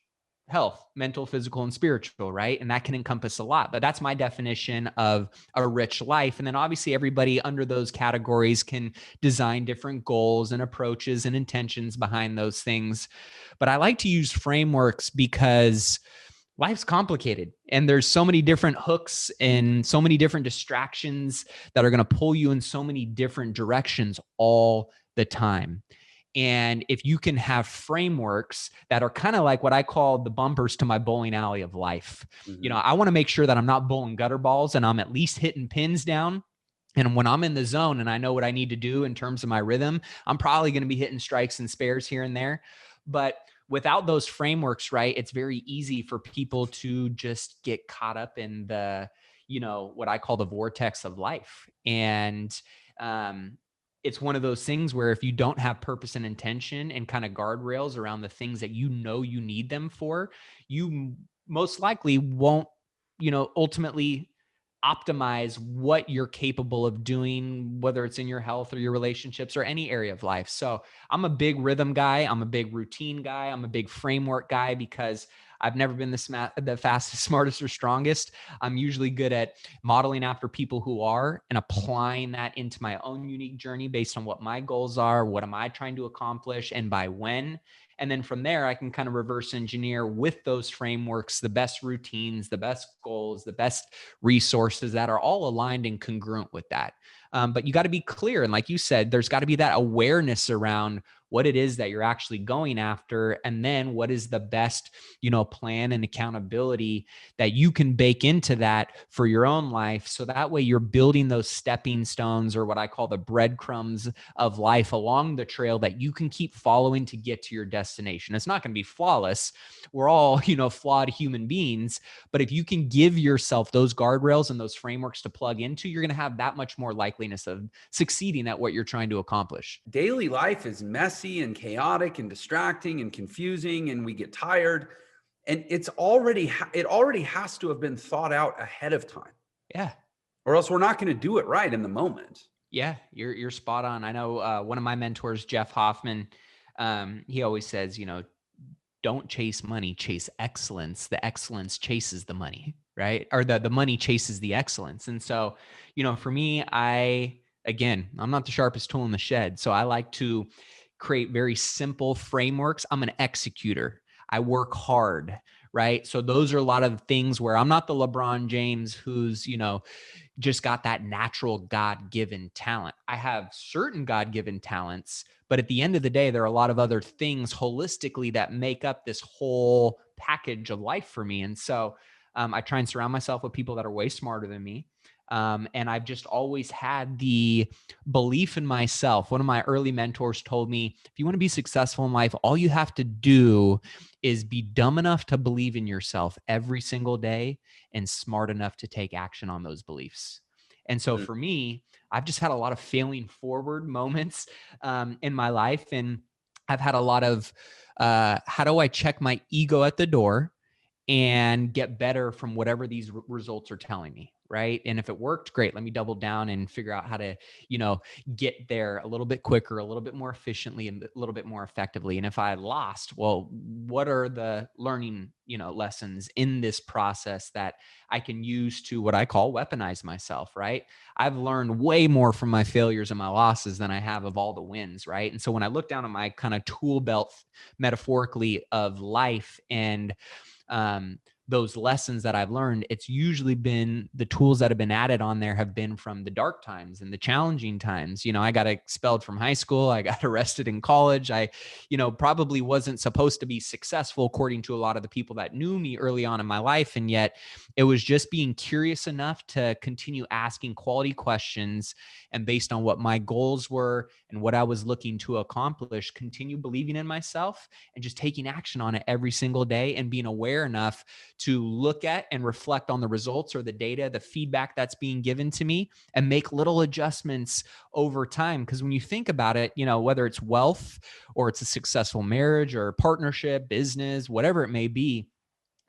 health, mental, physical, and spiritual, right? And that can encompass a lot, but that's my definition of a rich life. And then obviously everybody under those categories can design different goals and approaches and intentions behind those things. But I like to use frameworks because life's complicated and there's so many different hooks and so many different distractions that are going to pull you in so many different directions all the time. And if you can have frameworks that are kind of like what I call the bumpers to my bowling alley of life, Mm-hmm. I want to make sure that I'm not bowling gutter balls and I'm at least hitting pins down. And when I'm in the zone and I know what I need to do in terms of my rhythm, I'm probably going to be hitting strikes and spares here and there. But without those frameworks, right, it's very easy for people to just get caught up in the, what I call the vortex of life. And it's one of those things where if you don't have purpose and intention and kind of guardrails around the things that you need them for, you most likely won't, ultimately optimize what you're capable of doing, whether it's in your health or your relationships or any area of life. So I'm a big rhythm guy. I'm a big routine guy. I'm a big framework guy because I've never been the fastest, smartest, or strongest. I'm usually good at modeling after people who are and applying that into my own unique journey based on what my goals are, what am I trying to accomplish, and by when. And then from there, I can kind of reverse engineer with those frameworks, the best routines, the best goals, the best resources that are all aligned and congruent with that. But you got to be clear. And like you said, there's got to be that awareness around what it is that you're actually going after. And then what is the best, plan and accountability that you can bake into that for your own life. So that way you're building those stepping stones, or what I call the breadcrumbs of life along the trail that you can keep following to get to your destination. It's not going to be flawless. We're all, flawed human beings. But if you can give yourself those guardrails and those frameworks to plug into, you're going to have that much more likeliness of succeeding at what you're trying to accomplish. Daily life is messy and chaotic and distracting and confusing, and we get tired. And it already has to have been thought out ahead of time. Yeah. Or else we're not going to do it right in the moment. Yeah, you're spot on. I know one of my mentors, Jeff Hoffman, he always says, don't chase money, chase excellence. The excellence chases the money, right? Or the money chases the excellence. And so, for me, I'm not the sharpest tool in the shed. So I like to create very simple frameworks. I'm an executor. I work hard, right? So those are a lot of things where I'm not the LeBron James who's, just got that natural God-given talent. I have certain God-given talents, but at the end of the day, there are a lot of other things holistically that make up this whole package of life for me. And so I try and surround myself with people that are way smarter than me. And I've just always had the belief in myself. One of my early mentors told me, if you want to be successful in life, all you have to do is be dumb enough to believe in yourself every single day and smart enough to take action on those beliefs. And so for me, I've just had a lot of failing forward moments in my life. And I've had a lot of, how do I check my ego at the door and get better from whatever these results are telling me, right? And if it worked, great. Let me double down and figure out how to, get there a little bit quicker, a little bit more efficiently, and a little bit more effectively. And if I lost, well, what are the learning, lessons in this process that I can use to what I call weaponize myself, right? I've learned way more from my failures and my losses than I have of all the wins, right? And so when I look down at my kind of tool belt metaphorically of life and those lessons that I've learned, it's usually been the tools that have been added on there have been from the dark times and the challenging times. I got expelled from high school. I got arrested in college. I, probably wasn't supposed to be successful according to a lot of the people that knew me early on in my life. And yet it was just being curious enough to continue asking quality questions, and based on what my goals were and what I was looking to accomplish, continue believing in myself and just taking action on it every single day, and being aware enough to look at and reflect on the results or the data, the feedback that's being given to me, and make little adjustments over time. Because when you think about it, whether it's wealth or it's a successful marriage or partnership, business, whatever it may be,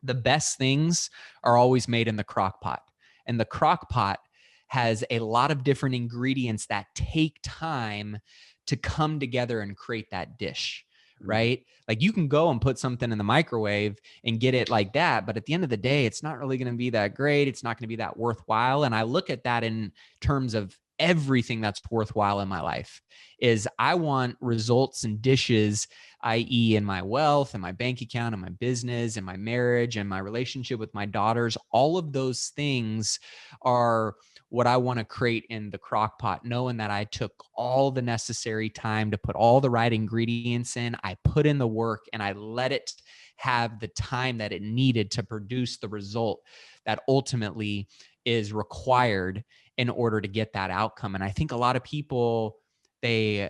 the best things are always made in the crock pot. And the crock pot has a lot of different ingredients that take time to come together and create that dish, right? Like you can go and put something in the microwave and get it like that, but at the end of the day, it's not really going to be that great. It's not going to be that worthwhile. And I look at that in terms of everything that's worthwhile in my life. Is I want results and dishes, i.e. in my wealth and my bank account and my business and my marriage and my relationship with my daughters. All of those things are what I want to create in the crock pot, knowing that I took all the necessary time to put all the right ingredients in. I put in the work and I let it have the time that it needed to produce the result that ultimately is required in order to get that outcome. And I think a lot of people, they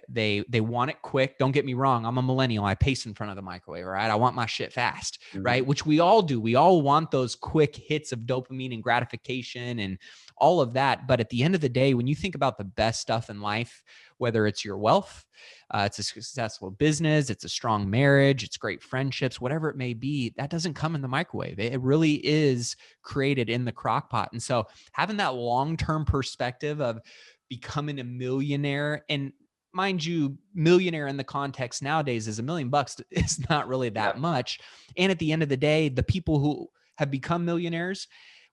want it quick. Don't get me wrong. I'm a millennial. I pace in front of the microwave, right? I want my shit fast, right? Which we all do. We all want those quick hits of dopamine and gratification and all of that. But at the end of the day, when you think about the best stuff in life, whether it's your wealth, it's a successful business, it's a strong marriage, it's great friendships, whatever it may be, that doesn't come in the microwave. It really is created in the crock pot. And so having that long-term perspective of becoming a millionaire, and mind you, millionaire in the context nowadays is $1 million is not really that much. And at the end of the day, the people who have become millionaires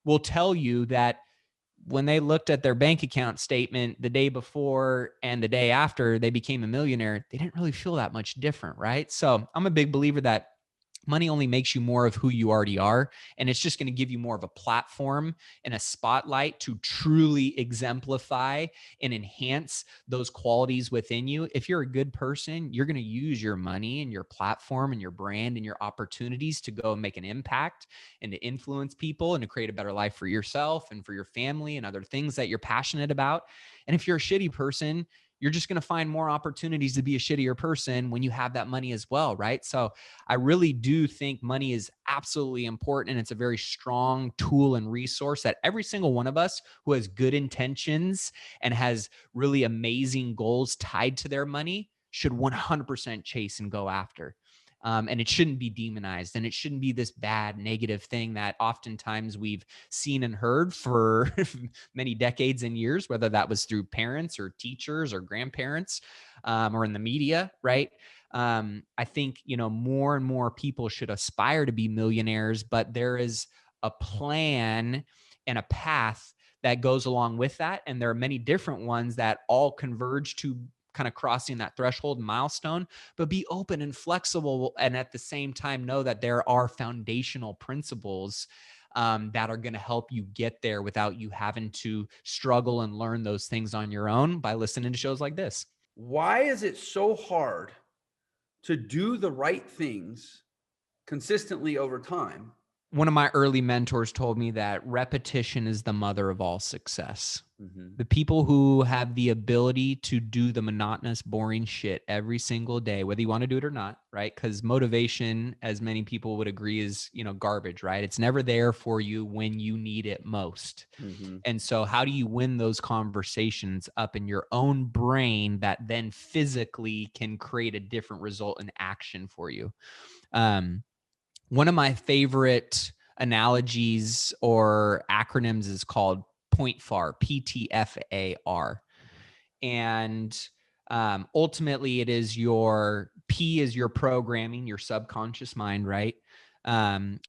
will tell you that when they looked at their bank account statement the day before and the day after they became a millionaire, they didn't really feel that much different, right? So I'm a big believer that money only makes you more of who you already are. And it's just going to give you more of a platform and a spotlight to truly exemplify and enhance those qualities within you. If you're a good person, you're going to use your money and your platform and your brand and your opportunities to go and make an impact and to influence people and to create a better life for yourself and for your family and other things that you're passionate about. And if you're a shitty person, you're just going to find more opportunities to be a shittier person when you have that money as well, right? So I really do think money is absolutely important, and it's a very strong tool and resource that every single one of us who has good intentions and has really amazing goals tied to their money should 100% chase and go after. And it shouldn't be demonized, and it shouldn't be this bad, negative thing that oftentimes we've seen and heard for many decades and years, whether that was through parents or teachers or grandparents or in the media, right? I think, more and more people should aspire to be millionaires, but there is a plan and a path that goes along with that. And there are many different ones that all converge to kind of crossing that threshold milestone, but be open and flexible. And at the same time, know that there are foundational principles that are going to help you get there without you having to struggle and learn those things on your own by listening to shows like this. Why is it so hard to do the right things consistently over time? One of my early mentors told me that repetition is the mother of all success. The people who have the ability to do the monotonous, boring shit every single day, whether you want to do it or not, right? Because motivation, as many people would agree, is, garbage, right? It's never there for you when you need it most. And so how do you win those conversations up in your own brain that then physically can create a different result in action for you? One of my favorite analogies or acronyms is called POINTFAR, PTFAR. And ultimately it is your P is your programming, your subconscious mind, right?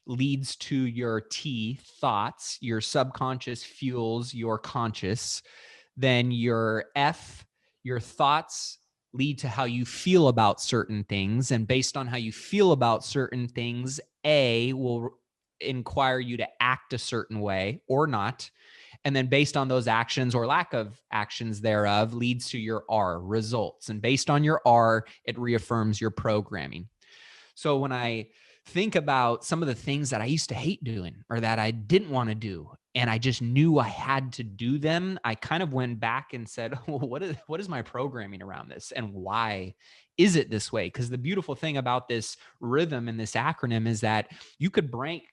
Leads to your T, thoughts. Your subconscious fuels your conscious. Then your F, your thoughts lead to how you feel about certain things. And based on how you feel about certain things, A will inquire you to act a certain way or not. And then based on those actions or lack of actions thereof leads to your R, results. And based on your R, it reaffirms your programming. So when I think about some of the things that I used to hate doing or that I didn't want to do, and I just knew I had to do them, I kind of went back and said, well, what is my programming around this? And why is it this way? Because the beautiful thing about this rhythm and this acronym is that you could break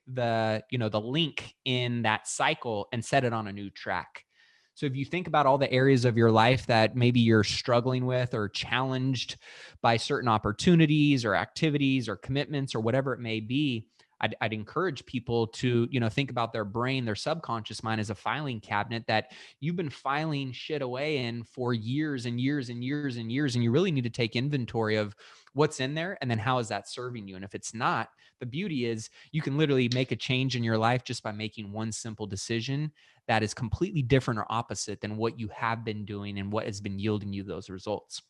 the link in that cycle and set it on a new track. So if you think about all the areas of your life that maybe you're struggling with or challenged by certain opportunities or activities or commitments or whatever it may be, I'd encourage people to, think about their brain, their subconscious mind as a filing cabinet that you've been filing shit away in for years and years and years and years. And you really need to take inventory of what's in there and then how is that serving you? And if it's not, the beauty is you can literally make a change in your life just by making one simple decision that is completely different or opposite than what you have been doing and what has been yielding you those results.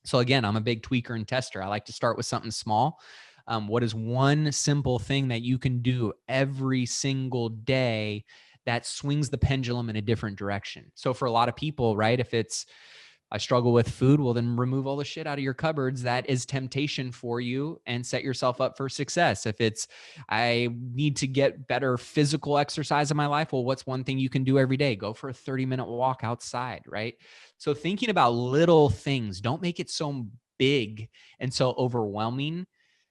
So again, I'm a big tweaker and tester. I like to start with something small. What is one simple thing that you can do every single day that swings the pendulum in a different direction? So for a lot of people, right, if it's I struggle with food, well, then remove all the shit out of your cupboards that is temptation for you and set yourself up for success. If it's, I need to get better physical exercise in my life, well, what's one thing you can do every day? Go for a 30-minute walk outside, right? So thinking about little things, don't make it so big and so overwhelming.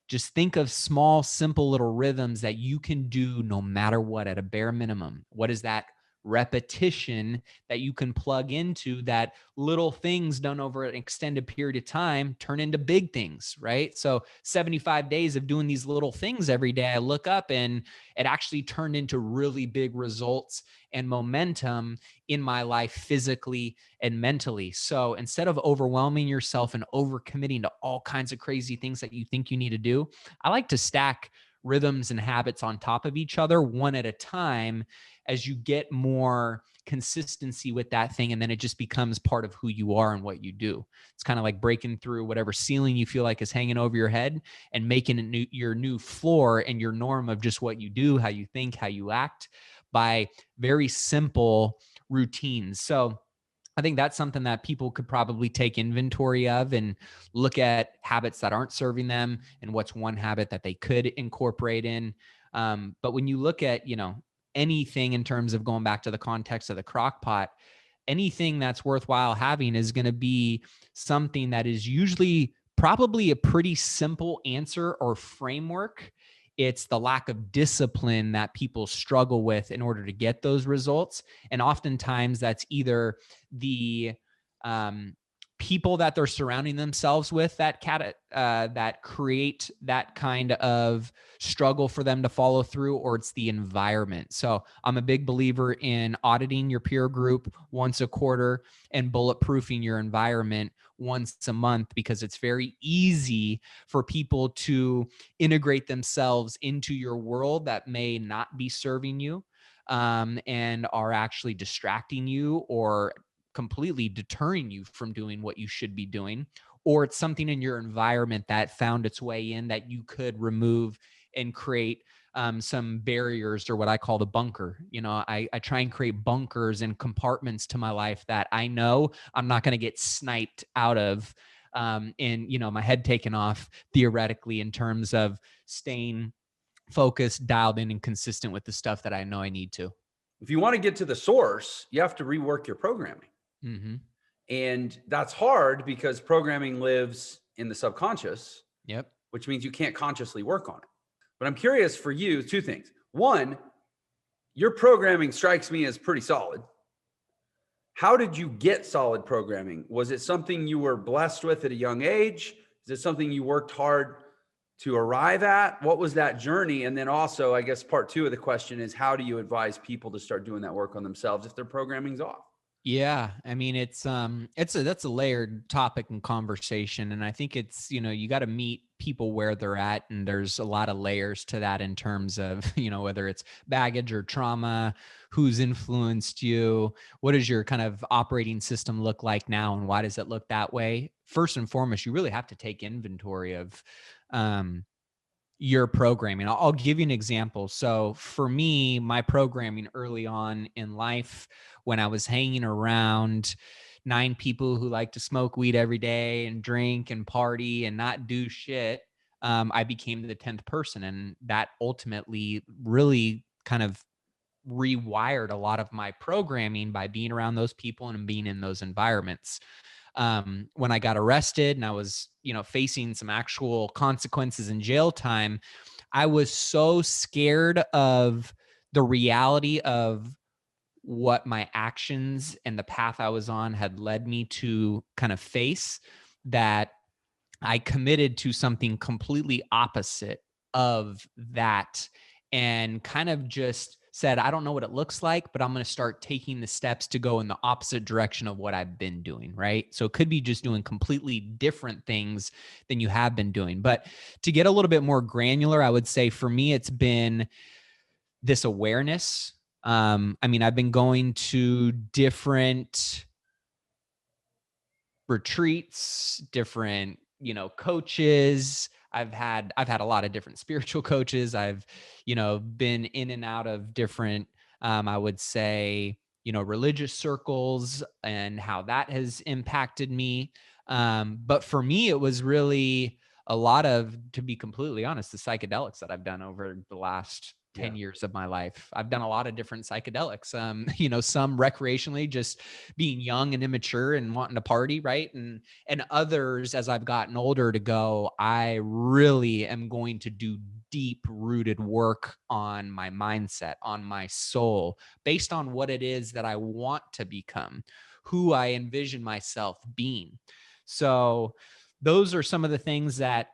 Just think of small, simple little rhythms that you can do no matter what at a bare minimum. What is that repetition that you can plug into that little things done over an extended period of time turn into big things, right? So 75 days of doing these little things every day, I look up and it actually turned into really big results and momentum in my life physically and mentally. So instead of overwhelming yourself and overcommitting to all kinds of crazy things that you think you need to do, I like to stack rhythms and habits on top of each other one at a time as you get more consistency with that thing. And then it just becomes part of who you are and what you do. It's kind of like breaking through whatever ceiling you feel like is hanging over your head and making it your new floor and your norm of just what you do, how you think, how you act by very simple routines. So I think that's something that people could probably take inventory of and look at habits that aren't serving them and what's one habit that they could incorporate in. But when you look at, anything in terms of going back to the context of the crock pot, anything that's worthwhile having is going to be something that is usually probably a pretty simple answer or framework. It's the lack of discipline that people struggle with in order to get those results. And oftentimes that's either the people that they're surrounding themselves with that create that kind of struggle for them to follow through, or it's the environment. So I'm a big believer in auditing your peer group once a quarter and bulletproofing your environment once a month, because it's very easy for people to integrate themselves into your world that may not be serving you and are actually distracting you or completely deterring you from doing what you should be doing, or it's something in your environment that found its way in that you could remove and create some barriers, or what I call the bunker. I try and create bunkers and compartments to my life that I know I'm not going to get sniped out of, and my head taken off theoretically, in terms of staying focused, dialed in, and consistent with the stuff that I know I need to. If you want to get to the source, you have to rework your programming. Mm-hmm. And that's hard because programming lives in the subconscious. Yep. Which means you can't consciously work on it. But I'm curious for you, two things. One, your programming strikes me as pretty solid. How did you get solid programming? Was it something you were blessed with at a young age? Is it something you worked hard to arrive at? What was that journey? And then also, I guess part two of the question is, how do you advise people to start doing that work on themselves if their programming's off? Yeah, I mean, that's a layered topic and conversation, and I think it's, you got to meet people where they're at, and there's a lot of layers to that in terms of, whether it's baggage or trauma, who's influenced you, what does your kind of operating system look like now, and why does it look that way? First and foremost, you really have to take inventory of your programming. I'll give you an example. So for me, my programming early on in life, when I was hanging around 9 people who like to smoke weed every day and drink and party and not do shit, I became the 10th person. And that ultimately really kind of rewired a lot of my programming by being around those people and being in those environments. When I got arrested and I was, facing some actual consequences in jail time, I was so scared of the reality of what my actions and the path I was on had led me to kind of face, that I committed to something completely opposite of that, and kind of just said, I don't know what it looks like, but I'm going to start taking the steps to go in the opposite direction of what I've been doing. Right. So it could be just doing completely different things than you have been doing. But to get a little bit more granular, I would say for me, it's been this awareness. I've been going to different retreats, different, coaches. I've had a lot of different spiritual coaches. I've, been in and out of different, I would say, religious circles, and how that has impacted me. But for me, it was really a lot of, to be completely honest, the psychedelics that I've done over the last 10 years of my life. I've done a lot of different psychedelics, some recreationally, just being young and immature and wanting to party. Right. And others, as I've gotten older, to go, I really am going to do deep rooted work on my mindset, on my soul, based on what it is that I want to become, who I envision myself being. So those are some of the things that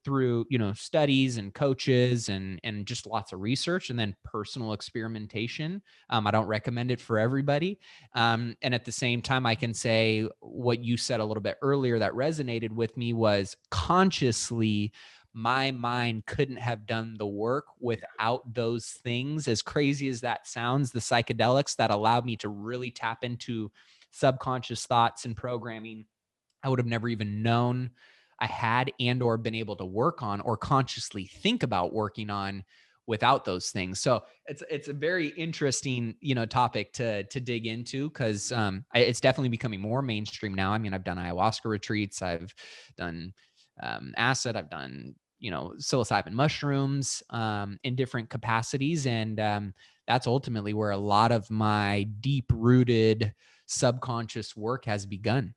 through, studies and coaches and just lots of research, and then personal experimentation. I don't recommend it for everybody. And at the same time, I can say what you said a little bit earlier that resonated with me was, consciously, my mind couldn't have done the work without those things. As crazy as that sounds, the psychedelics that allowed me to really tap into subconscious thoughts and programming, I would have never even known I had and or been able to work on or consciously think about working on without those things. So it's a very interesting, topic to dig into, because it's definitely becoming more mainstream now. I've done ayahuasca retreats, I've done acid, I've done, psilocybin mushrooms in different capacities. And that's ultimately where a lot of my deep rooted subconscious work has begun.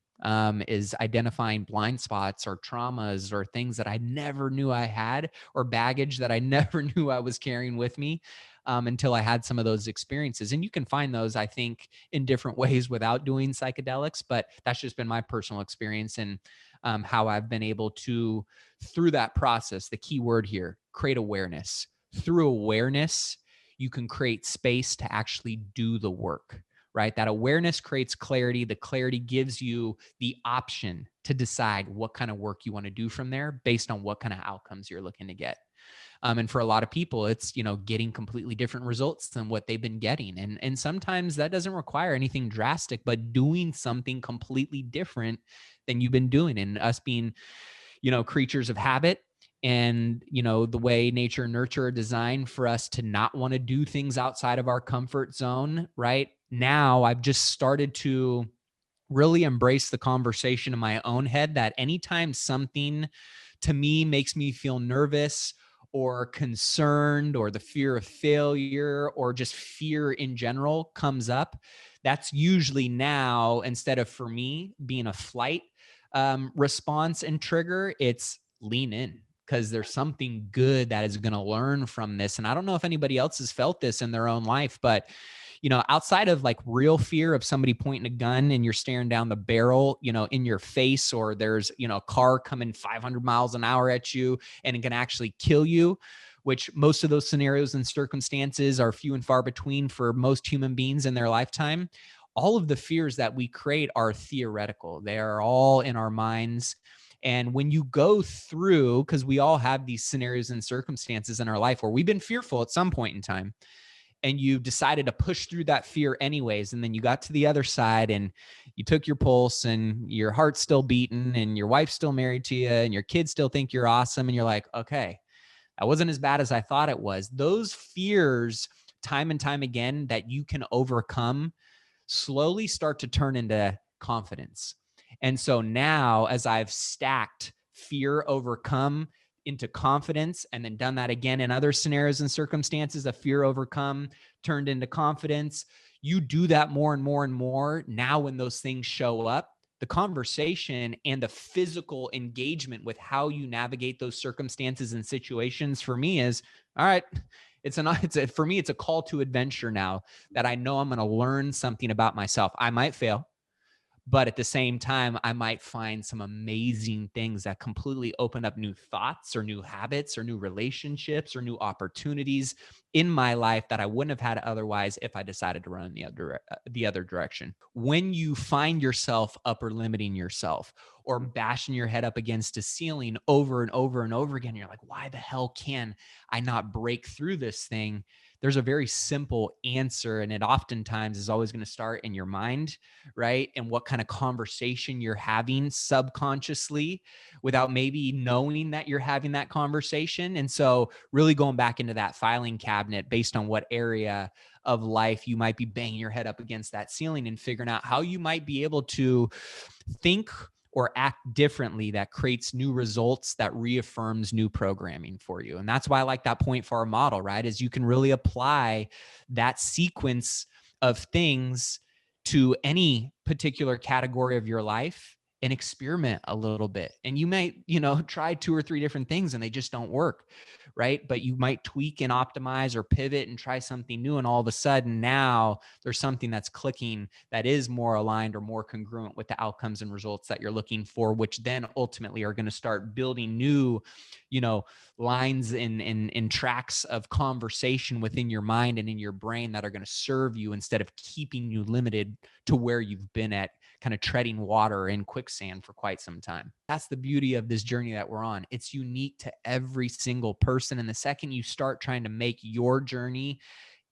Is identifying blind spots or traumas or things that I never knew I had, or baggage that I never knew I was carrying with me, until I had some of those experiences. And you can find those, I think, in different ways without doing psychedelics, but that's just been my personal experience, and how I've been able to, through that process, the key word here, create awareness. Through awareness, you can create space to actually do the work. Right? That awareness creates clarity. The clarity gives you the option to decide what kind of work you want to do from there, based on what kind of outcomes you're looking to get. And for a lot of people, it's, getting completely different results than what they've been getting. And sometimes that doesn't require anything drastic, but doing something completely different than you've been doing. And us being, creatures of habit, and, the way nature and nurture are designed for us to not want to do things outside of our comfort zone. Right now, I've just started to really embrace the conversation in my own head that anytime something to me makes me feel nervous or concerned, or the fear of failure, or just fear in general comes up, that's usually now, instead of for me being a flight response and trigger, it's lean in, because there's something good that is going to learn from this. And I don't know if anybody else has felt this in their own life, but outside of like real fear of somebody pointing a gun and you're staring down the barrel, in your face, or there's, a car coming 500 miles an hour at you and it can actually kill you, which most of those scenarios and circumstances are few and far between for most human beings in their lifetime. All of the fears that we create are theoretical. They are all in our minds. And when you go through, because we all have these scenarios and circumstances in our life where we've been fearful at some point in time, and you decided to push through that fear anyways, and then you got to the other side and you took your pulse and your heart's still beating and your wife's still married to you and your kids still think you're awesome, and you're like, okay, that wasn't as bad as I thought it was. Those fears, time and time again, that you can overcome slowly start to turn into confidence. And so now, as I've stacked fear overcome into confidence, and then done that again in other scenarios and circumstances, of fear overcome turned into confidence, you do that more and more and more. Now, when those things show up, the conversation and the physical engagement with how you navigate those circumstances and situations, for me, is all right. For me, it's a call to adventure now, that I know I'm going to learn something about myself. I might fail, but at the same time, I might find some amazing things that completely open up new thoughts or new habits or new relationships or new opportunities in my life that I wouldn't have had otherwise if I decided to run the other direction. When you find yourself upper limiting yourself or bashing your head up against a ceiling over and over and over again, you're like, why the hell can I not break through this thing? There's a very simple answer, and it oftentimes is always going to start in your mind, right? And what kind of conversation you're having subconsciously without maybe knowing that you're having that conversation. And so really going back into that filing cabinet based on what area of life you might be banging your head up against that ceiling, and figuring out how you might be able to think or act differently that creates new results, that reaffirms new programming for you. And that's why I like that point for our model, right? Is you can really apply that sequence of things to any particular category of your life and experiment a little bit. And you might, try 2 or 3 different things and they just don't work, right? But you might tweak and optimize or pivot and try something new. And all of a sudden now there's something that's clicking that is more aligned or more congruent with the outcomes and results that you're looking for, which then ultimately are going to start building new, lines in tracks of conversation within your mind and in your brain that are going to serve you instead of keeping you limited to where you've been at, kind of treading water in quicksand for quite some time. That's the beauty of this journey that we're on. It's unique to every single person. And the second you start trying to make your journey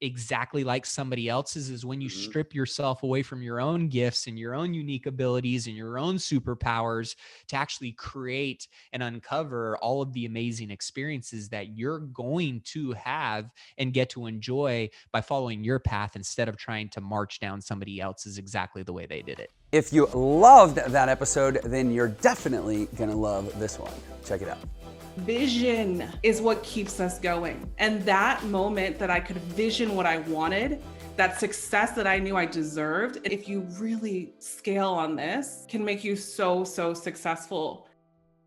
exactly like somebody else's is when you strip yourself away from your own gifts and your own unique abilities and your own superpowers to actually create and uncover all of the amazing experiences that you're going to have and get to enjoy by following your path instead of trying to march down somebody else's exactly the way they did it. If you loved that episode, then you're definitely going to love this one. Check it out. Vision is what keeps us going. And that moment that I could vision what I wanted, that success that I knew I deserved, if you really scale on this, can make you so successful.